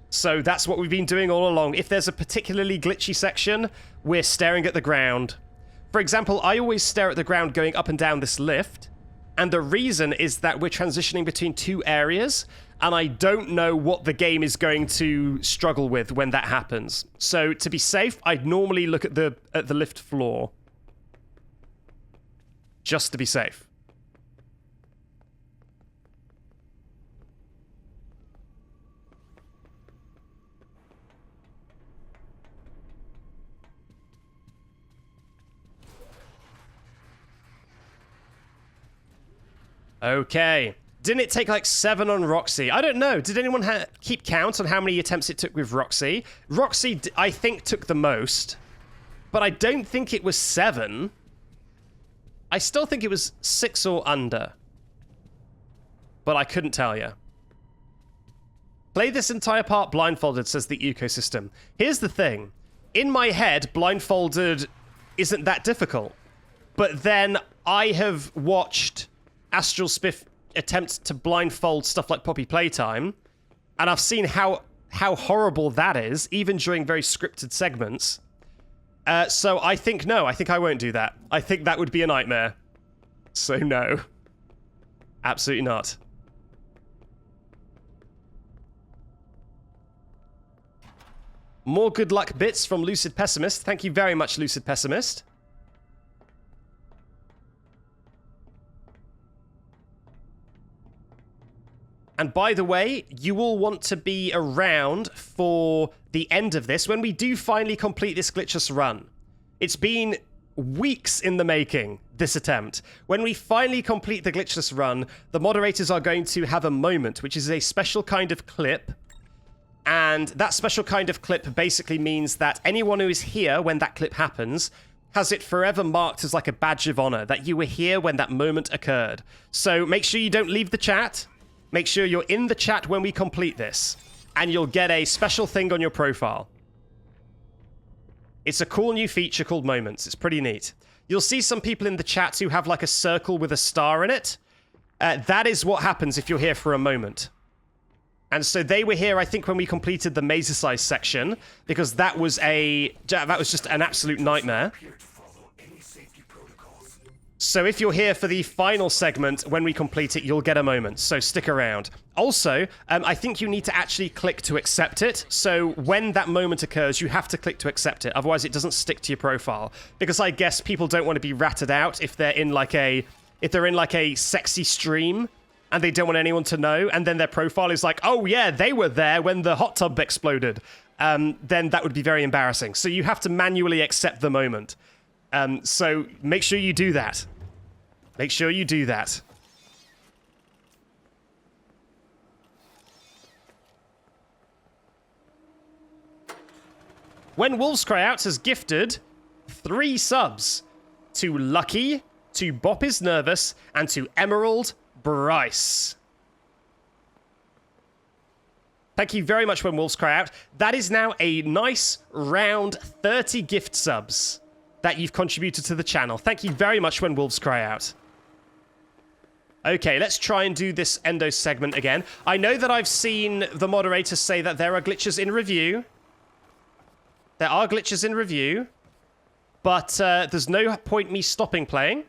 So that's what we've been doing all along. If there's a particularly glitchy section, we're staring at the ground. For example, I always stare at the ground going up and down this lift, and the reason is that we're transitioning between 2 areas, and I don't know what the game is going to struggle with when that happens. So to be safe, I'd normally look at the lift floor. Just to be safe. Okay. Didn't it take like 7 on Roxy? I don't know. Did anyone keep count on how many attempts it took with Roxy? Roxy, I think, took the most. but I don't think it was 7. I still think it was 6 or under. But I couldn't tell you. Play this entire part blindfolded, says the ecosystem. Here's the thing. In my head, blindfolded isn't that difficult. But then I have watched Astral Spiff attempt to blindfold stuff like Poppy Playtime, and I've seen how horrible that is, even during very scripted segments. So I think no, I think I won't do that. I think that would be a nightmare. So no. Absolutely not. More good luck bits from Lucid Pessimist. Thank you very much, Lucid Pessimist. And by the way, you will want to be around for the end of this when we do finally complete this glitchless run. It's been weeks in the making, this attempt. When we finally complete the glitchless run, the moderators are going to have a moment, which is a special kind of clip. And that special kind of clip basically means that anyone who is here when that clip happens has it forever marked as like a badge of honor, that you were here when that moment occurred. So make sure you don't leave the chat. Make sure you're in the chat when we complete this, and you'll get a special thing on your profile. It's a cool new feature called Moments. It's pretty neat. You'll see some people in the chat who have like a circle with a star in it. That is what happens if you're here for a moment. And so they were here, I think, when we completed the Mazer-size section, because that was just an absolute nightmare. So if you're here for the final segment, when we complete it, you'll get a moment. So stick around. Also, I think you need to actually click to accept it. So when that moment occurs, you have to click to accept it. Otherwise, it doesn't stick to your profile. Because I guess people don't want to be ratted out if they're in like a sexy stream and they don't want anyone to know. And then their profile is like, oh yeah, they were there when the hot tub exploded. Then that would be very embarrassing. So you have to manually accept the moment. So make sure you do that. Make sure you do that. When Wolves Cry Out has gifted 3 subs to Lucky, to Bop is Nervous, and to Emerald Bryce. Thank you very much, When Wolves Cry Out. That is now a nice round 30 gift subs that you've contributed to the channel. Thank you very much, When Wolves Cry Out. Okay, let's try and do this endo segment again. I know that I've seen the moderators say that there are glitches in review. There are glitches in review. But there's no point me stopping playing.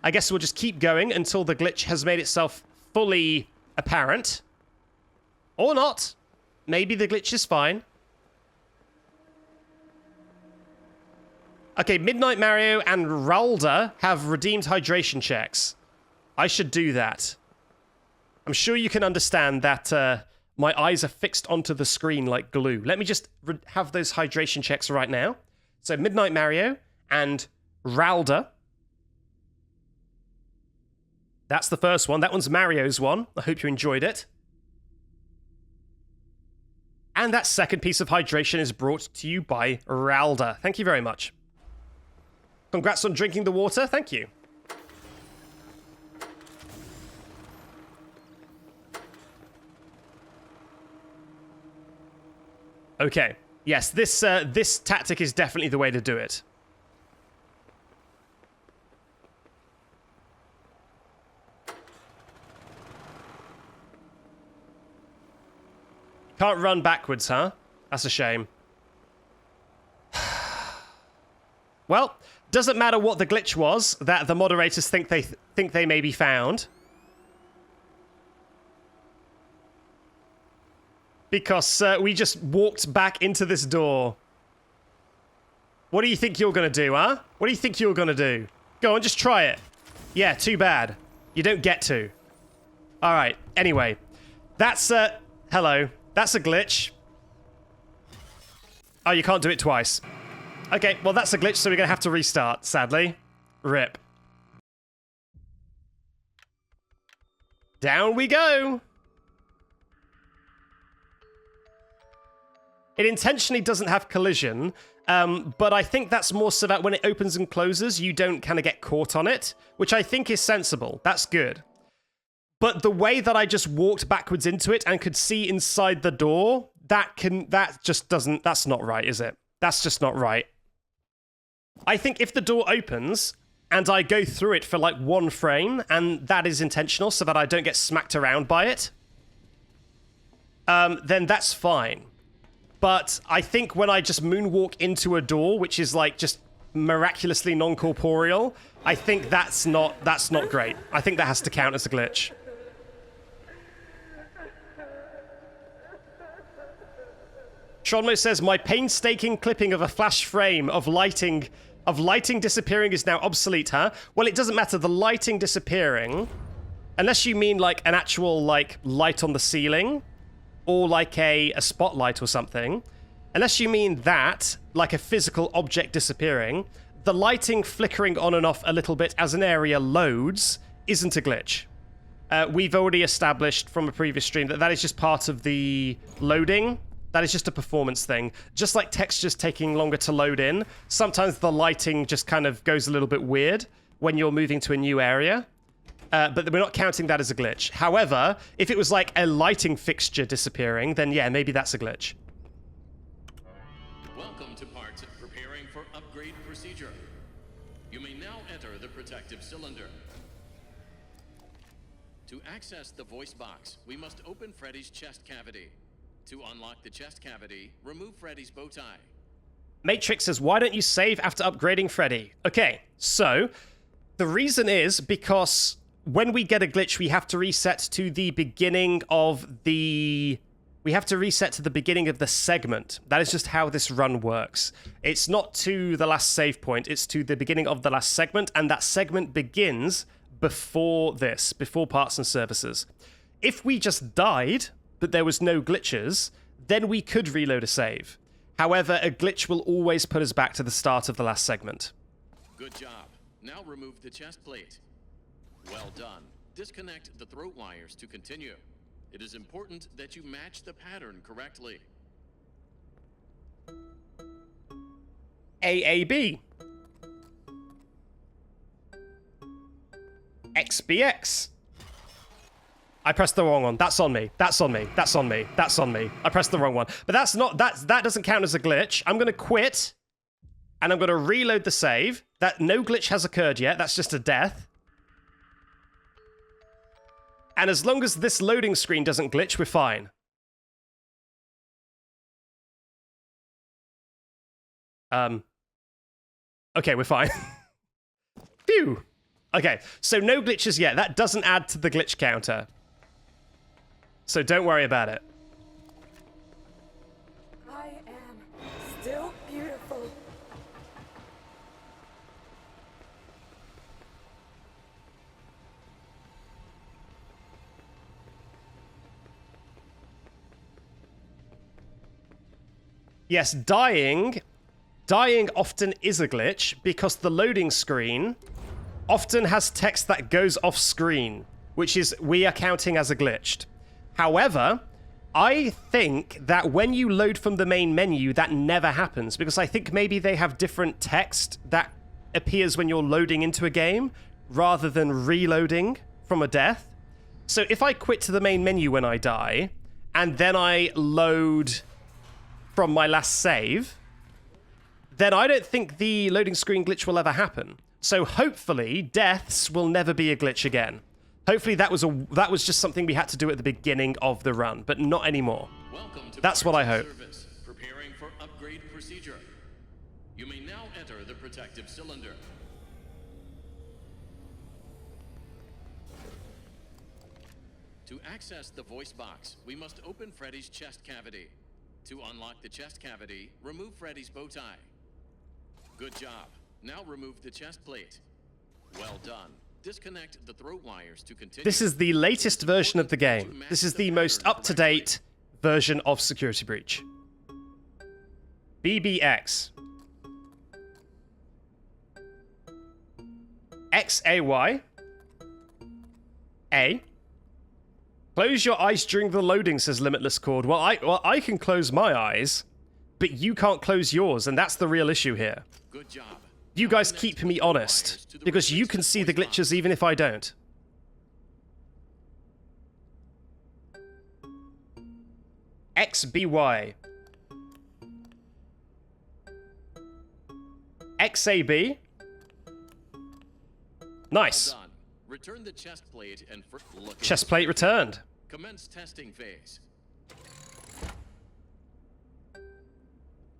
I guess we'll just keep going until the glitch has made itself fully apparent. Or not. Maybe the glitch is fine. Okay, Midnight Mario and Ralda have redeemed hydration checks. I should do that. I'm sure you can understand that my eyes are fixed onto the screen like glue. Let me just have those hydration checks right now. So Midnight Mario and Ralda. That's the first one. That one's Mario's one. I hope you enjoyed it. And that second piece of hydration is brought to you by Ralda. Thank you very much. Congrats on drinking the water. Thank you. Okay. Yes, this tactic is definitely the way to do it. Can't run backwards, huh? That's a shame. Well, doesn't matter what the glitch was that the moderators think they may be found. Because we just walked back into this door. What do you think you're gonna do, huh? What do you think you're gonna do? Go on, just try it. Yeah, too bad. You don't get to. Alright, anyway. That's, hello. That's a glitch. Oh, you can't do it twice. Okay, well that's a glitch, so we're gonna have to restart, sadly. RIP. Down we go! It intentionally doesn't have collision, But I think that's more so that when it opens and closes, you don't kind of get caught on it, which I think is sensible. That's good. But the way that I just walked backwards into it and could see inside the door, that's not right, is it? That's just not right. I think if the door opens and I go through it for like one frame, and that is intentional so that I don't get smacked around by it, then that's fine. But I think when I just moonwalk into a door, which is like just miraculously non-corporeal, I think that's not great. I think that has to count as a glitch. Tronmo says, my painstaking clipping of a flash frame of lighting disappearing is now obsolete, huh? Well, it doesn't matter. The lighting disappearing, unless you mean like an actual like light on the ceiling, or like a spotlight or something, unless you mean that, like a physical object disappearing, the lighting flickering on and off a little bit as an area loads isn't a glitch. We've already established from a previous stream that is just part of the loading. That is just a performance thing. Just like textures taking longer to load in, sometimes the lighting just kind of goes a little bit weird when you're moving to a new area. But we're not counting that as a glitch. However, if it was like a lighting fixture disappearing, then yeah, maybe that's a glitch. Welcome to parts preparing for upgrade procedure. You may now enter the protective cylinder. To access the voice box, we must open Freddy's chest cavity. To unlock the chest cavity, remove Freddy's bow tie. Matrix says, why don't you save after upgrading Freddy? Okay, so the reason is because when we get a glitch, we have to reset to the beginning of the... We have to reset to the beginning of the segment. That is just how this run works. It's not to the last save point, it's to the beginning of the last segment, and that segment begins before this, before parts and services. If we just died, but there was no glitches, then we could reload a save. However, a glitch will always put us back to the start of the last segment. Good job. Now remove the chest plate. Well done. Disconnect the throat wires to continue. It is important that you match the pattern correctly. AAB. XBX. I pressed the wrong one. That's on me. That's on me. That's on me. That's on me. I pressed the wrong one. But that doesn't count as a glitch. I'm going to quit, and I'm going to reload the save. That no glitch has occurred yet. That's just a death. And as long as this loading screen doesn't glitch, we're fine. Okay, we're fine. Phew. Okay, so no glitches yet. That doesn't add to the glitch counter. So don't worry about it. I am still beautiful. Yes, dying often is a glitch because the loading screen often has text that goes off screen, which is we are counting as a glitched. However, I think that when you load from the main menu, that never happens, because I think maybe they have different text that appears when you're loading into a game rather than reloading from a death. So if I quit to the main menu when I die, and then I load from my last save, then I don't think the loading screen glitch will ever happen. So hopefully, deaths will never be a glitch again. Hopefully that was just something we had to do at the beginning of the run, but not anymore. Welcome to That's what I hope. Service, preparing for upgrade procedure. You may now enter the protective cylinder. To access the voice box, we must open Freddy's chest cavity. To unlock the chest cavity, remove Freddy's bow tie. Good job. Now remove the chest plate. Well done. Disconnect the throat wires to continue. This is the latest version of the game. This is the most up-to-date version of Security Breach. BBX. XAY. A. Close your eyes during the loading, says Limitless Chord. Well, I can close my eyes. but you can't close yours, and that's the real issue here. Good job. You guys keep me honest, because you can see the glitches even if I don't. XBY. XAB. Nice. Well done. Return the chest plate and look. Chest plate returned. Commence testing phase.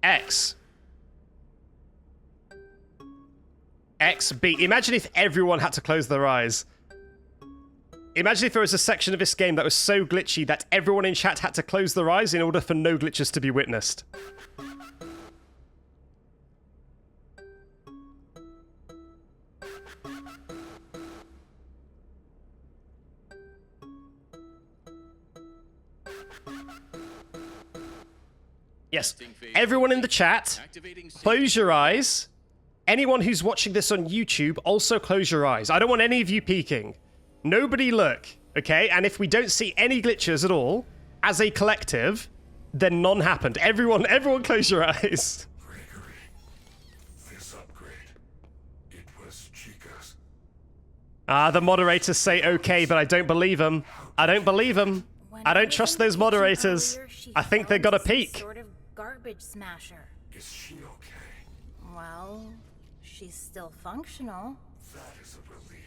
X. XB. Imagine if everyone had to close their eyes. Imagine if there was a section of this game that was so glitchy that everyone in chat had to close their eyes in order for no glitches to be witnessed. Yes, everyone in the chat, close your eyes. Anyone who's watching this on YouTube, also close your eyes. I don't want any of you peeking. Nobody look, okay? And if we don't see any glitches at all, as a collective, then none happened. Everyone close your eyes. Gregory, this upgrade, it was Chica's. The moderators say okay, but I don't believe them. I don't believe them. I don't trust those moderators. I think they're gonna peek. Sort of garbage smasher. Is she okay? Well, she's still functional. That is a relief.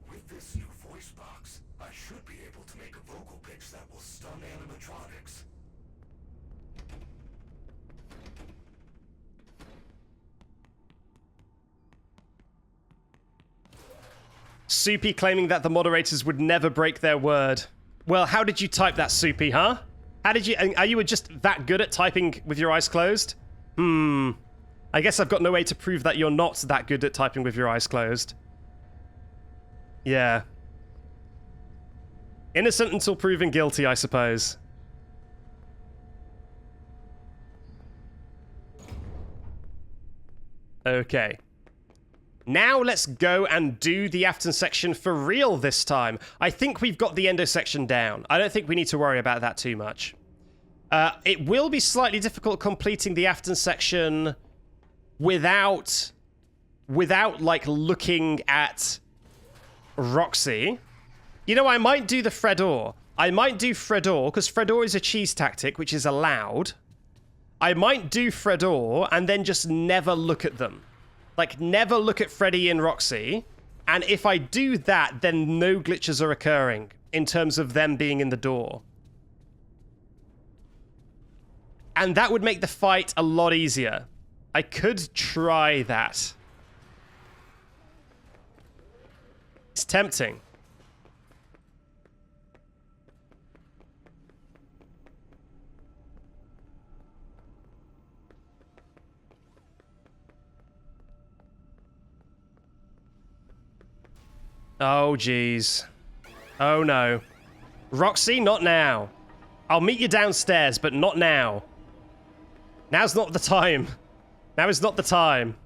With this new voice box, I should be able to make a vocal pitch that will stun animatronics. Soupy claiming that the moderators would never break their word. Well, how did you type that, Soupy, huh? How did you... Are you just that good at typing with your eyes closed? I guess I've got no way to prove that you're not that good at typing with your eyes closed. Yeah. Innocent until proven guilty, I suppose. Okay. Now let's go and do the Afton section for real this time. I think we've got the endo section down. I don't think we need to worry about that too much. It will be slightly difficult completing the Afton section without like looking at Roxy. You know, I might do the Fredor. I might do Fredor, because Fredor is a cheese tactic, which is allowed. I might do Fredor and then just never look at them. Like, never look at Freddy and Roxy. And if I do that, then no glitches are occurring in terms of them being in the door. And that would make the fight a lot easier. I could try that. It's tempting. Oh, jeez. Oh, no. Roxy, not now. I'll meet you downstairs, but not now. Now's not the time. Now is not the time.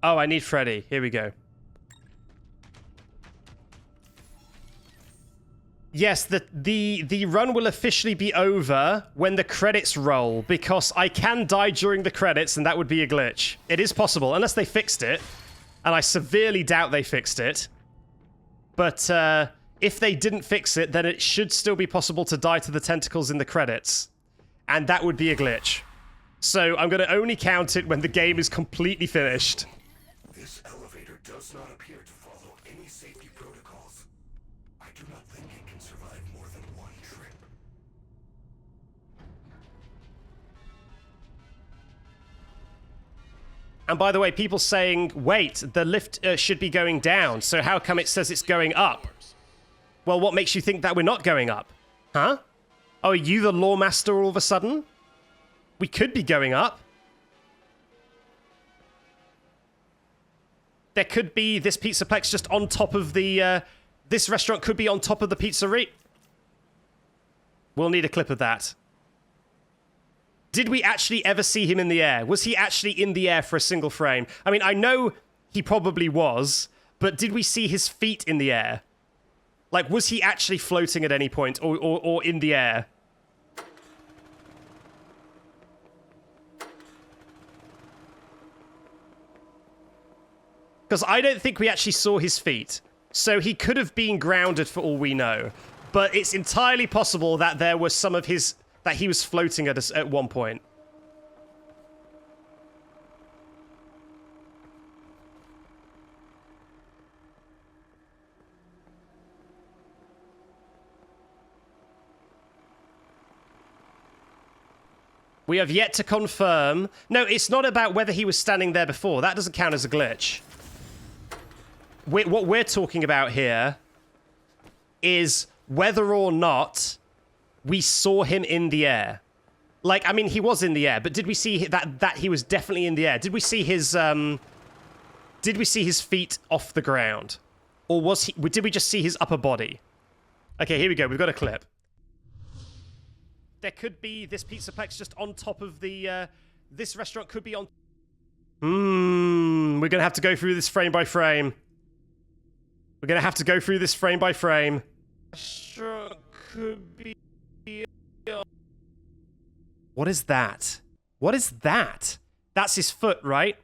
Oh, I need Freddy. Here we go. Yes, the run will officially be over when the credits roll, because I can die during the credits, and that would be a glitch. It is possible, unless they fixed it, and I severely doubt they fixed it. But if they didn't fix it, then it should still be possible to die to the tentacles in the credits, and that would be a glitch. So I'm going to only count it when the game is completely finished. This elevator does not appear to follow any safety protocols. I do not think it can survive more than one trip. And by the way, people saying, wait, the lift should be going down, so how come it says it's going up? Well, what makes you think that we're not going up? Huh? Oh, are you the law master all of a sudden? We could be going up. There could be this Pizzaplex just on top of the... this restaurant could be on top of the pizzeria. We'll need a clip of that. Did we actually ever see him in the air? Was he actually in the air for a single frame? I mean, I know he probably was, but did we see his feet in the air? Like, was he actually floating at any point or in the air? Because I don't think we actually saw his feet. So he could have been grounded for all we know. But it's entirely possible that there was some of his... that he was floating at one point. We have yet to confirm... No, it's not about whether he was standing there before. That doesn't count as a glitch. What we're talking about here is whether or not we saw him in the air. Like, I mean, he was in the air, but did we see that he was definitely in the air? Did we see his feet off the ground? Or did we just see his upper body? Okay, here we go. We've got a clip. There could be this Pizzaplex just on top of the... this restaurant could be on... we're going to have to go through this frame by frame. We're going to have to go through this frame by frame. Restaurant could be... What is that? What is that? That's his foot, right?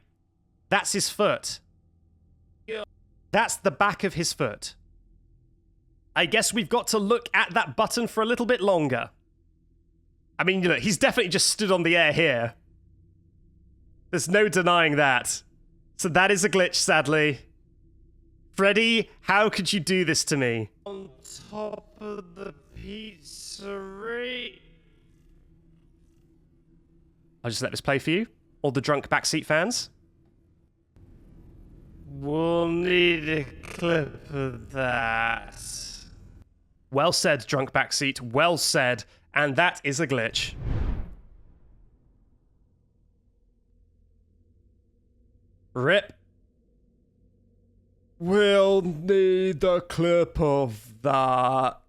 That's his foot. That's the back of his foot. I guess we've got to look at that button for a little bit longer. I mean, you know, he's definitely just stood on the air here. There's no denying that. So that is a glitch, sadly. Freddy, how could you do this to me? On top of the pizzeria. I'll just let this play for you. All the drunk Backseat fans. We'll need a clip of that. Well said, drunk Backseat. Well said. And that is a glitch. Rip. We'll need a clip of that.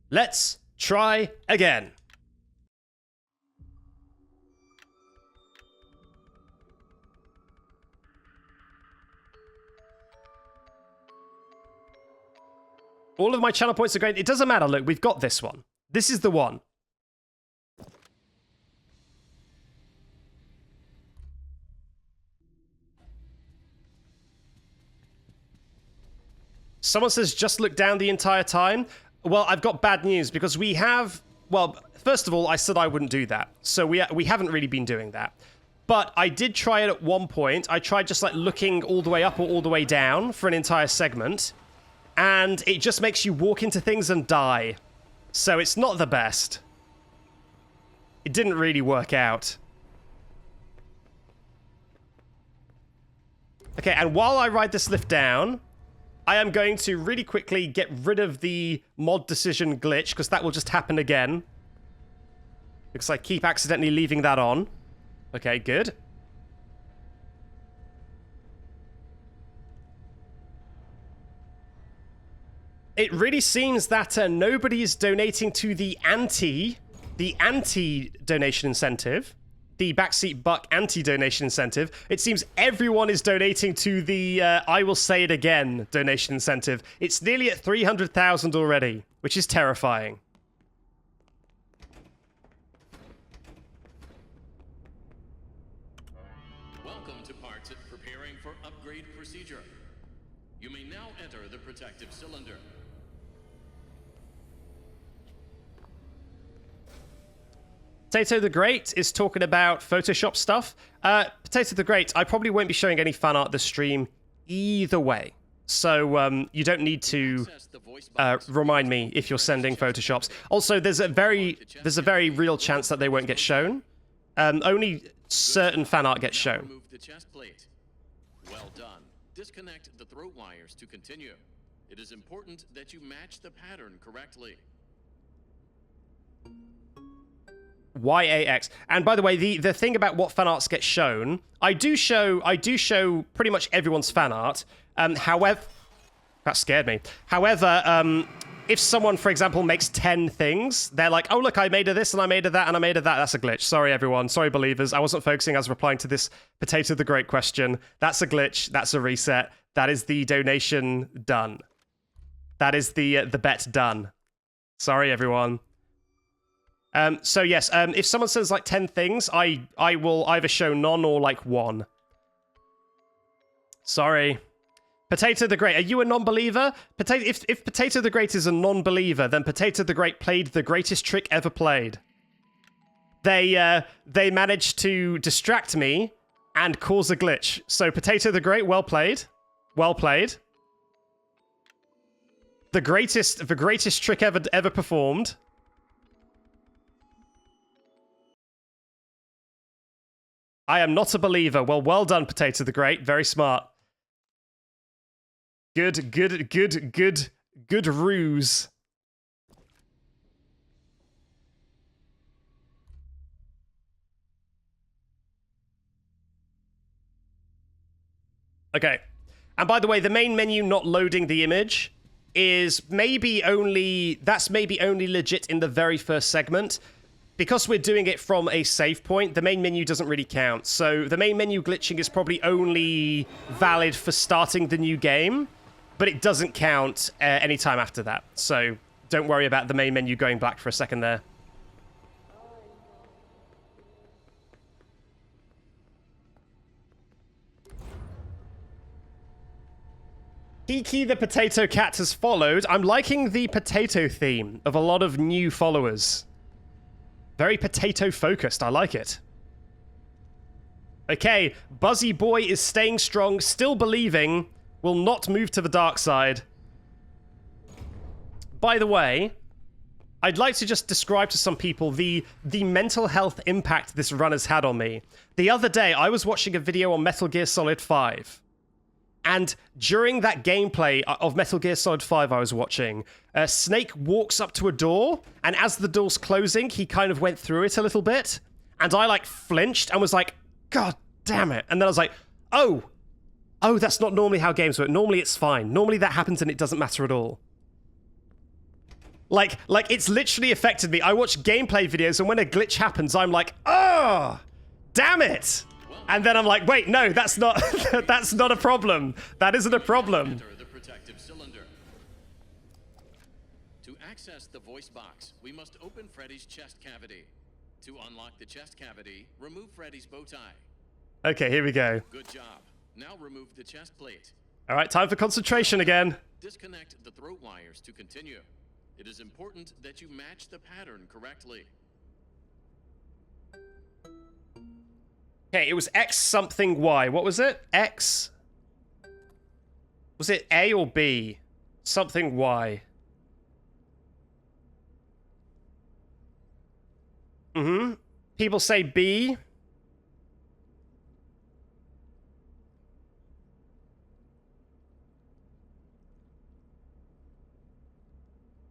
Let's try again. All of my channel points are great. It doesn't matter. Look, we've got this one. This is the one. Someone says, just look down the entire time. Well, I've got bad news because we have... Well, first of all, I said I wouldn't do that. So we haven't really been doing that. But I did try it at one point. I tried just like looking all the way up or all the way down for an entire segment. And it just makes you walk into things and die. So it's not the best. It didn't really work out. Okay, and while I ride this lift down... I am going to really quickly get rid of the mod decision glitch, because that will just happen again. Because I keep accidentally leaving that on. Okay, good. It really seems that nobody is donating to the anti-donation incentive. The Backseat Buck anti-donation incentive. It seems everyone is donating to the I will say it again donation incentive. It's nearly at 300,000 already, which is terrifying. Welcome to parts at preparing for upgrade procedure. You may now enter the protective cylinder. Potato the Great is talking about Photoshop stuff. Potato the Great, I probably won't be showing any fan art this stream either way. So you don't need to remind me if you're sending Photoshops. Also, there's a very real chance that they won't get shown. Only certain fan art gets shown. Remove the chest plate. Well done. Disconnect the throat wires to continue. It is important that you match the pattern correctly. YAX. And by the way, the thing about what fan arts get shown, I do show pretty much everyone's fan art. However, that scared me. However, if someone, for example, makes 10 things, they're like, oh, look, I made of this, and I made of that, and I made of that. That's a glitch. Sorry, everyone. Sorry, believers. I wasn't focusing. I was replying to this Potato the Great question. That's a glitch. That's a reset. That is the donation done. That is the bet done. Sorry, everyone. So yes, if someone says like 10 things, I will either show none or like one. Sorry. Potato the Great, are you a non-believer? If Potato the Great is a non-believer, then Potato the Great played the greatest trick ever played. They managed to distract me and cause a glitch. So Potato the Great, well played. Well played. The greatest trick ever performed. I am not a believer. Well done, Potato the Great. Very smart. Good ruse. Okay. And by the way, the main menu not loading the image is maybe only legit in the very first segment. Because we're doing it from a save point, the main menu doesn't really count. So the main menu glitching is probably only valid for starting the new game, but it doesn't count any time after that. So don't worry about the main menu going black for a second there. Kiki the Potato Cat has followed. I'm liking the potato theme of a lot of new followers. Very potato-focused. I like it. Okay, Buzzy Boy is staying strong, still believing, will not move to the dark side. By the way, I'd like to just describe to some people the mental health impact this run has had on me. The other day, I was watching a video on Metal Gear Solid 5. And during that gameplay of Metal Gear Solid 5 I was watching, Snake walks up to a door, and as the door's closing, he kind of went through it a little bit, and I, like, flinched and was like, God damn it. And then I was like, oh, that's not normally how games work. Normally it's fine. Normally that happens and it doesn't matter at all. Like it's literally affected me. I watch gameplay videos, and when a glitch happens, I'm like, oh, damn it. And then I'm like, wait, no, that's not that's not a problem. That isn't a problem. Enter the protective cylinder. To access the voice box, we must open Freddy's chest cavity. To unlock the chest cavity, remove Freddy's bow tie. Okay, here we go. Good job. Now remove the chest plate. All right, time for concentration again. Disconnect the throat wires to continue. It is important that you match the pattern correctly. Okay, it was X something Y. What was it? X? Was it A or B? Something Y. Mm-hmm. People say B.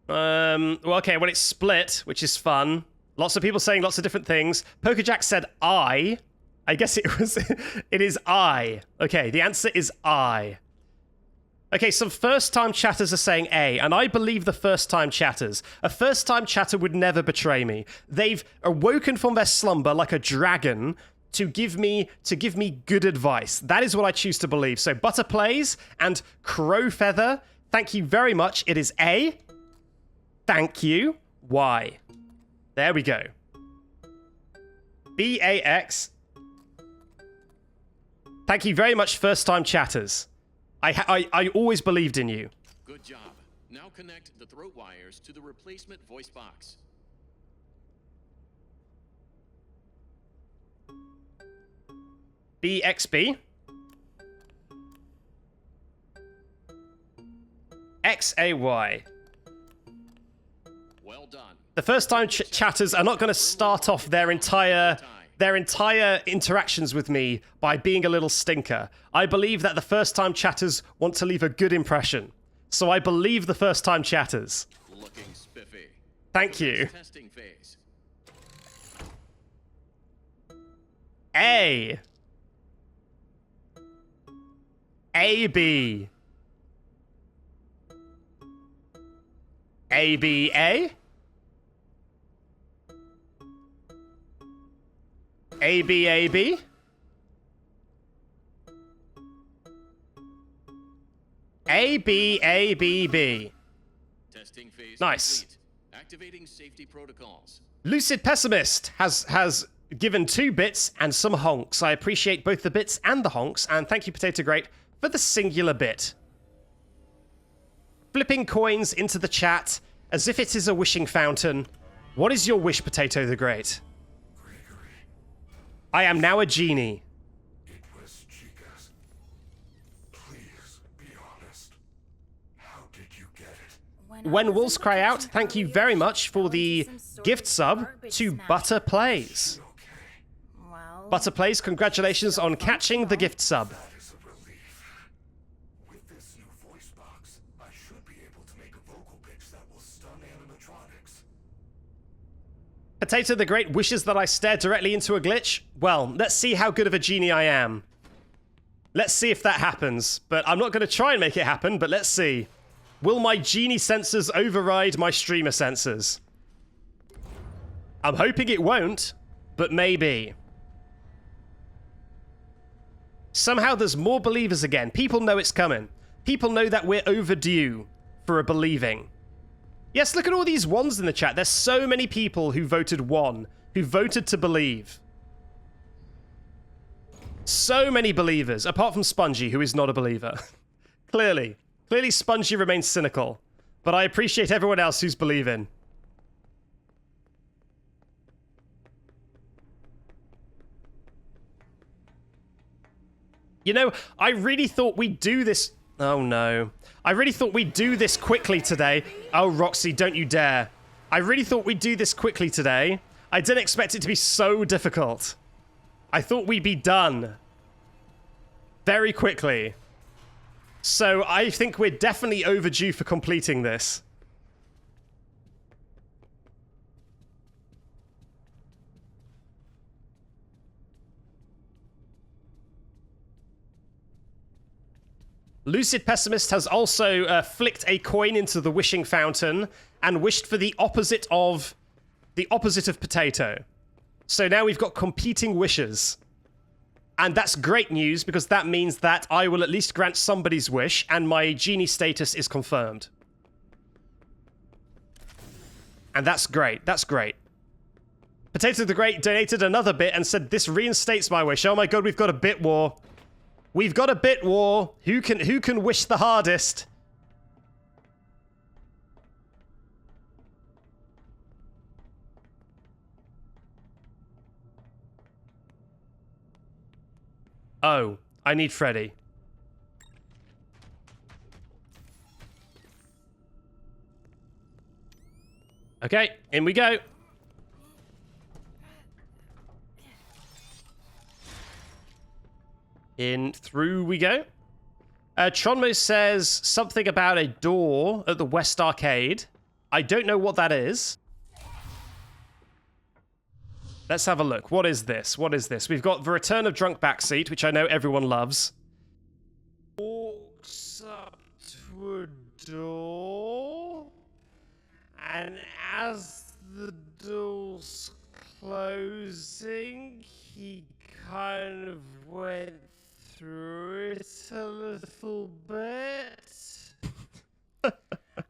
Well, okay, well, it's split, which is fun. Lots of people saying lots of different things. Pokerjack said I. I guess it was... it is I. Okay, the answer is I. Okay, some first-time chatters are saying A, and I believe the first-time chatters. A first-time chatter would never betray me. They've awoken from their slumber like a dragon to give me good advice. That is what I choose to believe. So Butterplays and Crowfeather, thank you very much. It is A. Thank you. Y. There we go. BAX. Thank you very much, first-time chatters. I always believed in you. Good job. Now connect the throat wires to the replacement voice box. BXB. XAY. Well done. The first-time chatters are not going to start off their entire interactions with me by being a little stinker. I believe that the first-time chatters want to leave a good impression. So I believe the first-time chatters. Looking spiffy. Thank you. Testing phase. A. AB. ABA? ABAB? ABABB. Testing phase Nice. complete. Activating safety protocols. Lucid Pessimist has given 2 bits and some honks. I appreciate both the bits and the honks, and thank you, Potato Great, for the singular bit. Flipping coins into the chat as if it is a wishing fountain. What is your wish, Potato the Great? Gregory, I am now a genie. it was Chica's. Please be honest. How did you get it? When Wolves Cry Out, thank you very much for the gift sub to Butter Plays. Well, Butter Plays, congratulations on catching the gift sub. That is a relief. With this new voice box, I should be able to make a vocal pitch that will stun animatronics. Potato the Great wishes that I stare directly into a glitch. Well, let's see how good of a genie I am. Let's see if that happens. But I'm not going to try and make it happen, but let's see. Will my genie sensors override my streamer sensors? I'm hoping it won't, but maybe. Somehow there's more believers again. People know it's coming. People know that we're overdue for a believing. Yes, look at all these ones in the chat. There's so many people who voted 1, who voted to believe. So many believers, apart from Spongy, who is not a believer. Clearly. Clearly Spongy remains cynical. But I appreciate everyone else who's believing. You know, I really thought we'd do this... Oh, no. I really thought we'd do this quickly today. Oh, Roxy, don't you dare. I really thought we'd do this quickly today. I didn't expect it to be so difficult. I thought we'd be done very quickly. So I think we're definitely overdue for completing this. Lucid Pessimist has also flicked a coin into the wishing fountain and wished for the opposite of potato. So now we've got competing wishes. And that's great news because that means that I will at least grant somebody's wish and my genie status is confirmed. And that's great. That's great. Potato the Great donated another bit and said this reinstates my wish. Oh my god, we've got a bit war. We've got a bit war. Who can wish the hardest? Oh, I need Freddy. Okay, in we go. In through we go. Tronmo says something about a door at the West Arcade. I don't know what that is. Let's have a look. What is this? What is this? We've got the Return of Drunk Backseat, which I know everyone loves. Walks up to a door, and as the door's closing, he kind of went through it a little bit.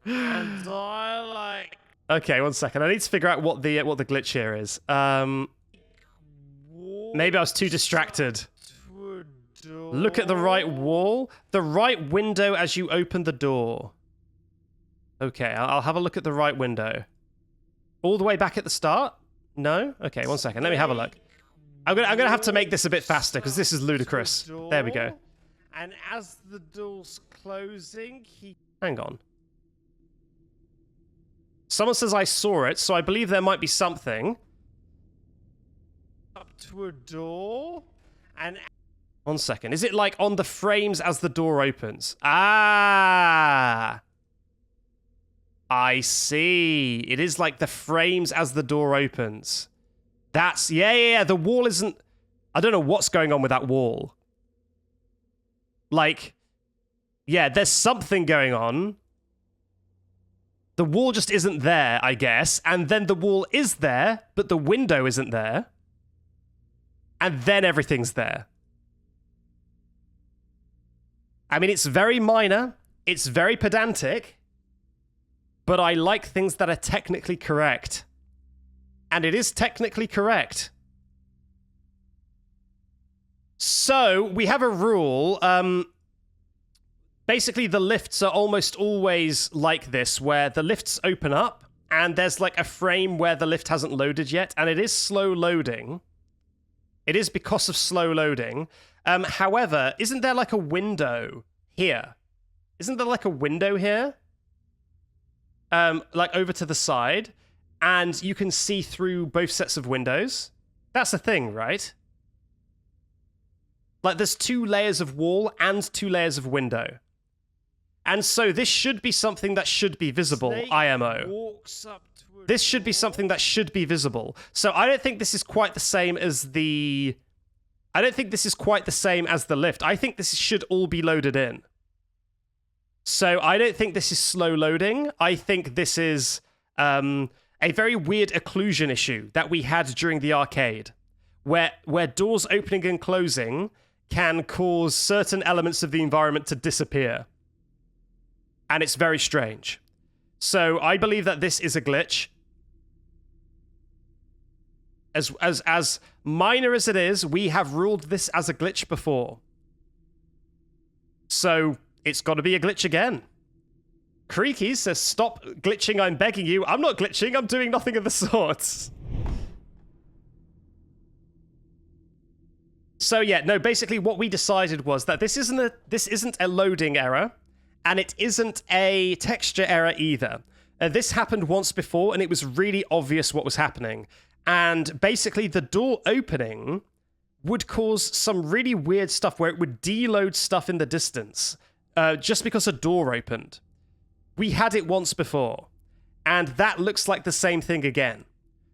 And I like... Okay, one second. I need to figure out what the glitch here is. Maybe I was too distracted. Look at the right wall. The right window as you open the door. Okay, I'll have a look at the right window. All the way back at the start? No? Okay, one second. Let me have a look. I'm gonna have to make this a bit faster because this is ludicrous. There we go. And as the door's closing, he... Hang on. Someone says I saw it, so I believe there might be something. Up to a door, and... One second. Is it like on the frames as the door opens? Ah! I see. It is like the frames as the door opens. That's... Yeah. The wall isn't... I don't know what's going on with that wall. Like... Yeah, there's something going on. The wall just isn't there, I guess. And then the wall is there, but the window isn't there. And then everything's there. I mean, it's very minor. It's very pedantic. But I like things that are technically correct. And it is technically correct. So, we have a rule. Basically, the lifts are almost always like this, where the lifts open up, and there's like a frame where the lift hasn't loaded yet, and it is slow loading. It is because of slow loading. However, isn't there like a window here? Isn't there like a window here? Like over to the side, and you can see through both sets of windows. That's a thing, right? Like there's 2 layers of wall and 2 layers of window. And so this should be something that should be visible, IMO. This should be something that should be visible. So I don't think this is quite the same as the... I don't think this is quite the same as the lift. I think this should all be loaded in. So I don't think this is slow loading. I think this is a very weird occlusion issue that we had during the arcade, where doors opening and closing can cause certain elements of the environment to disappear. And it's very strange. So I believe that this is a glitch. As minor as it is, we have ruled this as a glitch before. So it's got to be a glitch again. Creaky says, stop glitching, I'm begging you. I'm not glitching, I'm doing nothing of the sorts. So yeah, no, basically what we decided was that this isn't a loading error, and it isn't a texture error either. This happened once before, and it was really obvious what was happening. And basically, the door opening would cause some really weird stuff where it would deload stuff in the distance just because a door opened. We had it once before, and that looks like the same thing again.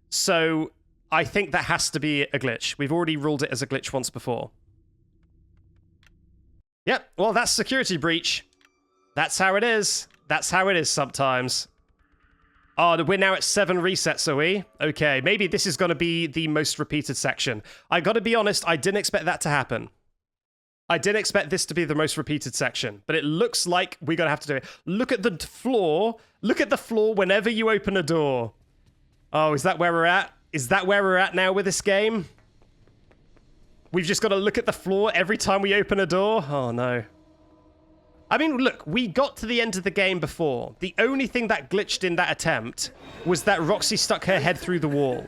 So I think that has to be a glitch. We've already ruled it as a glitch once before. Yep, well, that's security breach. That's how it is. That's how it is sometimes. Oh, we're now at 7 resets, are we? Okay, maybe this is going to be the most repeated section. I got to be honest, I didn't expect that to happen. I didn't expect this to be the most repeated section, but it looks like we're going to have to do it. Look at the floor. Look at the floor whenever you open a door. Oh, is that where we're at? Is that where we're at now with this game? We've just got to look at the floor every time we open a door? Oh, no. I mean, look, we got to the end of the game before. The only thing that glitched in that attempt was that Roxy stuck her head through the wall.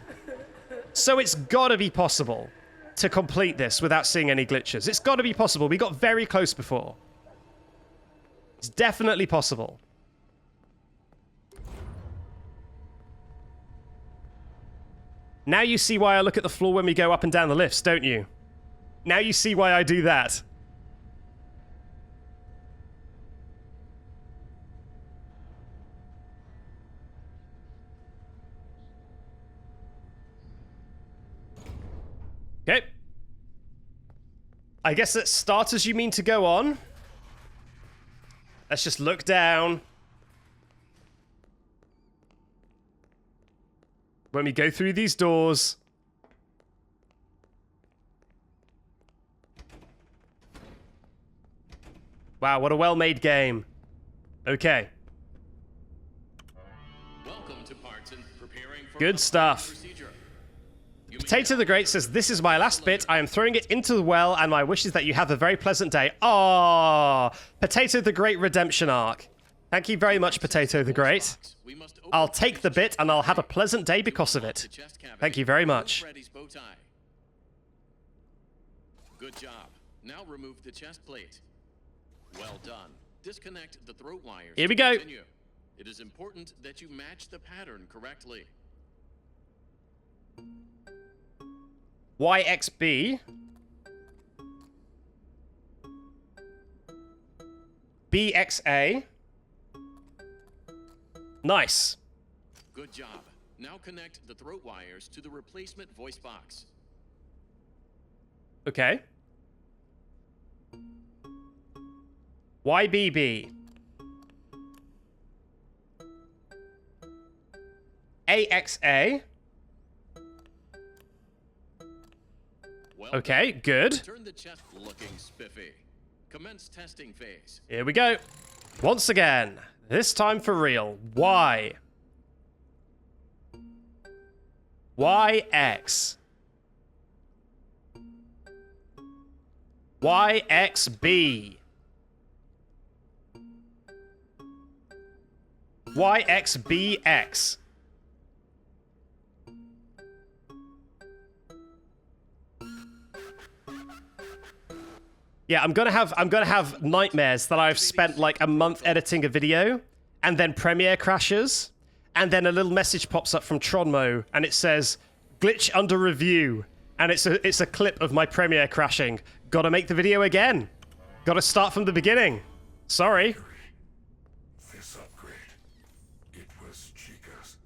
So it's got to be possible to complete this without seeing any glitches. It's got to be possible. We got very close before. It's definitely possible. Now you see why I look at the floor when we go up and down the lifts, don't you? Now you see why I do that. Okay. I guess that starters you mean to go on. Let's just look down. When we go through these doors. Wow, what a well-made game. Okay. Welcome to parts and preparing for Good stuff. procedure. Potato the Great says, this is my last bit. I am throwing it into the well, and my wish is that you have a very pleasant day. Aww. Potato the Great redemption arc. Thank you very much, Potato the Great. I'll take the bit, and I'll have a pleasant day because of it. Thank you very much. Good job. Now remove the chest plate. Well done. Disconnect the throat wires. Here we go. Continue. It is important that you match the pattern correctly. YXB. BXA. Nice. Good job. Now connect the throat wires to the replacement voice box. Okay. YBB. AXA. Well, Okay, good. turn the chest looking spiffy. Commence testing phase. Here we go. Once again. This time for real. Y. YX. YXB. YXBX. Yeah, I'm gonna have nightmares that I've spent like a month editing a video, and then Premiere crashes, and then a little message pops up from Tronmo, and it says glitch under review, and it's a clip of my Premiere crashing. Gotta make the video again. Gotta start from the beginning. Sorry. This upgrade, it was Chica's.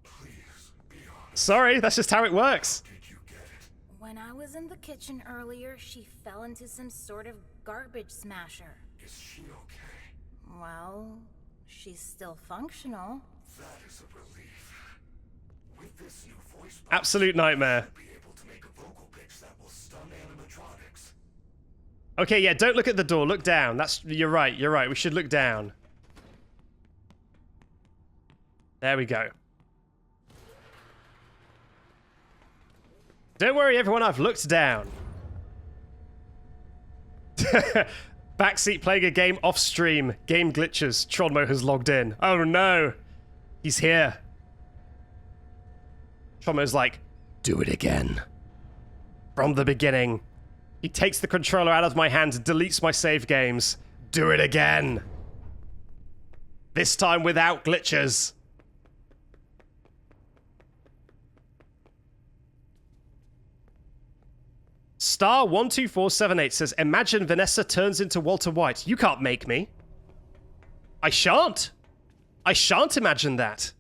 Please be honest. Sorry, that's just how it works. Did you get it? When I was in the kitchen earlier, she fell into some sort of garbage smasher. Is she okay? Well, she's still functional. That is a relief. With this new voice box, Absolute nightmare. you'll be able to make a vocal pitch that will stun animatronics. Okay, yeah, don't look at the door. Look down. You're right. You're right. We should look down. There we go. Don't worry, everyone. I've looked down. Backseat playing a game off stream. Game glitches. Tronmo has logged in. Oh no. He's here. Tronmo's like, do it again. From the beginning. He takes the controller out of my hand, deletes my save games. Do it again. This time without glitches. Star 12478 says, imagine Vanessa turns into Walter White. You can't make me. I shan't. I shan't imagine that.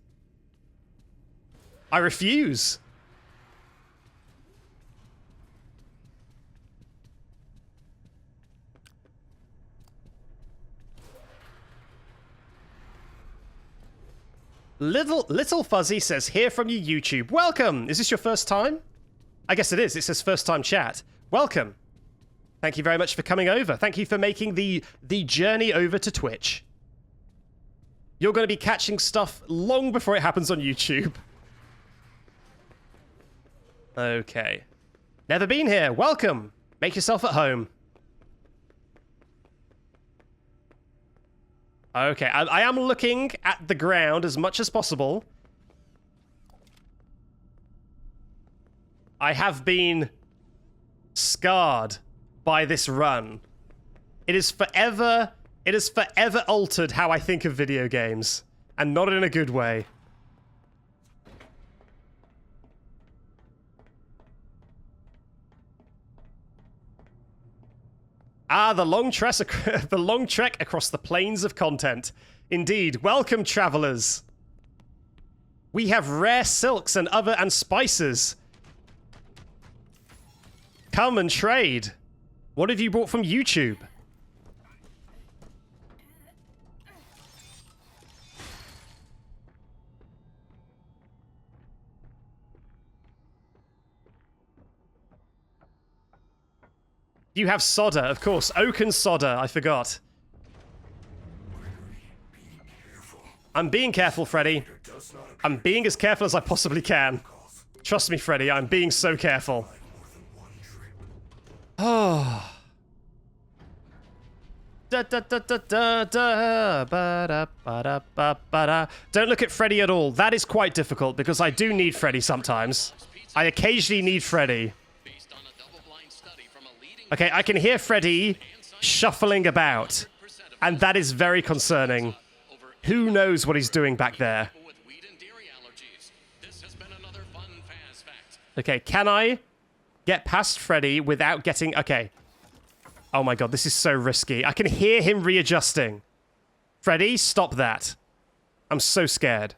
I refuse. Little Fuzzy says, hear from you, YouTube. Welcome. Is this your first time? I guess it is. It says first time chat. Welcome. Thank you very much for coming over. Thank you for making the journey over to Twitch. You're going to be catching stuff long before it happens on YouTube. Okay. Never been here. Welcome. Make yourself at home. Okay, I am looking at the ground as much as possible. I have been scarred by this run. It is forever altered how I think of video games, and not in a good way. Ah, the long trek across the plains of content. Indeed, welcome, travelers. We have rare silks and spices. Come and trade. What have you brought from YouTube? You have solder, of course. Oak and solder, I forgot. I'm being careful, Freddy. I'm being as careful as I possibly can. Trust me, Freddy, I'm being so careful. Oh. Don't look at Freddy at all. That is quite difficult because I do need Freddy sometimes. I occasionally need Freddy. Okay, I can hear Freddy shuffling about, and that is very concerning. Who knows what he's doing back there? Okay, can I get past Freddy without getting... Okay. Oh my god, this is so risky. I can hear him readjusting. Freddy, stop that. I'm so scared.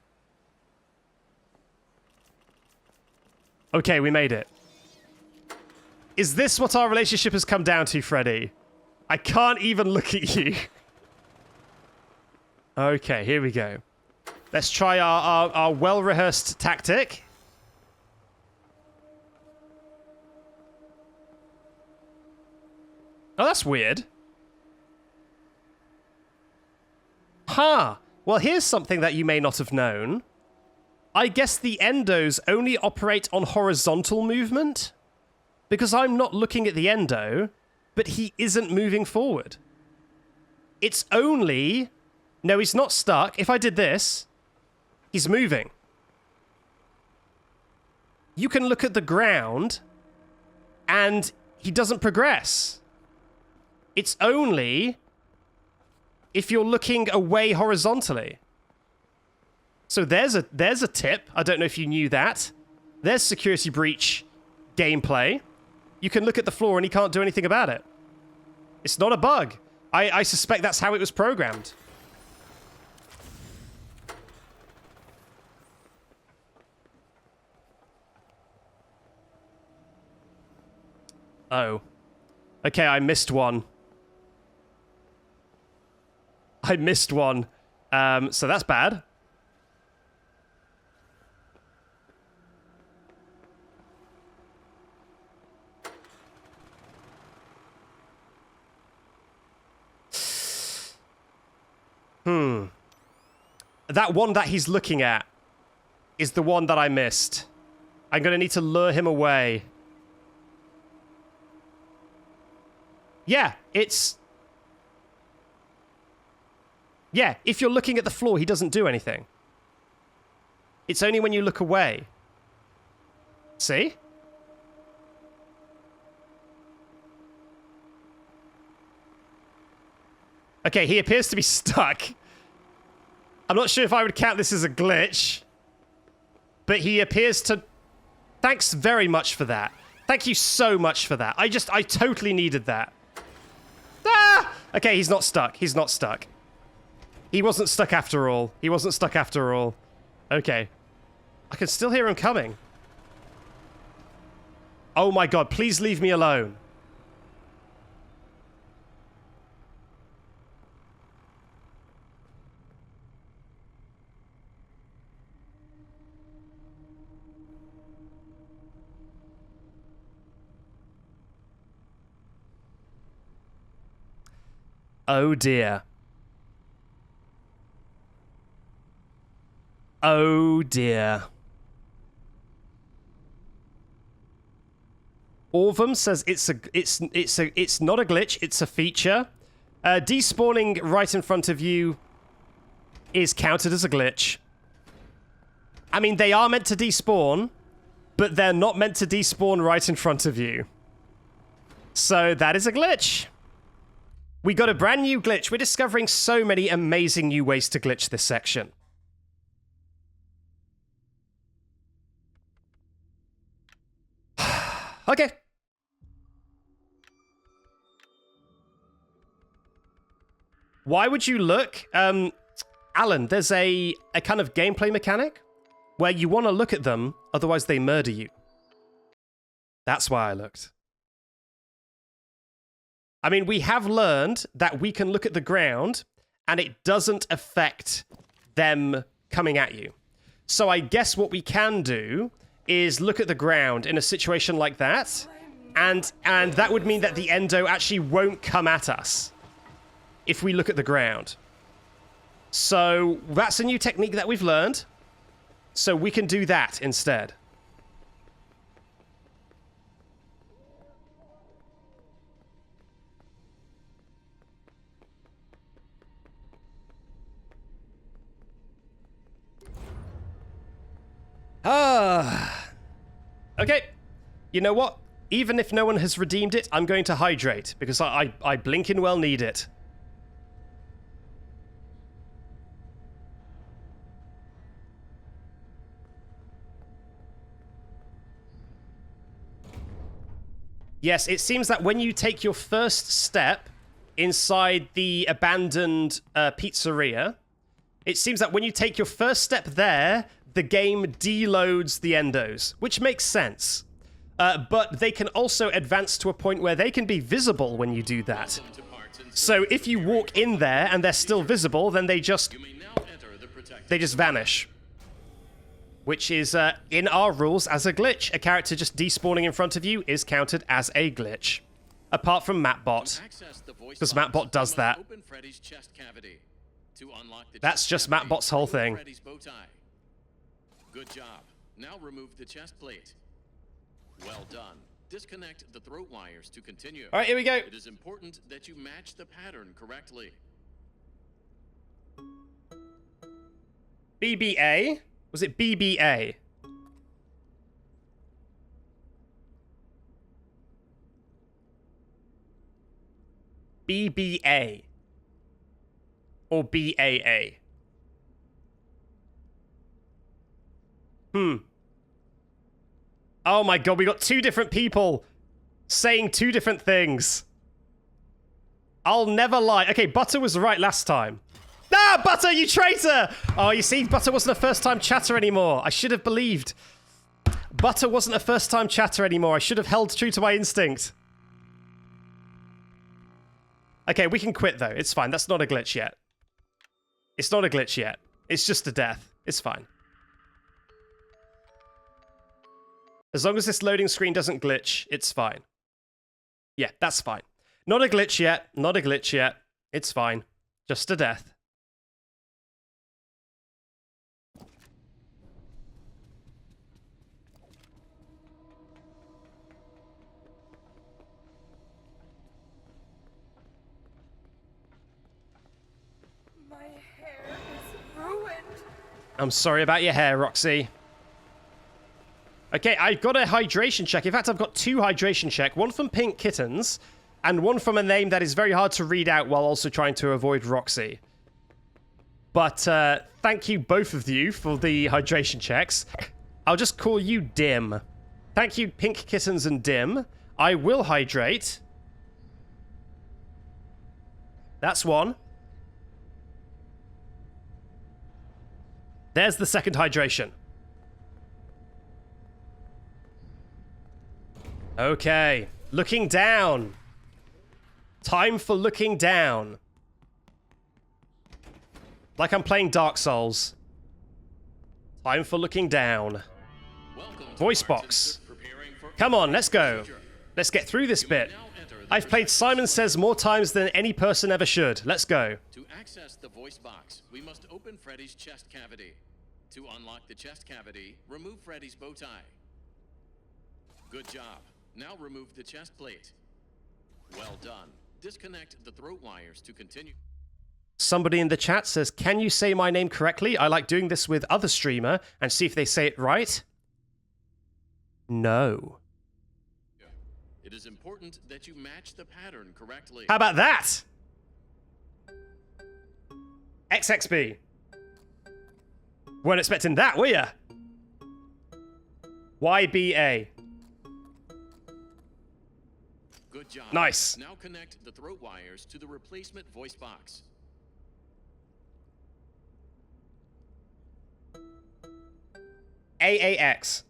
Okay, we made it. Is this what our relationship has come down to, Freddy? I can't even look at you. Okay, here we go. Let's try our well-rehearsed tactic. Oh, that's weird. Huh. Well, here's something that you may not have known. I guess the endos only operate on horizontal movement? Because I'm not looking at the endo, but he isn't moving forward. It's only... No, he's not stuck. If I did this, he's moving. You can look at the ground, and he doesn't progress. It's only if you're looking away horizontally. So there's a tip. I don't know if you knew that. There's Security Breach gameplay. You can look at the floor and he can't do anything about it. It's not a bug. I suspect that's how it was programmed. Oh. Okay, I missed one. I missed one. So that's bad. That one that he's looking at is the one that I missed. I'm going to need to lure him away. Yeah, it's... Yeah, if you're looking at the floor, he doesn't do anything. It's only when you look away. See? Okay, he appears to be stuck. I'm not sure if I would count this as a glitch. But he appears to... Thanks very much for that. Thank you so much for that. I totally needed that. Ah! Okay, he's not stuck. He's not stuck. He wasn't stuck after all. He wasn't stuck after all. Okay. I can still hear him coming. Oh my god, please leave me alone. Oh dear. Oh dear. Orvum says it's not a glitch, it's a feature. Despawning right in front of you is counted as a glitch. I mean, they are meant to despawn, but they're not meant to despawn right in front of you. So that is a glitch. We got a brand new glitch. We're discovering so many amazing new ways to glitch this section. Okay. Why would you look? Alan, there's a kind of gameplay mechanic where you want to look at them, otherwise they murder you. That's why I looked. I mean, we have learned that we can look at the ground and it doesn't affect them coming at you. So I guess what we can do is look at the ground in a situation like that, and that would mean that the endo actually won't come at us if we look at the ground. So that's a new technique that we've learned. So we can do that instead. Okay. You know what? Even if no one has redeemed it, I'm going to hydrate, because I blinkin' well need it. Yes, it seems that when you take your first step inside the abandoned pizzeria, it seems that when you take your first step there, the game deloads the endos, which makes sense. But they can also advance to a point where they can be visible when you do that. So if you walk in there and they're still visible, then they just They just vanish. Which is, in our rules, as a glitch. A character just despawning in front of you is counted as a glitch. Apart from MapBot. Because MapBot does that. That's just MapBot's whole thing. Good job. Now remove the chest plate. Well done. Disconnect the throat wires to continue. All right, here we go. It is important that you match the pattern correctly. BBA? Was it BBA? BBA. Or BAA? Oh my god, we got two different people saying two different things. I'll never lie. Okay, Butter was right last time. Ah, Butter, you traitor! Oh, you see, Butter wasn't a first-time chatter anymore. I should have believed. Butter wasn't a first-time chatter anymore. I should have held true to my instinct. Okay, we can quit, though. It's fine. That's not a glitch yet. It's not a glitch yet. It's just a death. It's fine. As long as this loading screen doesn't glitch, it's fine. Yeah, that's fine. Not a glitch yet. Not a glitch yet. It's fine. Just a death. My hair is ruined. I'm sorry about your hair, Roxy. Okay, I've got a hydration check. In fact, I've got two hydration check. One from Pink Kittens, and one from a name that is very hard to read out while also trying to avoid Roxy. But thank you, both of you, for the hydration checks. I'll just call you Dim. Thank you, Pink Kittens and Dim. I will hydrate. That's one. There's the second hydration. Okay, looking down. Time for looking down. Like I'm playing Dark Souls. Time for looking down. Voice box. Come on, let's go. Let's get through this bit. I've played Simon Says more times than any person ever should. Let's go. To access the voice box, we must open Freddy's chest cavity. To unlock the chest cavity, remove Freddy's bow tie. Good job. Now remove the chest plate. Well done. Disconnect the throat wires to continue. Somebody in the chat says, can you say my name correctly? I like doing this with other streamer and see if they say it right. No. It is important that you match the pattern correctly. How about that? XXB. Weren't expecting that, were ya? YBA. Good job. Nice. Now connect the throat wires to the replacement voice box. AAX.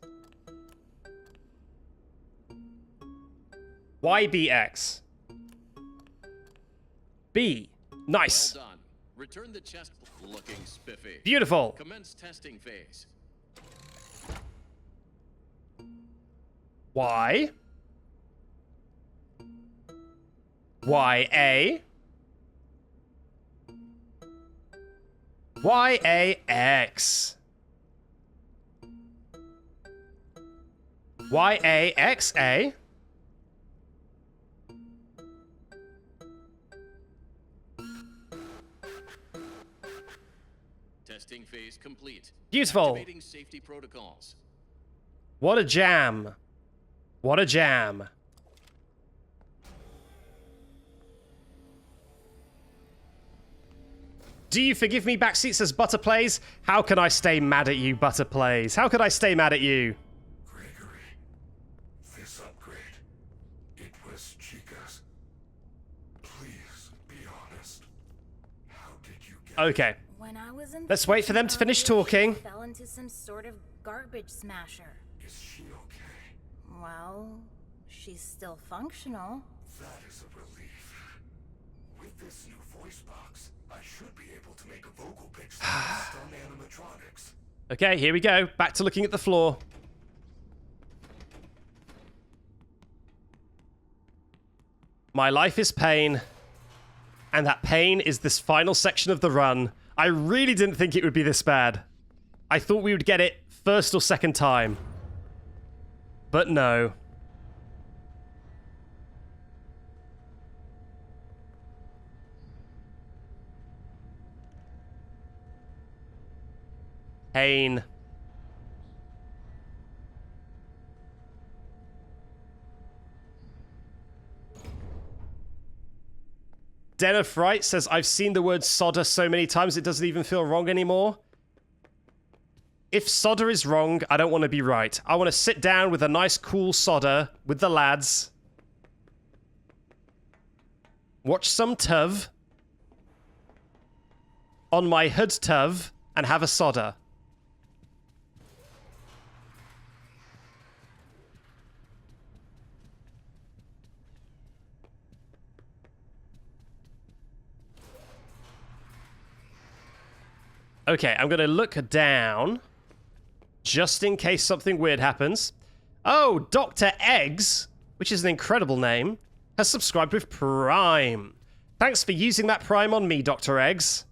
YBX. B. Nice. Well done. Return the chest looking spiffy. Beautiful. Commence testing phase. Y. YA. YAX. YAXA. Testing phase complete. Beautiful. Activating safety protocols. What a jam. What a jam. Do you forgive me, Backseat says Butter Plays? How can I stay mad at you, Butter Plays? How could I stay mad at you? Gregory, this upgrade, it was Chica's. Please be honest. How did you get When Okay. I was in Let's wait for them to finish talking. She fell into some sort of garbage smasher. Is she okay? Well, she's still functional. That is a relief. With this new voice box, I should be able to make a vocal pitch sound on animatronics. Okay, here we go. Back to looking at the floor. My life is pain. And that pain is this final section of the run. I really didn't think it would be this bad. I thought we would get it first or second time. But no. Pain. Den of Fright says, I've seen the word Sodder so many times it doesn't even feel wrong anymore. If Sodder is wrong, I don't want to be right. I want to sit down with a nice cool Sodder with the lads. Watch some Tuv. On my hood Tuv. And have a Sodder. Okay, I'm going to look down, just in case something weird happens. Oh, Dr. Eggs, which is an incredible name, has subscribed with Prime. Thanks for using that Prime on me, Dr. Eggs.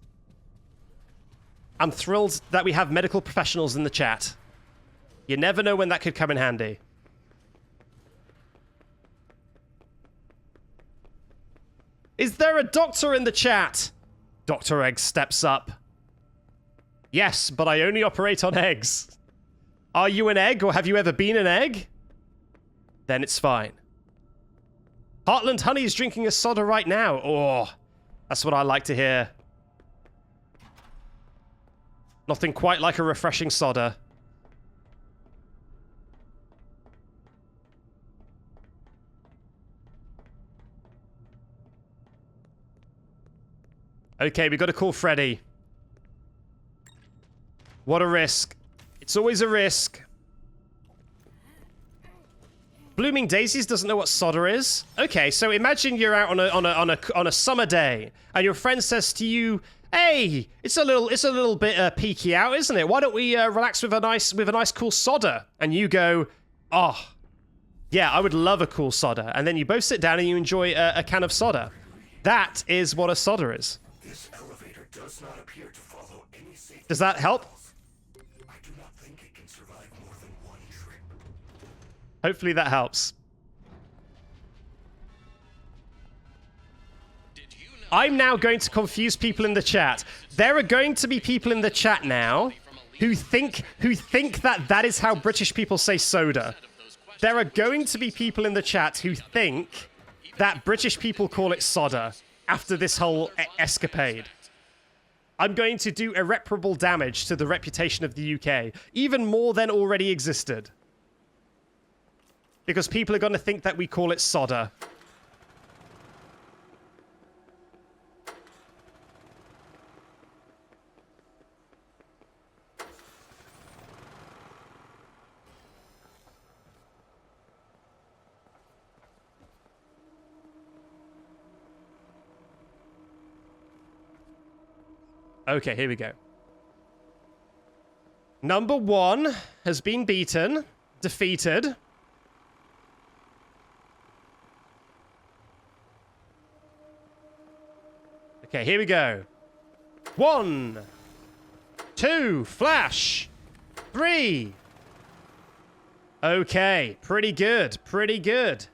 I'm thrilled that we have medical professionals in the chat. You never know when that could come in handy. Is there a doctor in the chat? Dr. Eggs steps up. Yes, but I only operate on eggs. Are you an egg, or have you ever been an egg? Then it's fine. Heartland Honey is drinking a soda right now. Oh, that's what I like to hear. Nothing quite like a refreshing soda. Okay, we got to call Freddy. What a risk. It's always a risk. Blooming Daisies doesn't know what solder is. Okay, so imagine you're out on a summer day, and your friend says to you, "Hey, it's a little bit peaky out, isn't it? Why don't we relax with a nice cool soda?" And you go, "Oh, yeah, I would love a cool soda." And then you both sit down and you enjoy a can of soda. That is what a soda is. This elevator does not appear to follow any safety. Does that help? I do not think it can survive more than one trip. Hopefully that helps. I'm now going to confuse people in the chat. There are going to be people in the chat now who think that is how British people say soda. There are going to be people in the chat who think that British people call it soda after this whole escapade. I'm going to do irreparable damage to the reputation of the UK, even more than already existed. Because people are going to think that we call it soda. Okay, here we go. Number 1 has been beaten, defeated. Okay, here we go. 1, 2, flash, 3. Okay, pretty good, pretty good.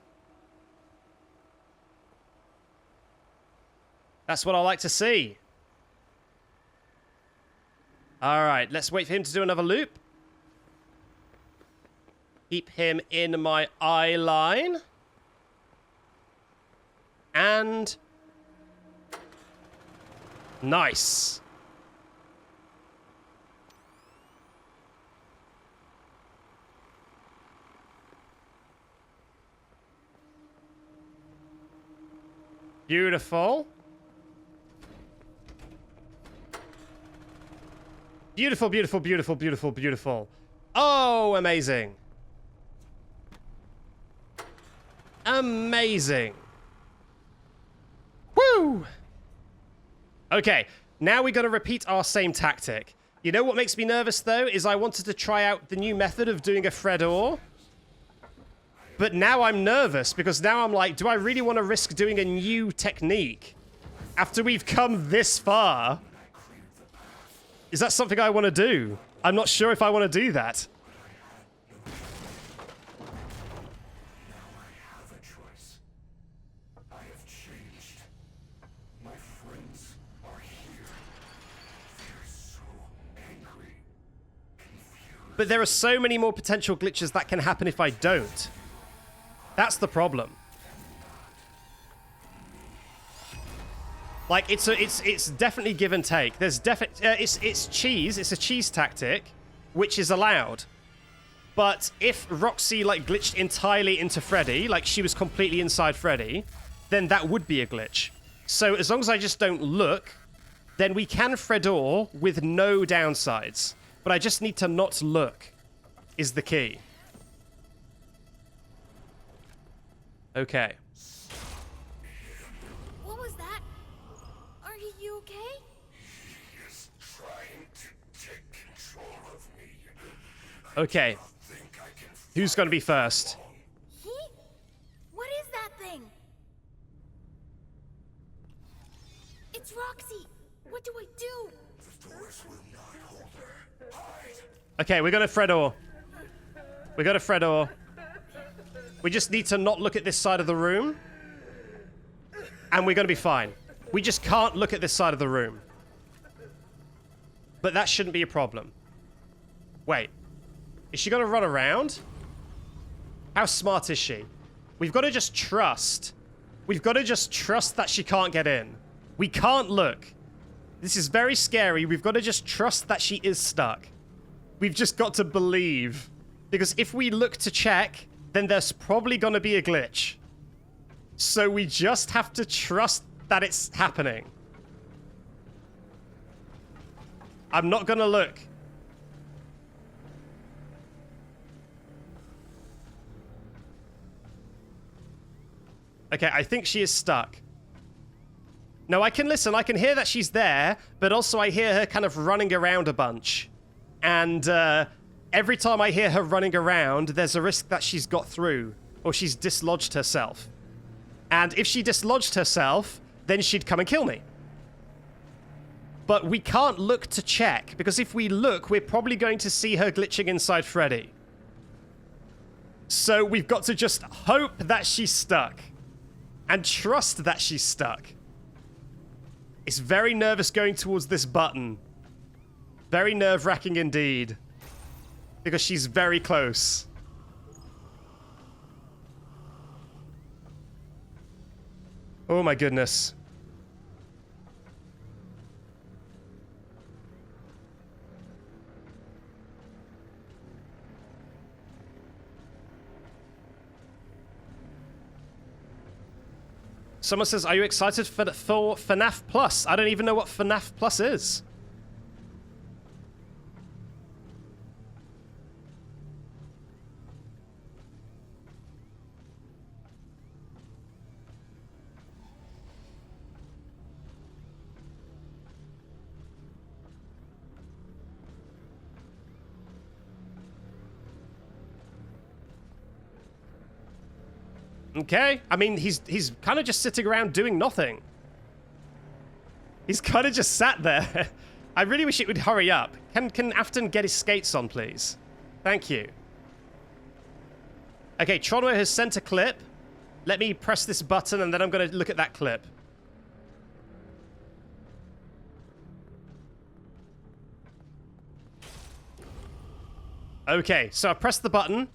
That's what I like to see. All right, let's wait for him to do another loop. Keep him in my eye line. And... nice. Beautiful. Beautiful, beautiful, beautiful, beautiful, beautiful. Oh, amazing. Amazing. Woo! Okay, now we're going to repeat our same tactic. You know what makes me nervous, though, is I wanted to try out the new method of doing a Fredor. But now I'm nervous, because now I'm like, do I really want to risk doing a new technique? After we've come this far? Is that something I want to do? I'm not sure if I want to do that. But there are so many more potential glitches that can happen if I don't. That's the problem. Like, it's definitely give and take. There's it's cheese. It's a cheese tactic, which is allowed. But if Roxy, like, glitched entirely into Freddy, like she was completely inside Freddy, then that would be a glitch. So as long as I just don't look, then we can Fredor with no downsides. But I just need to not look, is the key. Okay. What was that? Are you okay? He is trying to take control of me. Okay. Who's going to be first? He? What is that thing? It's Roxy. What do I do? The doors will not hold her. Hide. Okay, we're going to Fredor. We got a Fredor. We just need to not look at this side of the room. And we're going to be fine. We just can't look at this side of the room. But that shouldn't be a problem. Wait. Is she going to run around? How smart is she? We've got to just trust. We've got to just trust that she can't get in. We can't look. This is very scary. We've got to just trust that she is stuck. We've just got to believe. Because if we look to check, then there's probably going to be a glitch. So we just have to trust that it's happening. I'm not going to look. Okay, I think she is stuck. No, I can listen. I can hear that she's there, but also I hear her kind of running around a bunch. And every time I hear her running around, there's a risk that she's got through, or she's dislodged herself. And if she dislodged herself, then she'd come and kill me. But we can't look to check, because if we look, we're probably going to see her glitching inside Freddy. So we've got to just hope that she's stuck. And trust that she's stuck. It's very nervous going towards this button. Very nerve-wracking indeed. Because she's very close. Oh my goodness. Someone says, are you excited for FNAF Plus? I don't even know what FNAF Plus is. Okay, I mean, he's kind of just sitting around doing nothing. He's kind of just sat there. I really wish it would hurry up. Can Afton get his skates on, please? Thank you. Okay, Tronwo has sent a clip. Let me press this button, and then I'm going to look at that clip. Okay, so I pressed the button.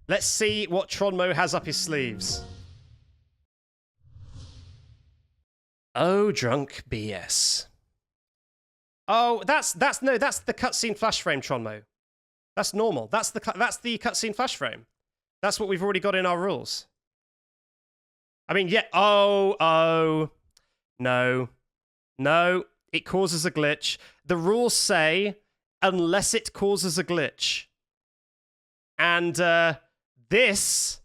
Let's see what Tronmo has up his sleeves. Oh, drunk BS. Oh, that's the cutscene flash frame, Tronmo. That's normal. That's the cutscene flash frame. That's what we've already got in our rules. I mean, yeah. Oh, no, it causes a glitch. The rules say unless it causes a glitch, and This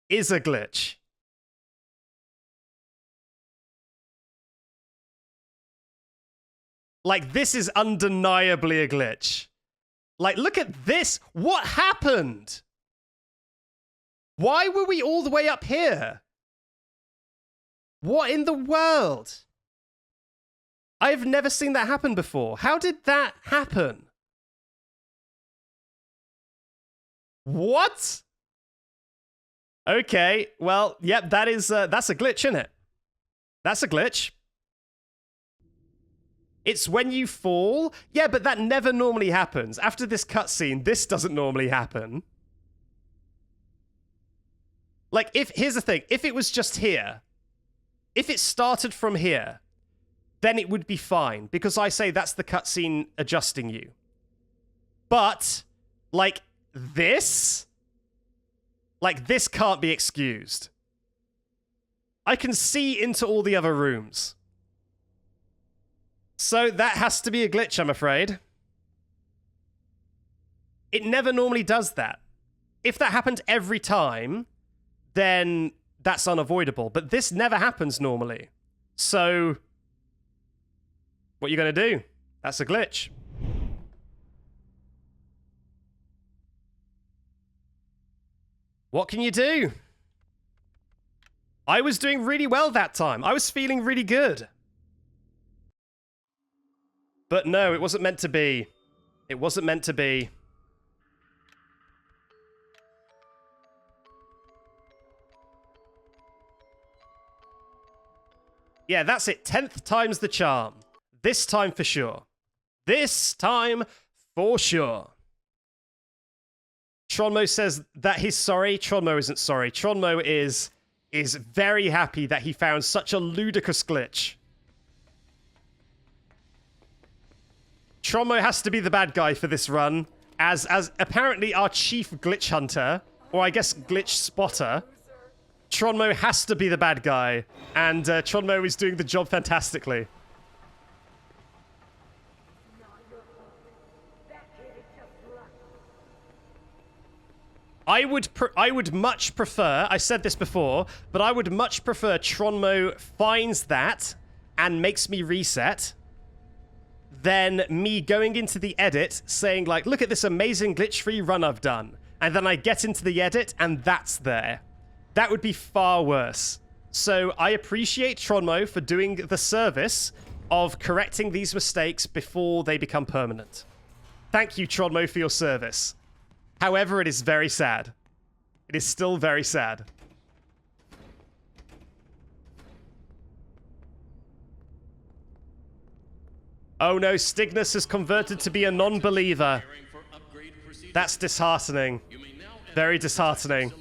is a glitch. Like, this is undeniably a glitch. Like, look at this. What happened? Why were we all the way up here? What in the world? I've never seen that happen before. How did that happen? What? Okay, well, yep, that's a glitch, isn't it? That's a glitch. It's when you fall. Yeah, but that never normally happens. After this cutscene, this doesn't normally happen. Like, here's the thing. If it was just here, if it started from here, then it would be fine. Because I say that's the cutscene adjusting you. But, like, this? Like, this can't be excused. I can see into all the other rooms. So that has to be a glitch, I'm afraid. It never normally does that. If that happened every time, then that's unavoidable. But this never happens normally. So, what are you going to do? That's a glitch. What can you do? I was doing really well that time. I was feeling really good. But no, it wasn't meant to be. It wasn't meant to be. Yeah, that's it. 10th time's the charm. This time for sure. This time for sure. Tronmo says that he's sorry. Tronmo isn't sorry. Tronmo is very happy that he found such a ludicrous glitch. Tronmo has to be the bad guy for this run, as apparently our chief glitch hunter, or I guess glitch spotter. Tronmo has to be the bad guy, and Tronmo is doing the job fantastically. I would much prefer, I said this before, but I would much prefer Tronmo finds that and makes me reset than me going into the edit saying like, look at this amazing glitch-free run I've done. And then I get into the edit and that's there. That would be far worse. So I appreciate Tronmo for doing the service of correcting these mistakes before they become permanent. Thank you, Tronmo, for your service. However, it is very sad. It is still very sad. Oh no, Stignus has converted to be a non-believer. That's disheartening. Very disheartening.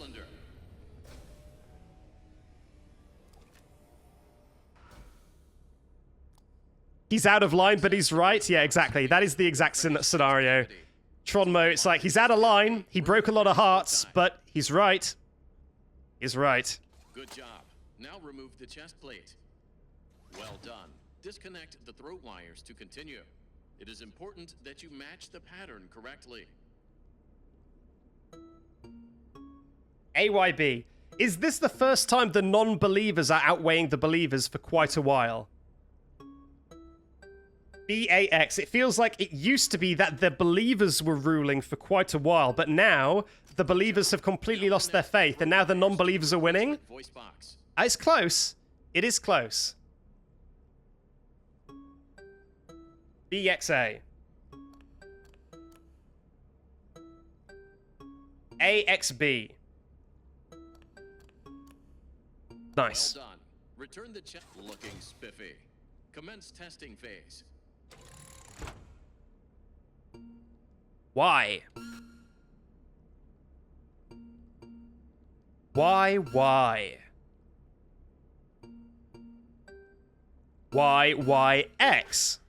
He's out of line, but he's right. Yeah, exactly. That is the exact scenario. Tronmo, it's like, he's out of line, he broke a lot of hearts, but he's right. He's right. Good job. Now remove the chest plate. Well done. Disconnect the throat wires to continue. It is important that you match the pattern correctly. AYB, is this the first time the non-believers are outweighing the believers for quite a while? BAX, it feels like it used to be that the believers were ruling for quite a while, but now the believers have completely lost their faith, and now the non-believers are winning? It's close. It is close. BXA. AXB. Nice. Well done. Return the check. Looking spiffy. Commence testing phase. Why? Why? X?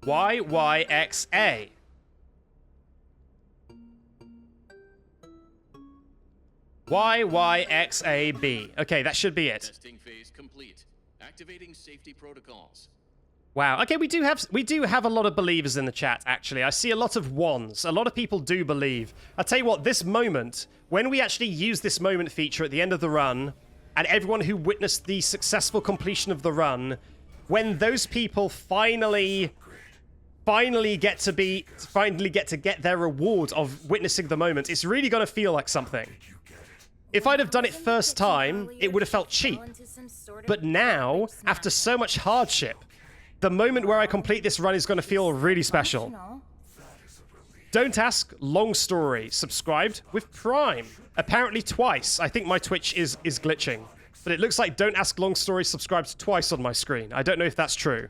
YYXA? YYXAB. Okay, that should be it. Testing phase complete. Activating safety protocols. Wow. Okay, we do have a lot of believers in the chat, actually. I see a lot of ones. A lot of people do believe. I'll tell you what, this moment, when we actually use this moment feature at the end of the run, and everyone who witnessed the successful completion of the run, when those people finally get to get their reward of witnessing the moment, it's really going to feel like something. If I'd have done it first time, it would have felt cheap. But now, after so much hardship, the moment where I complete this run is going to feel really special. Don't Ask, long story, subscribed with Prime. Apparently twice. I think my Twitch is glitching. But it looks like Don't Ask, long story, subscribed twice on my screen. I don't know if that's true.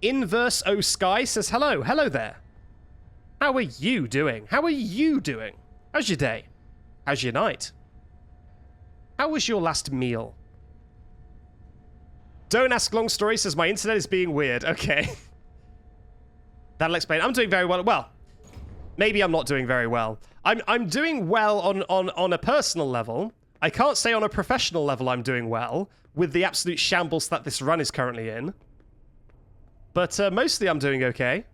Inverse O Sky says hello. Hello there. How are you doing? How are you doing? How's your day? How's your night? How was your last meal? Don't Ask, long story says my internet is being weird. Okay. That'll explain. I'm doing very well. Well, maybe I'm not doing very well. I'm doing well on a personal level. I can't say on a professional level I'm doing well with the absolute shambles that this run is currently in. But mostly I'm doing okay.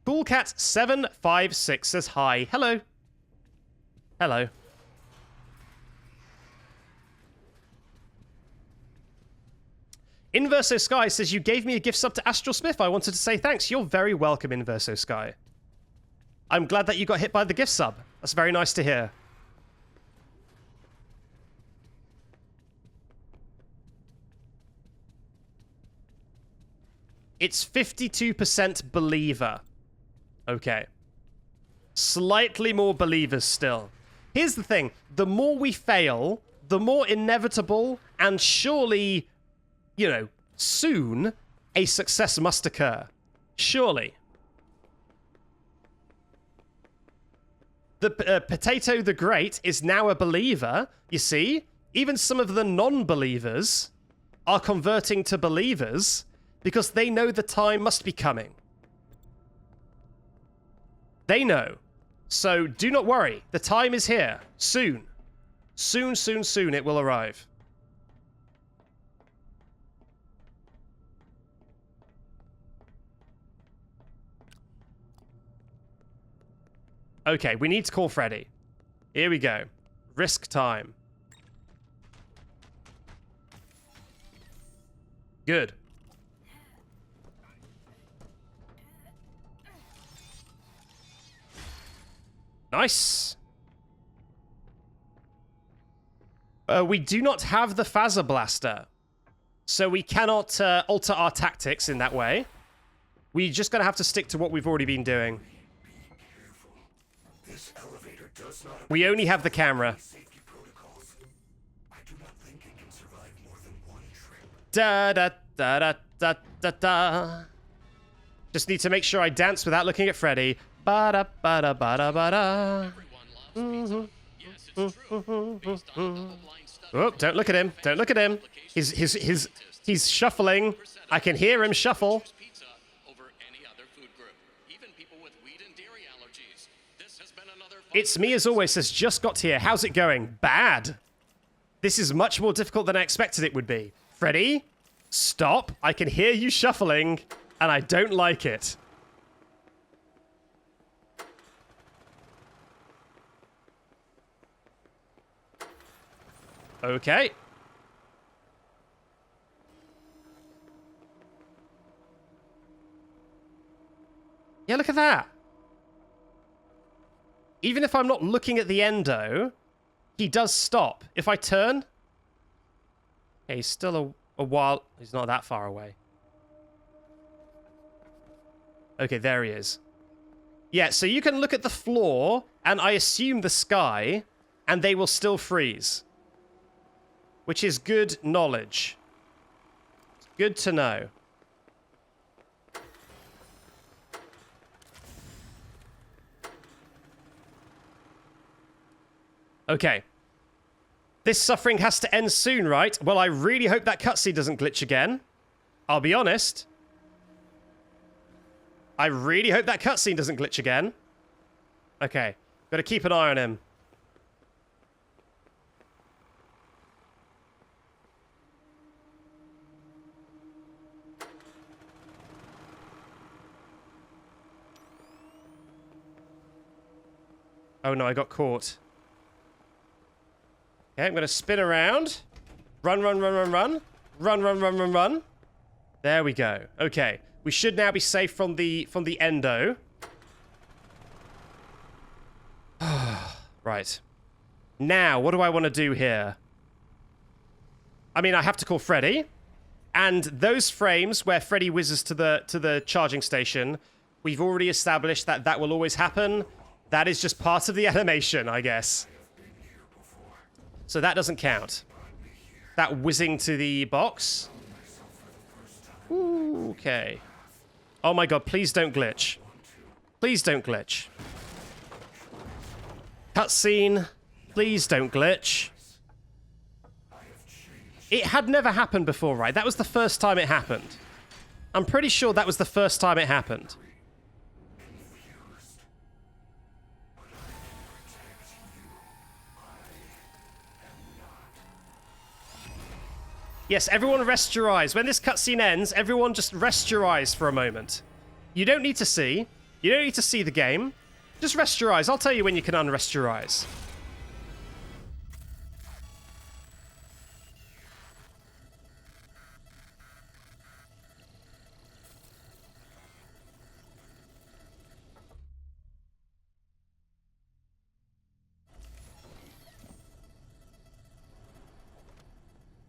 Coolcat756 says hi. Hello. Hello. Inverso Sky says, you gave me a gift sub to Astral Smith. I wanted to say thanks. You're very welcome, Inverso Sky. I'm glad that you got hit by the gift sub. That's very nice to hear. It's 52% believer. Okay. Slightly more believers still. Here's the thing. The more we fail, the more inevitable and surely, you know, soon, a success must occur. Surely. The Potato the Great is now a believer. You see? Even some of the non-believers are converting to believers because they know the time must be coming. They know. So do not worry. The time is here. Soon. Soon, soon, soon it will arrive. Okay, we need to call Freddy. Here we go. Risk time. Good. Nice. We do not have the Phaser Blaster, so we cannot alter our tactics in that way. We're just going to have to stick to what we've already been doing. This elevator does not We only have the camera. safety protocols. I do not think it can survive more than one trip. Da da da da da da da. Just need to make sure I dance without looking at Freddy. Ba da ba da ba da ba da. Everyone loves pizza. Yes, it's true. Based on a double-blind study. Oh, don't look at him. Don't look at him. He's shuffling. I can hear him shuffle. Pizza over any other food group. Even people with wheat and dairy allergies. This has been another fun It's me as always says, just got here. How's it going? Bad. This is much more difficult than I expected it would be. Freddy, stop. I can hear you shuffling, and I don't like it. Okay. Yeah, look at that. Even if I'm not looking at the endo, he does stop. If I turn... Okay, he's still a while... He's not that far away. Okay, there he is. Yeah, so you can look at the floor, and I assume the sky, and they will still freeze. Which is good knowledge. Good to know. Okay. This suffering has to end soon, right? Well, I really hope that cutscene doesn't glitch again. I'll be honest. I really hope that cutscene doesn't glitch again. Okay. Gotta keep an eye on him. Oh no, I got caught. Okay, I'm going to spin around. Run, run, run, run, run. Run, run, run, run, run. There we go. Okay, we should now be safe from the endo. Right. Now, what do I want to do here? I mean, I have to call Freddy. And those frames where Freddy whizzes to the charging station, we've already established that that will always happen. That is just part of the animation, I guess. So that doesn't count. That whizzing to the box. Ooh, okay. Oh my god, please don't glitch. Please don't glitch. Cutscene. Please don't glitch. It had never happened before, right? That was the first time it happened. I'm pretty sure that was the first time it happened. Yes, everyone rest your eyes. When this cutscene ends, everyone just rest your eyes for a moment. You don't need to see. You don't need to see the game. Just rest your eyes. I'll tell you when you can unrest your eyes.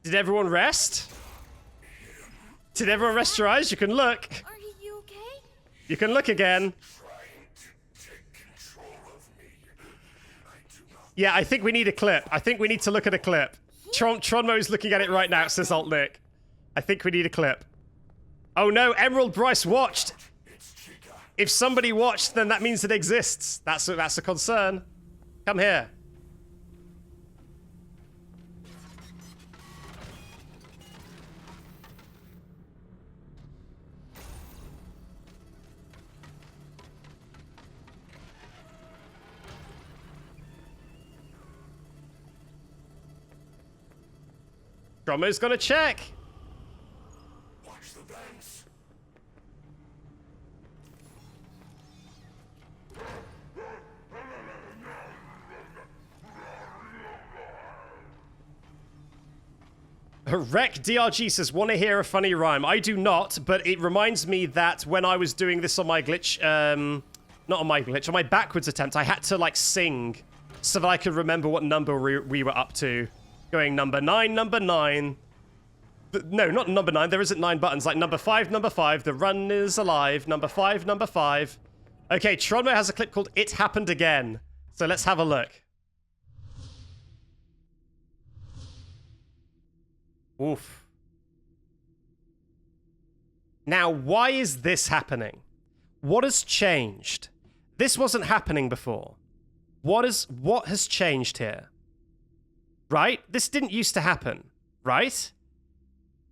Did everyone rest? Did everyone rest your eyes? You can look. Are you okay? You can look again. Yeah, I think we need a clip. I think we need to look at a clip. Tronmo's looking at it right now, says Alt Nick. I think we need a clip. Oh no, Emerald Bryce watched. If somebody watched, then that means it exists. That's a concern. Come here. Dromo's gonna check. Watch the vents. Rec DRG says, want to hear a funny rhyme? I do not, but it reminds me that when I was doing this on my glitch, not on my glitch, on my backwards attempt, I had to, like, sing so that I could remember what number we were up to. Going number 9, number 9. No, not number 9. There isn't 9 buttons. Like number 5, the run is alive. Number 5, number 5. Okay, Tronmo has a clip called It Happened Again. So let's have a look. Oof. Now, why is this happening? What has changed? This wasn't happening before. What has changed here? Right? This didn't used to happen, right?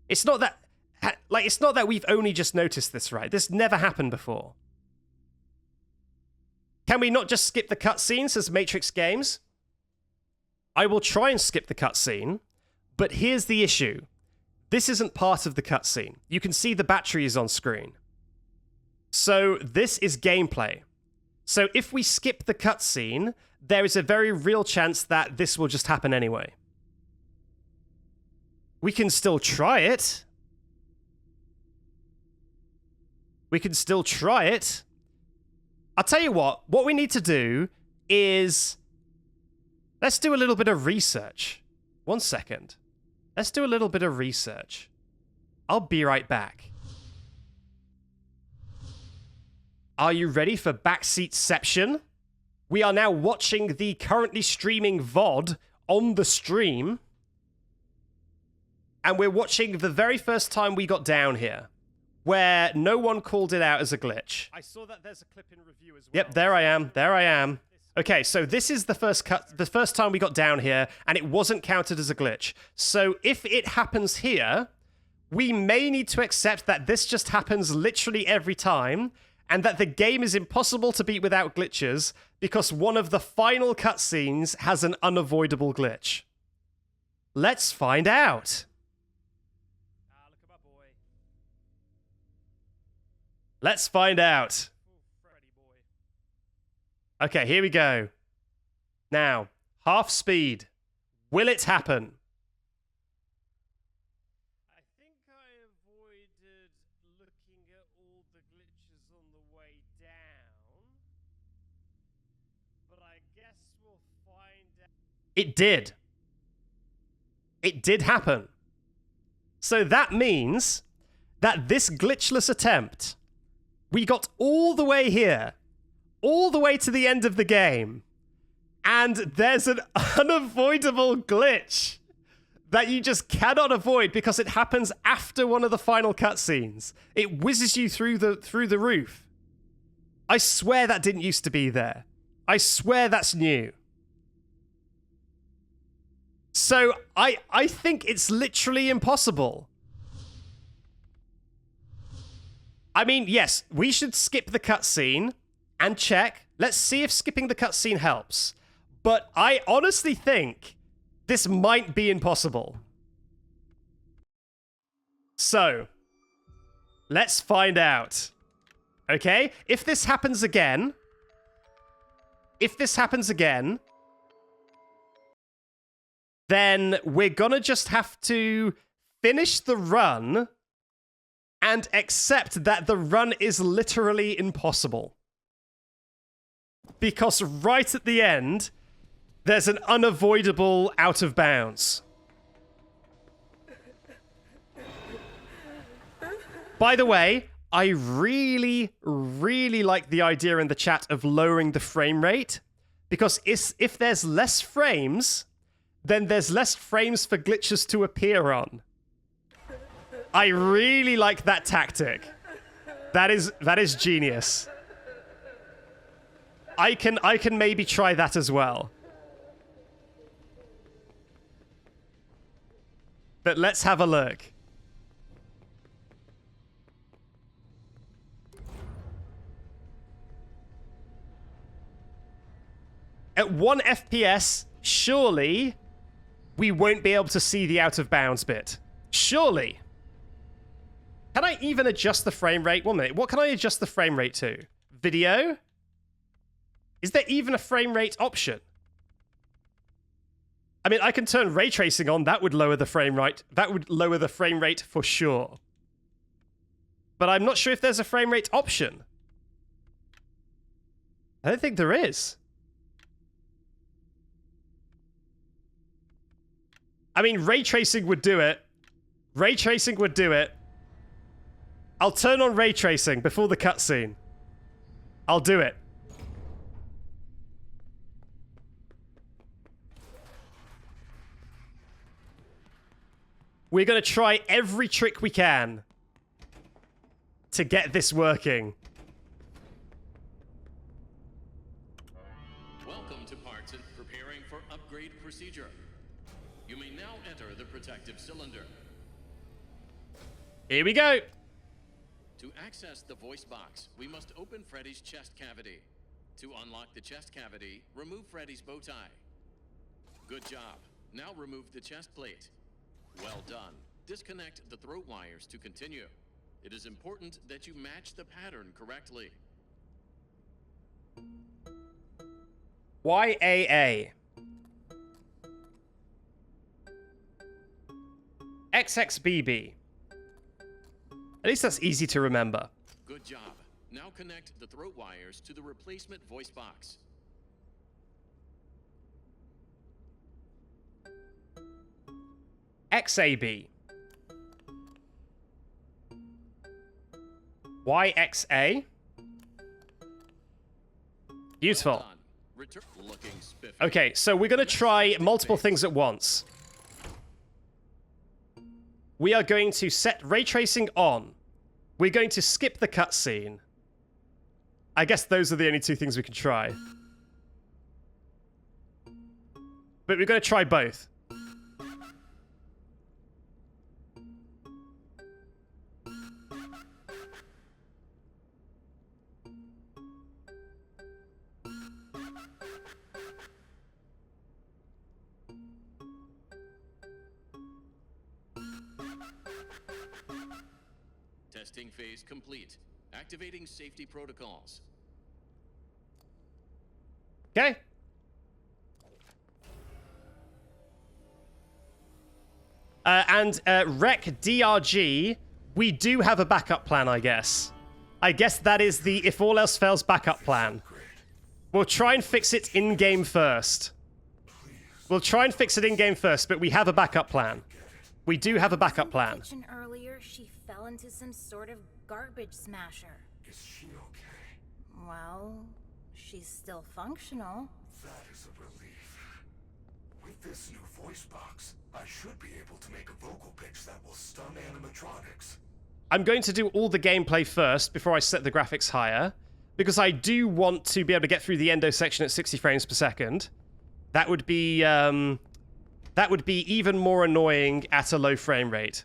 It's not that, like, it's not that we've only just noticed this, right? This never happened before. Can we not just skip the cutscene, says Matrix Games? I will try and skip the cutscene, but here's the issue. This isn't part of the cutscene. You can see the battery is on screen. So this is gameplay. So if we skip the cutscene, there is a very real chance that this will just happen anyway. We can still try it. We can still try it. I'll tell you what we need to do is... Let's do a little bit of research. 1 second. Let's do a little bit of research. I'll be right back. Are you ready for Backseatception? We are now watching the currently streaming VOD on the stream. And we're watching the very first time we got down here, where no one called it out as a glitch. I saw that there's a clip in review as well. Yep, there I am. There I am. Okay, so this is the first time we got down here, and it wasn't counted as a glitch. So if it happens here, we may need to accept that this just happens literally every time, and that the game is impossible to beat without glitches, because one of the final cutscenes has an unavoidable glitch. Let's find out. Look at my boy. Let's find out. Okay, here we go. Now, half speed. Will it happen? I think I avoided looking at all the glitches on the way down. But I guess we'll find out. It did. It did happen. So that means that this glitchless attempt, we got all the way here, all the way to the end of the game, and there's an unavoidable glitch that you just cannot avoid because it happens after one of the final cutscenes. It whizzes you through the roof. I swear that didn't used to be there. I swear that's new. So I think it's literally impossible. I mean, yes, we should skip the cutscene and check. Let's see if skipping the cutscene helps. But I honestly think this might be impossible. So, let's find out. Okay? If this happens again, then we're gonna just have to finish the run and accept that the run is literally impossible. Because right at the end, there's an unavoidable out of bounds. By the way, I really, really like the idea in the chat of lowering the frame rate, because if there's less frames, then there's less frames for glitches to appear on. I really like that tactic. That is genius. I can maybe try that as well. But let's have a look. At 1 FPS, surely we won't be able to see the out of bounds bit. Surely. Can I even adjust the frame rate? 1 minute. What can I adjust the frame rate to? Video? Is there even a frame rate option? I mean, I can turn ray tracing on. That would lower the frame rate. That would lower the frame rate for sure. But I'm not sure if there's a frame rate option. I don't think there is. I mean, ray tracing would do it. Ray tracing would do it. I'll turn on ray tracing before the cutscene. I'll do it. We're going to try every trick we can to get this working. Welcome to parts and preparing for upgrade procedure. You may now enter the protective cylinder. Here we go. To access the voice box, we must open Freddy's chest cavity. To unlock the chest cavity, remove Freddy's bow tie. Good job. Now remove the chest plate. Well done. Disconnect the throat wires to continue. It is important that you match the pattern correctly. YAA. XXBB. At least that's easy to remember. Good job. Now connect the throat wires to the replacement voice box. XAB. YXA. Beautiful. Well done. Looking spiffy. Okay, so we're going to try multiple things at once. We are going to set ray tracing on. We're going to skip the cutscene. I guess those are the only two things we can try. But we're going to try both. Testing phase complete. Activating safety protocols. Okay. And Rec DRG, we do have a backup plan, I guess. I guess that is the if all else fails backup plan. We'll try and fix it in-game first. We'll try and fix it in-game first, but we have a backup plan. We do have a backup plan. Kitchen earlier, she fell into some sort of garbage smasher. Is she okay? Well, she's still functional. That is a relief. With this new voice box, I should be able to make a vocal pitch that will stun animatronics. I'm going to do all the gameplay first before I set the graphics higher, because I do want to be able to get through the endo section at 60 frames per second. That would be even more annoying at a low frame rate.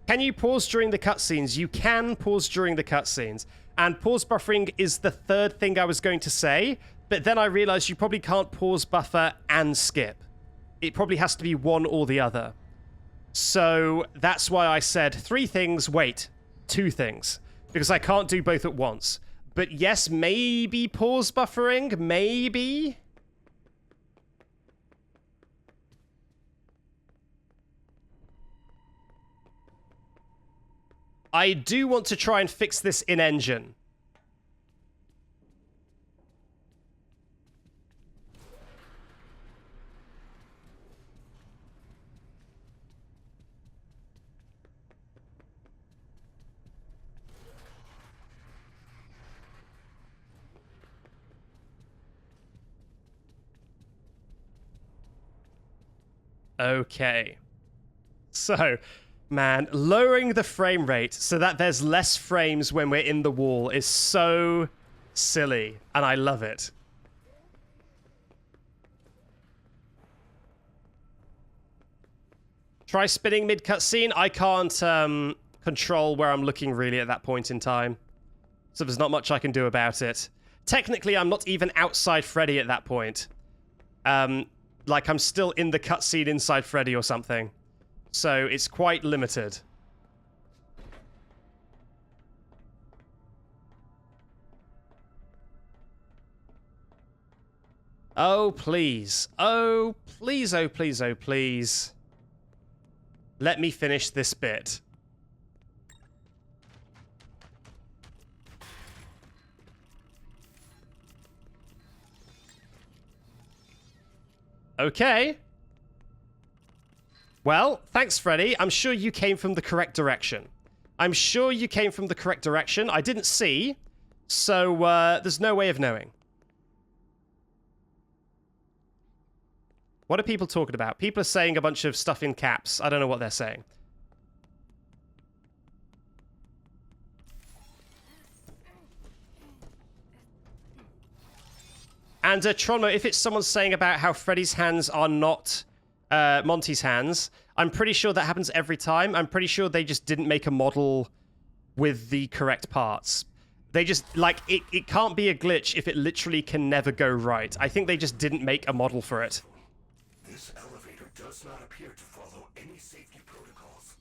Can you pause during the cutscenes? You can pause during the cutscenes. And pause buffering is the third thing I was going to say, but then I realized you probably can't pause buffer and skip. It probably has to be one or the other. So that's why I said 3 things, wait, 2 things. Because I can't do both at once. But yes, maybe pause buffering, maybe. I do want to try and fix this in-engine. Okay. So, man, lowering the frame rate so that there's less frames when we're in the wall is so silly, and I love it. Try spinning mid-cutscene. I can't control where I'm looking really at that point in time, so there's not much I can do about it. Technically, I'm not even outside Freddy at that point. Like, I'm still in the cutscene inside Freddy or something. So, it's quite limited. Oh, please. Oh, please, oh, please, oh, please. Let me finish this bit. Okay. Well, thanks, Freddy. I'm sure you came from the correct direction. I'm sure you came from the correct direction. I didn't see, so there's no way of knowing. What are people talking about? People are saying a bunch of stuff in caps. I don't know what they're saying. And Tronmo, if it's someone saying about how Freddy's hands are not Monty's hands, I'm pretty sure that happens every time. I'm pretty sure they just didn't make a model with the correct parts. They just, like, it can't be a glitch if it literally can never go right. I think they just didn't make a model for it. This elevator does not appear to follow any safety protocols.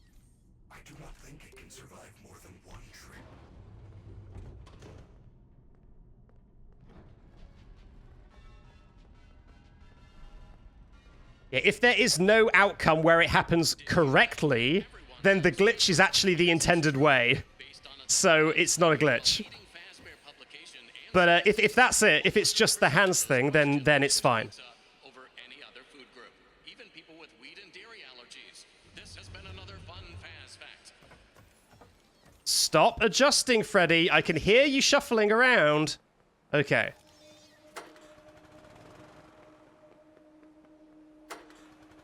I do not think it can survive more than one trip. Yeah, if there is no outcome where it happens correctly, then the glitch is actually the intended way. So it's not a glitch. But if that's it, if it's just the hands thing, then it's fine. Over any other food group, even people with wheat and dairy allergies. This has been another fun Faz fact. Stop adjusting, Freddy. I can hear you shuffling around. Okay.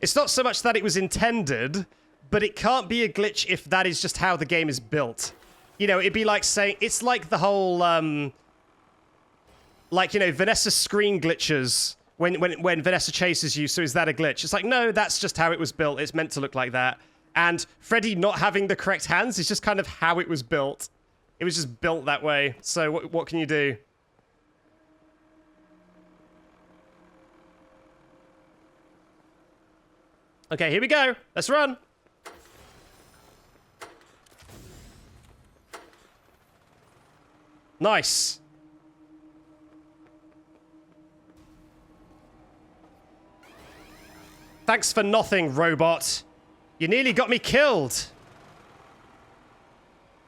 It's not so much that it was intended, but it can't be a glitch if that is just how the game is built. You know, it'd be like saying... It's like the whole, like, you know, Vanessa's screen glitches when Vanessa chases you, so is that a glitch? It's like, no, that's just how it was built. It's meant to look like that. And Freddy not having the correct hands is just kind of how it was built. It was just built that way. So what can you do? Okay, here we go. Let's run. Nice. Thanks for nothing, robot. You nearly got me killed.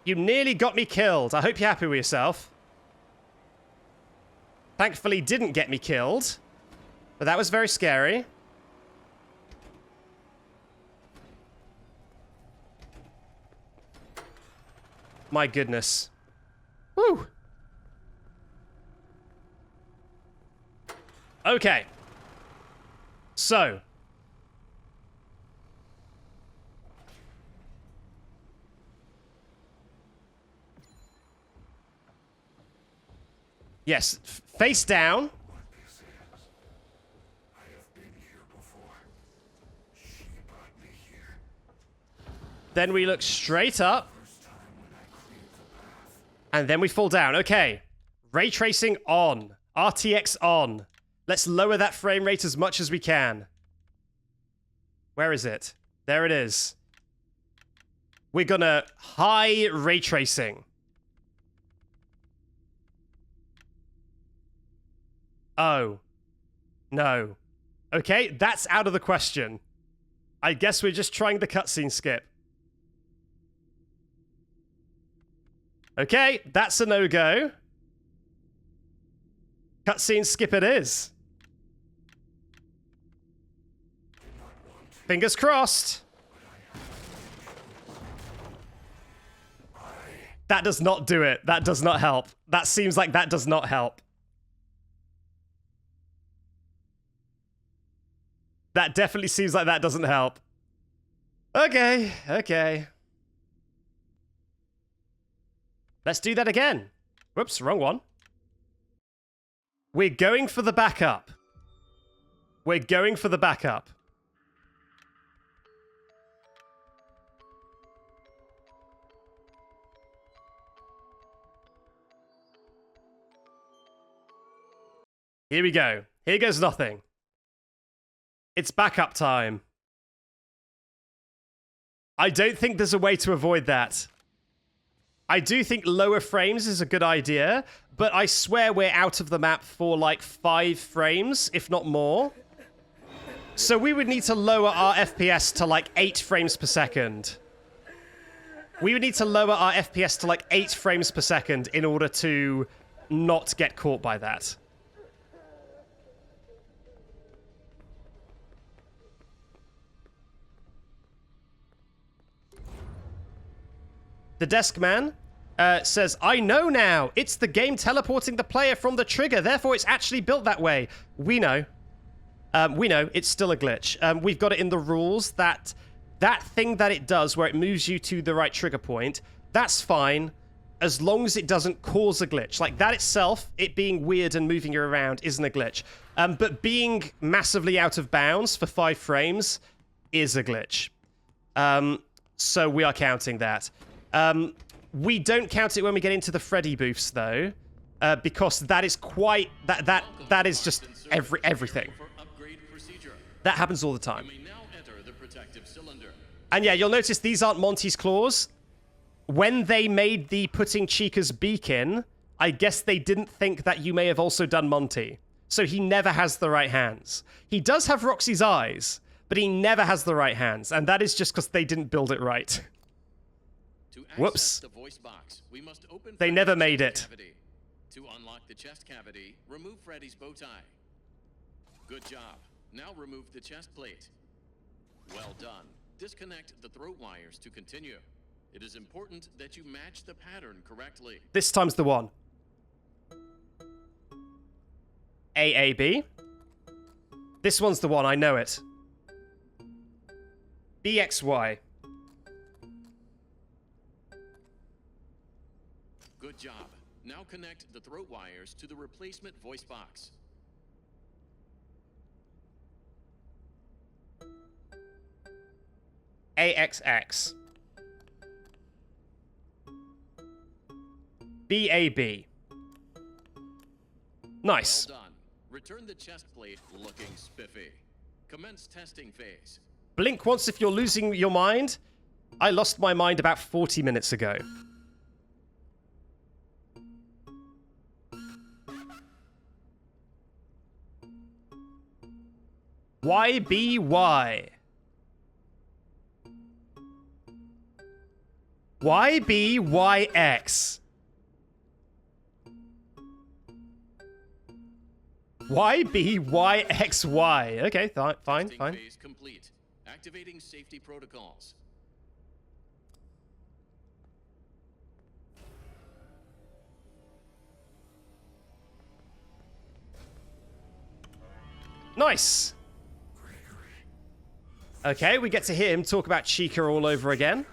You nearly got me killed. I hope you're happy with yourself. Thankfully, didn't get me killed. But that was very scary. My goodness. Woo! Okay. So. Yes, face down. What this is. I have been here before. She brought me here. Then we look straight up. First time when I cleared the path. And then we fall down. Okay. Ray tracing on. RTX on. Let's lower that frame rate as much as we can. Where is it? There it is. We're gonna high ray tracing. Oh. No. Okay, that's out of the question. I guess we're just trying the cutscene skip. Okay, that's a no-go. Cutscene skip it is. Fingers crossed. That does not do it. That does not help. That seems like that does not help. That definitely seems like that doesn't help. Okay, okay. Let's do that again. Whoops, wrong one. We're going for the backup. We're going for the backup. Here we go. Here goes nothing. It's backup time. I don't think there's a way to avoid that. I do think lower frames is a good idea, but I swear we're out of the map for like 5 frames, if not more. So we would need to lower our FPS to like 8 frames per second. We would need to lower our FPS to like 8 frames per second in order to not get caught by that. The desk man says, I know now. It's the game teleporting the player from the trigger. Therefore, it's actually built that way. We know. We know. It's still a glitch. We've got it in the rules that that thing that it does where it moves you to the right trigger point, that's fine as long as it doesn't cause a glitch. Like that itself, it being weird and moving you around isn't a glitch. But being massively out of bounds for 5 frames is a glitch. So we are counting that. We don't count it when we get into the Freddy booths, though, because that is quite that is just everything. That happens all the time. And yeah, you'll notice these aren't Monty's claws. When they made the putting Chica's beak in, I guess they didn't think that you may have also done Monty. So he never has the right hands. He does have Roxy's eyes, but he never has the right hands, and that is just because they didn't build it right. Whoops. The voice box, we must open they never made it. Cavity. To unlock the chest cavity, remove Freddy's bow tie. Good job. Now remove the chest plate. Well done. Disconnect the throat wires to continue. It is important that you match the pattern correctly. This time's the one. AAB. This one's the one, I know it. BXY. Good job. Now connect the throat wires to the replacement voice box. AXX. BAB. Nice. Well done. Return the chest plate looking spiffy. Commence testing phase. Blink once if you're losing your mind. I lost my mind about 40 minutes ago. YBY. YBYX. YBYXY. Okay, fine, Testing fine. phase complete. Activating safety protocols. Nice. Okay, we get to hear him talk about Chica all over again.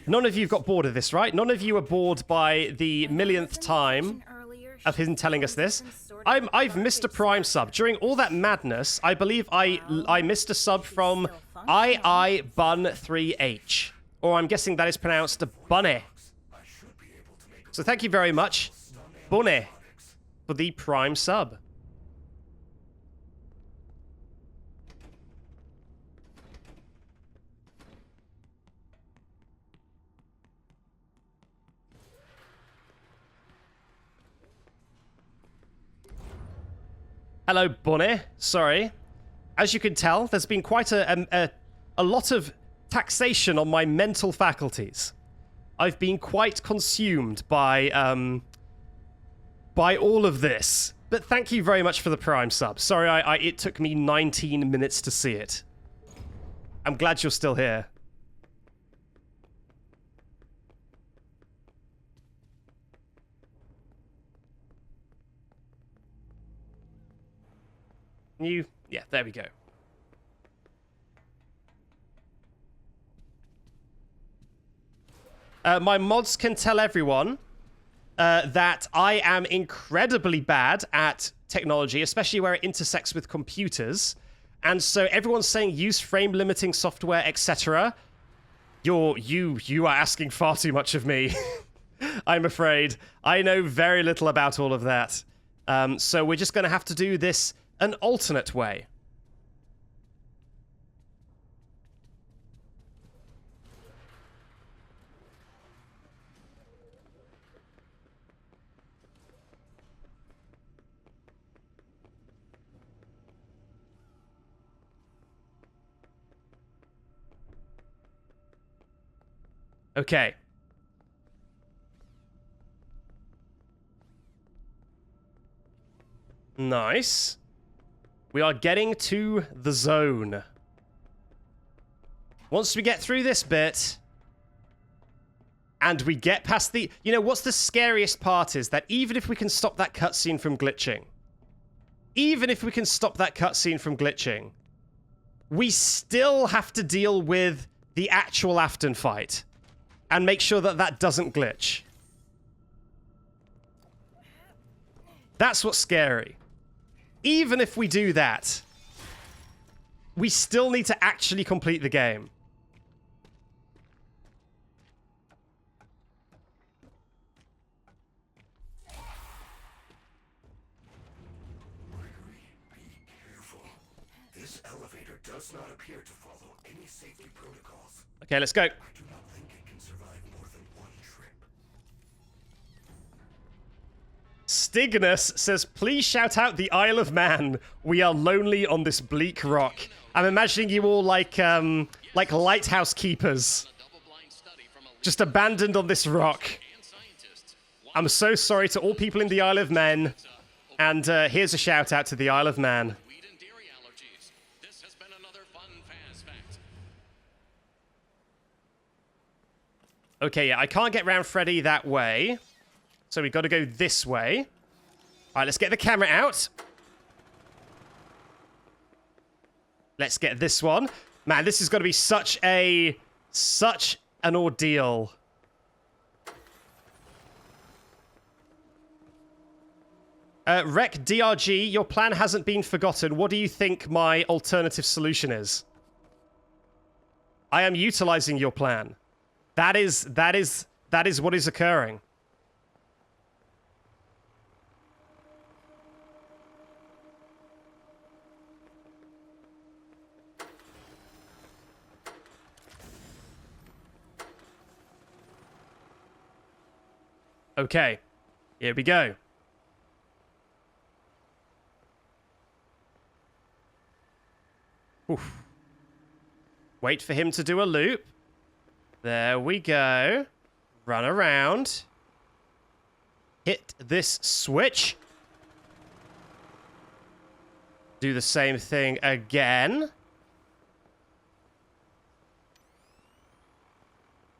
None of you got bored of this, right? None of you are bored by the millionth time of him telling us this. I've missed a Prime sub. During all that madness, I believe I missed a sub from II-Bun3H. Or I'm guessing that is pronounced Bunny. So thank you very much, Bunny, for the Prime sub. Hello, Bunny. Sorry. As you can tell, there's been quite a lot of taxation on my mental faculties. I've been quite consumed by all of this. But thank you very much for the Prime sub. Sorry, it took me 19 minutes to see it. I'm glad you're still here. Yeah, there we go. My mods can tell everyone that I am incredibly bad at technology, especially where it intersects with computers. And so everyone's saying use frame limiting software, etc. You are asking far too much of me. I'm afraid. I know very little about all of that. So we're just going to have to do this an alternate way. Okay. Nice. We are getting to the zone. Once we get through this bit, and we get past the... You know, what's the scariest part is that even if we can stop that cutscene from glitching, we still have to deal with the actual Afton fight and make sure that that doesn't glitch. That's what's scary. Even if we do that, we still need to actually complete the game. Gregory, be careful. This elevator does not appear to follow any safety protocols. Okay, let's go. I do not think it can survive more than one trip. Stignus says, please shout out the Isle of Man. We are lonely on this bleak rock. I'm imagining you all like lighthouse keepers. Just abandoned on this rock. I'm so sorry to all people in the Isle of Man. And here's a shout out to the Isle of Man. Okay, yeah, I can't get round Freddy that way. So we've got to go this way. All right, let's get the camera out. Let's get this one. Man, this is going to be such an ordeal. Rec DRG, your plan hasn't been forgotten. What do you think my alternative solution is? I am utilizing your plan. That is what is occurring. Okay, here we go. Oof. Wait for him to do a loop. There we go. Run around. Hit this switch. Do the same thing again.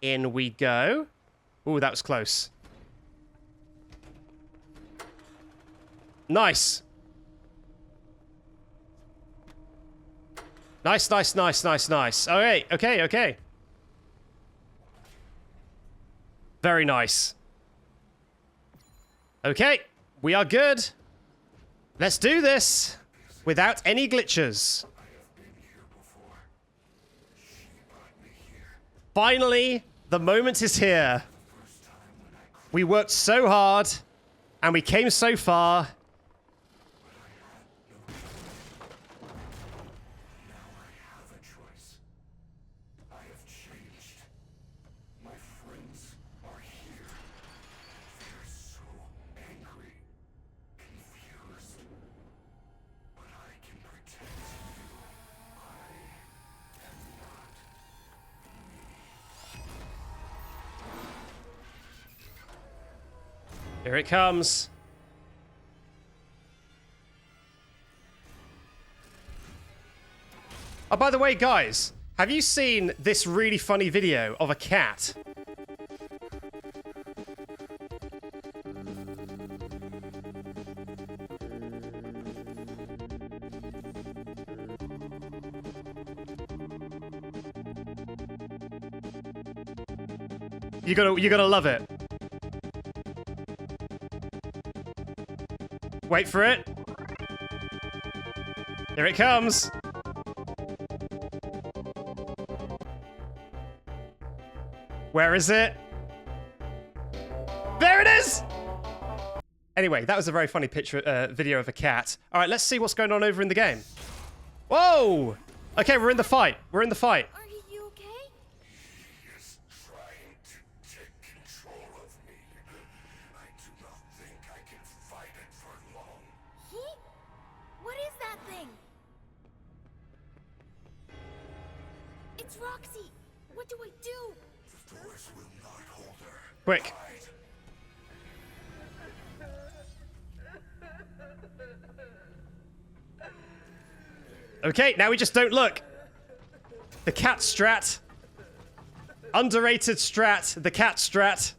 In we go. Ooh, that was close. Nice. Nice, nice, nice, nice, nice. Okay, okay, okay. Very nice. Okay, we are good. Let's do this without any glitches. Finally, the moment is here. We worked so hard, and we came so far. Here it comes. Oh, by the way, guys, have you seen this really funny video of a cat? You're gonna love it. Wait for it. Here it comes. Where is it? There it is! Anyway, that was a very funny video of a cat. All right, let's see what's going on over in the game. Whoa! Okay, we're in the fight. We're in the fight. Are you okay? He is trying to take control of me. I do not think I can fight it for long. He? What is that thing? It's Roxy. What do I do? The doors will not hold her. Quick. Okay, now we just don't look. The cat strat. Underrated strat. The cat strat.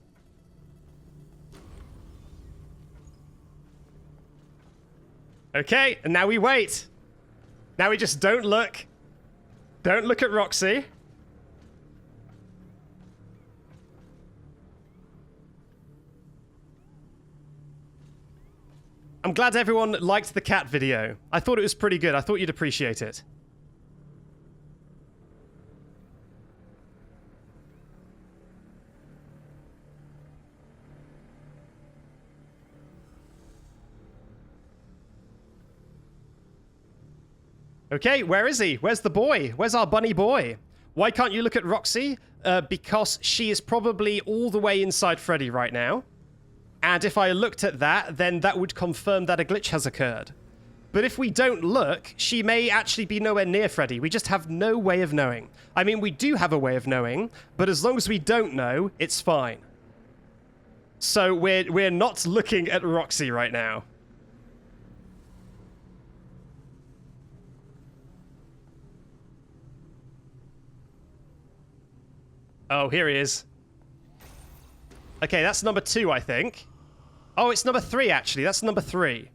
Okay, and now we wait. Now we just don't look. Don't look at Roxy. I'm glad everyone liked the cat video. I thought it was pretty good. I thought you'd appreciate it. Okay, where is he? Where's the boy? Where's our bunny boy? Why can't you look at Roxy? Because she is probably all the way inside Freddy right now. And if I looked at that, then that would confirm that a glitch has occurred. But if we don't look, she may actually be nowhere near Freddy. We just have no way of knowing. I mean, we do have a way of knowing, but as long as we don't know, it's fine. So we're not looking at Roxy right now. Oh, here he is. Okay, that's number 2, I think. Oh, it's number 3, actually. That's number 3.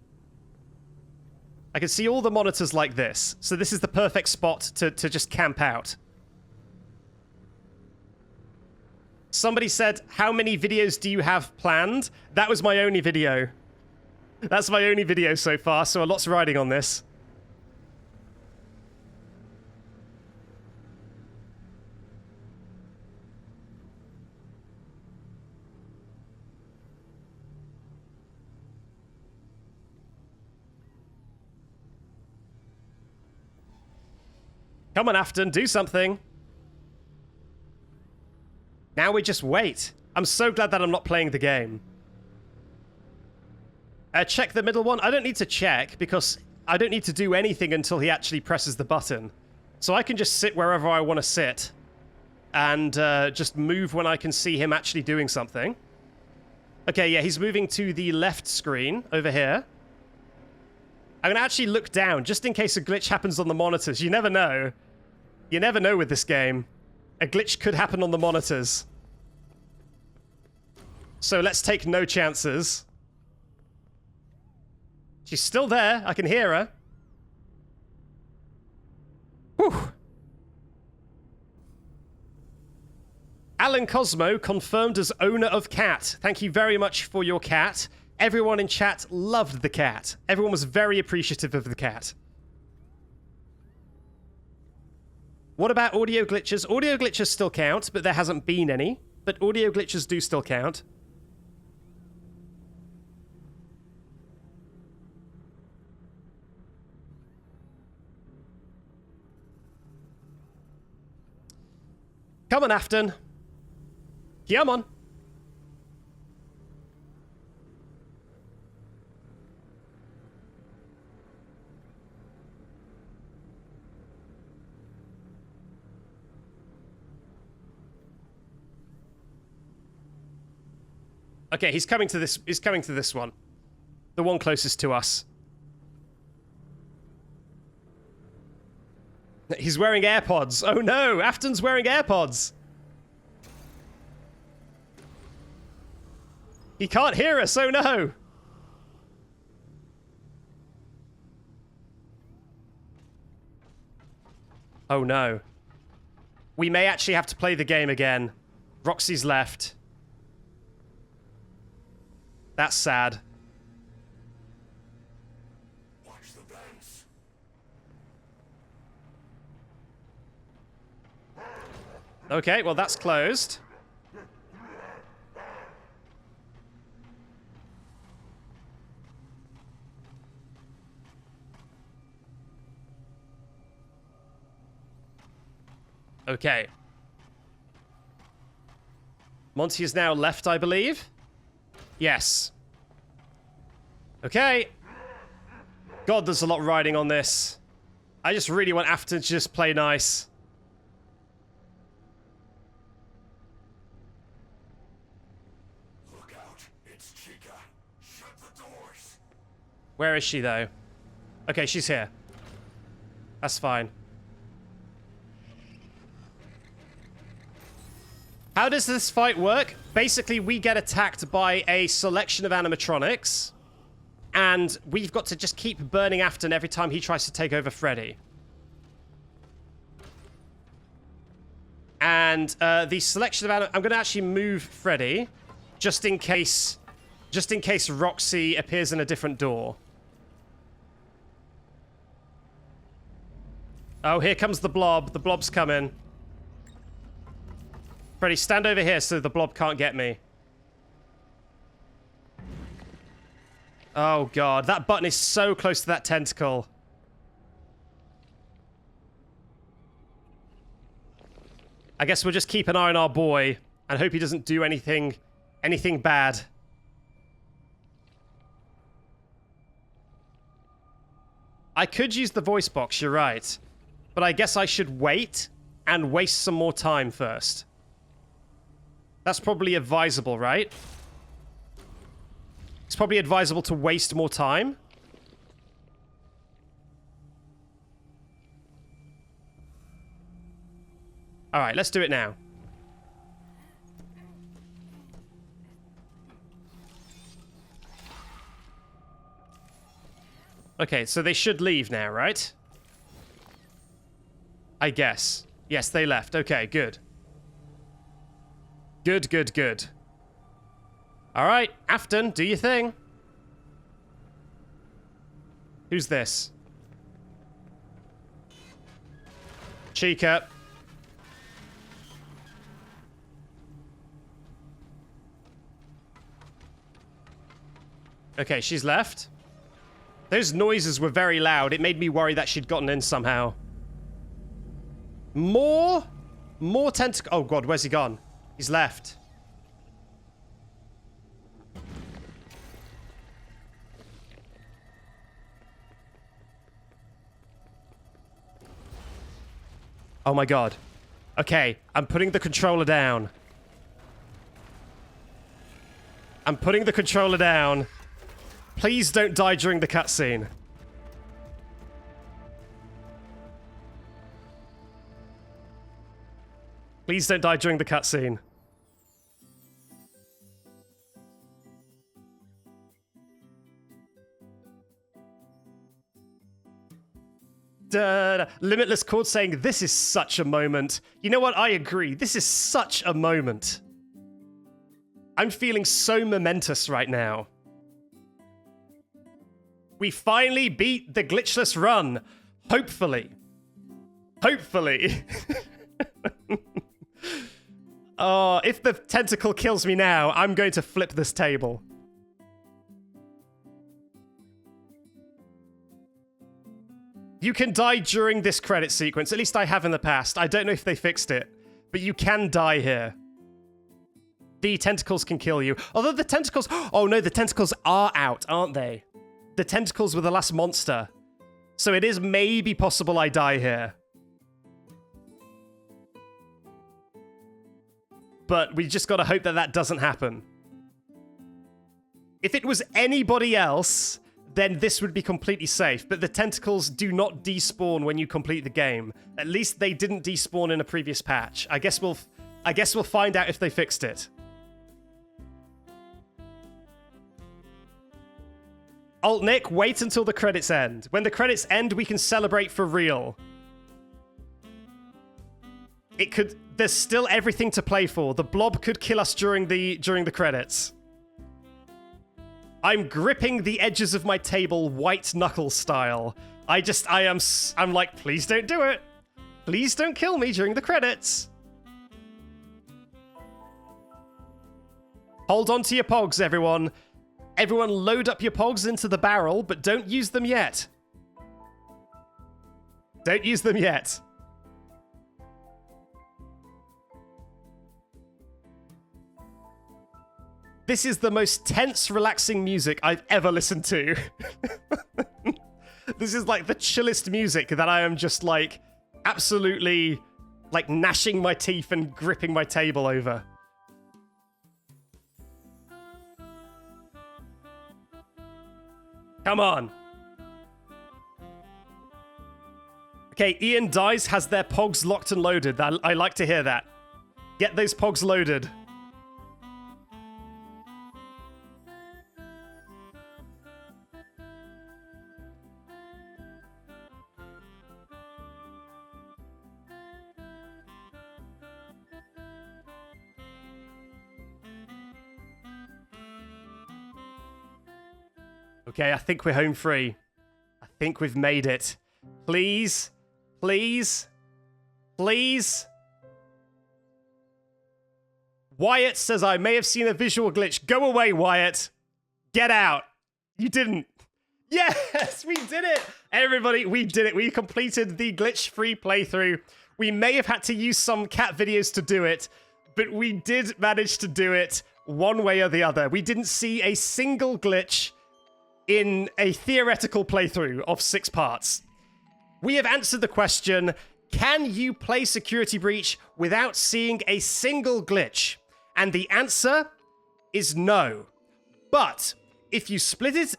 I can see all the monitors like this. So this is the perfect spot to just camp out. Somebody said, how many videos do you have planned? That was my only video. That's my only video so far, so a lot's riding on this. Come on, Afton, do something. Now we just wait. I'm so glad that I'm not playing the game. Check the middle one. I don't need to check because I don't need to do anything until he actually presses the button. So I can just sit wherever I want to sit and just move when I can see him actually doing something. Okay, yeah, he's moving to the left screen over here. I'm going to actually look down just in case a glitch happens on the monitors. You never know. You never know with this game. A glitch could happen on the monitors. So let's take no chances. She's still there. I can hear her. Whew. Alan Cosmo confirmed as owner of cat. Thank you very much for your cat. Everyone in chat loved the cat. Everyone was very appreciative of the cat. What about audio glitches? Audio glitches still count, but there hasn't been any. But audio glitches do still count. Come on, Afton. Come on. Okay, he's coming to this. He's coming to this one. The one closest to us. He's wearing AirPods. Oh no, Afton's wearing AirPods. He can't hear us. Oh no. Oh no. We may actually have to play the game again. Roxy's left. That's sad. Watch the vents. Okay, well that's closed. Okay. Monty is now left, I believe. Yes. Okay. God, there's a lot riding on this. I just really want Afton to just play nice. Look out, it's Chica. Shut the doors. Where is she, though? Okay, she's here. That's fine. How does this fight work? Basically, we get attacked by a selection of animatronics, and we've got to just keep burning Afton every time he tries to take over Freddy. And the selection of I'm going to actually move Freddy, just in case Roxy appears in a different door. Oh, here comes the blob. The blob's coming. Freddy, stand over here so the blob can't get me. Oh, God. That button is so close to that tentacle. I guess we'll just keep an eye on our boy and hope he doesn't do anything bad. I could use the voice box, you're right. But I guess I should wait and waste some more time first. That's probably advisable, right? It's probably advisable to waste more time. Alright, let's do it now. Okay, so they should leave now, right? I guess. Yes, they left. Okay, good. Good, good, good. Alright, Afton, do your thing. Who's this? Chica. Okay, she's left. Those noises were very loud. It made me worry that she'd gotten in somehow. More tentacle. Oh god, where's he gone? He's left. Oh my god. Okay, I'm putting the controller down. I'm putting the controller down. Please don't die during the cutscene. Please don't die during the cutscene. Limitless Chord saying, this is such a moment. You know what? I agree. This is such a moment. I'm feeling so momentous right now. We finally beat the glitchless run. Hopefully. Hopefully. Oh, if the tentacle kills me now, I'm going to flip this table. You can die during this credit sequence. At least I have in the past. I don't know if they fixed it, but you can die here. The tentacles can kill you. Although the tentacles... Oh no, the tentacles are out, aren't they? The tentacles were the last monster. So it is maybe possible I die here. But we just gotta hope that that doesn't happen. If it was anybody else, then this would be completely safe. But the tentacles do not despawn when you complete the game. At least they didn't despawn in a previous patch. I guess we'll find out if they fixed it. Alt Nick, wait until the credits end. When the credits end, we can celebrate for real. There's still everything to play for. The blob could kill us during the credits. I'm gripping the edges of my table white knuckle style. I'm like, please don't do it. Please don't kill me during the credits. Hold on to your pogs, everyone. Everyone load up your pogs into the barrel, but don't use them yet. Don't use them yet. This is the most tense, relaxing music I've ever listened to. This is like the chillest music that I am just like absolutely like gnashing my teeth and gripping my table over. Come on. Okay, Ian Dice has their pogs locked and loaded. I like to hear that. Get those pogs loaded. Okay, I think we're home free. I think we've made it. Please, please, please. Wyatt says I may have seen a visual glitch. Go away, Wyatt. Get out. You didn't. Yes, we did it. Everybody, we did it. We completed the glitch-free playthrough. We may have had to use some cat videos to do it, but we did manage to do it one way or the other. We didn't see a single glitch in a theoretical playthrough of 6 parts. We have answered the question, can you play Security Breach without seeing a single glitch? And the answer is no. But if you split it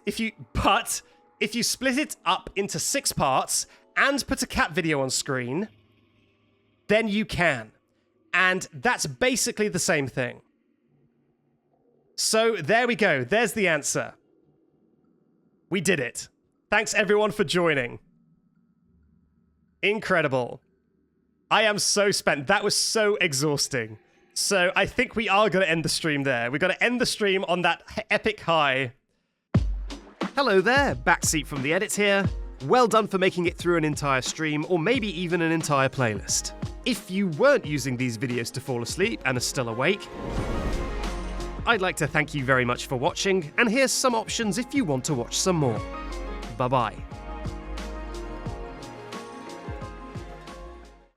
up into 6 parts and put a cat video on screen, then you can. And that's basically the same thing. So there we go. There's the answer. We did it. Thanks everyone for joining. Incredible. I am so spent. That was so exhausting. So I think we are going to end the stream there. We're going to end the stream on that epic high. Hello there, Backseat from the Edit here. Well done for making it through an entire stream, or maybe even an entire playlist. If you weren't using these videos to fall asleep and are still awake, I'd like to thank you very much for watching, and here's some options if you want to watch some more. Bye-bye.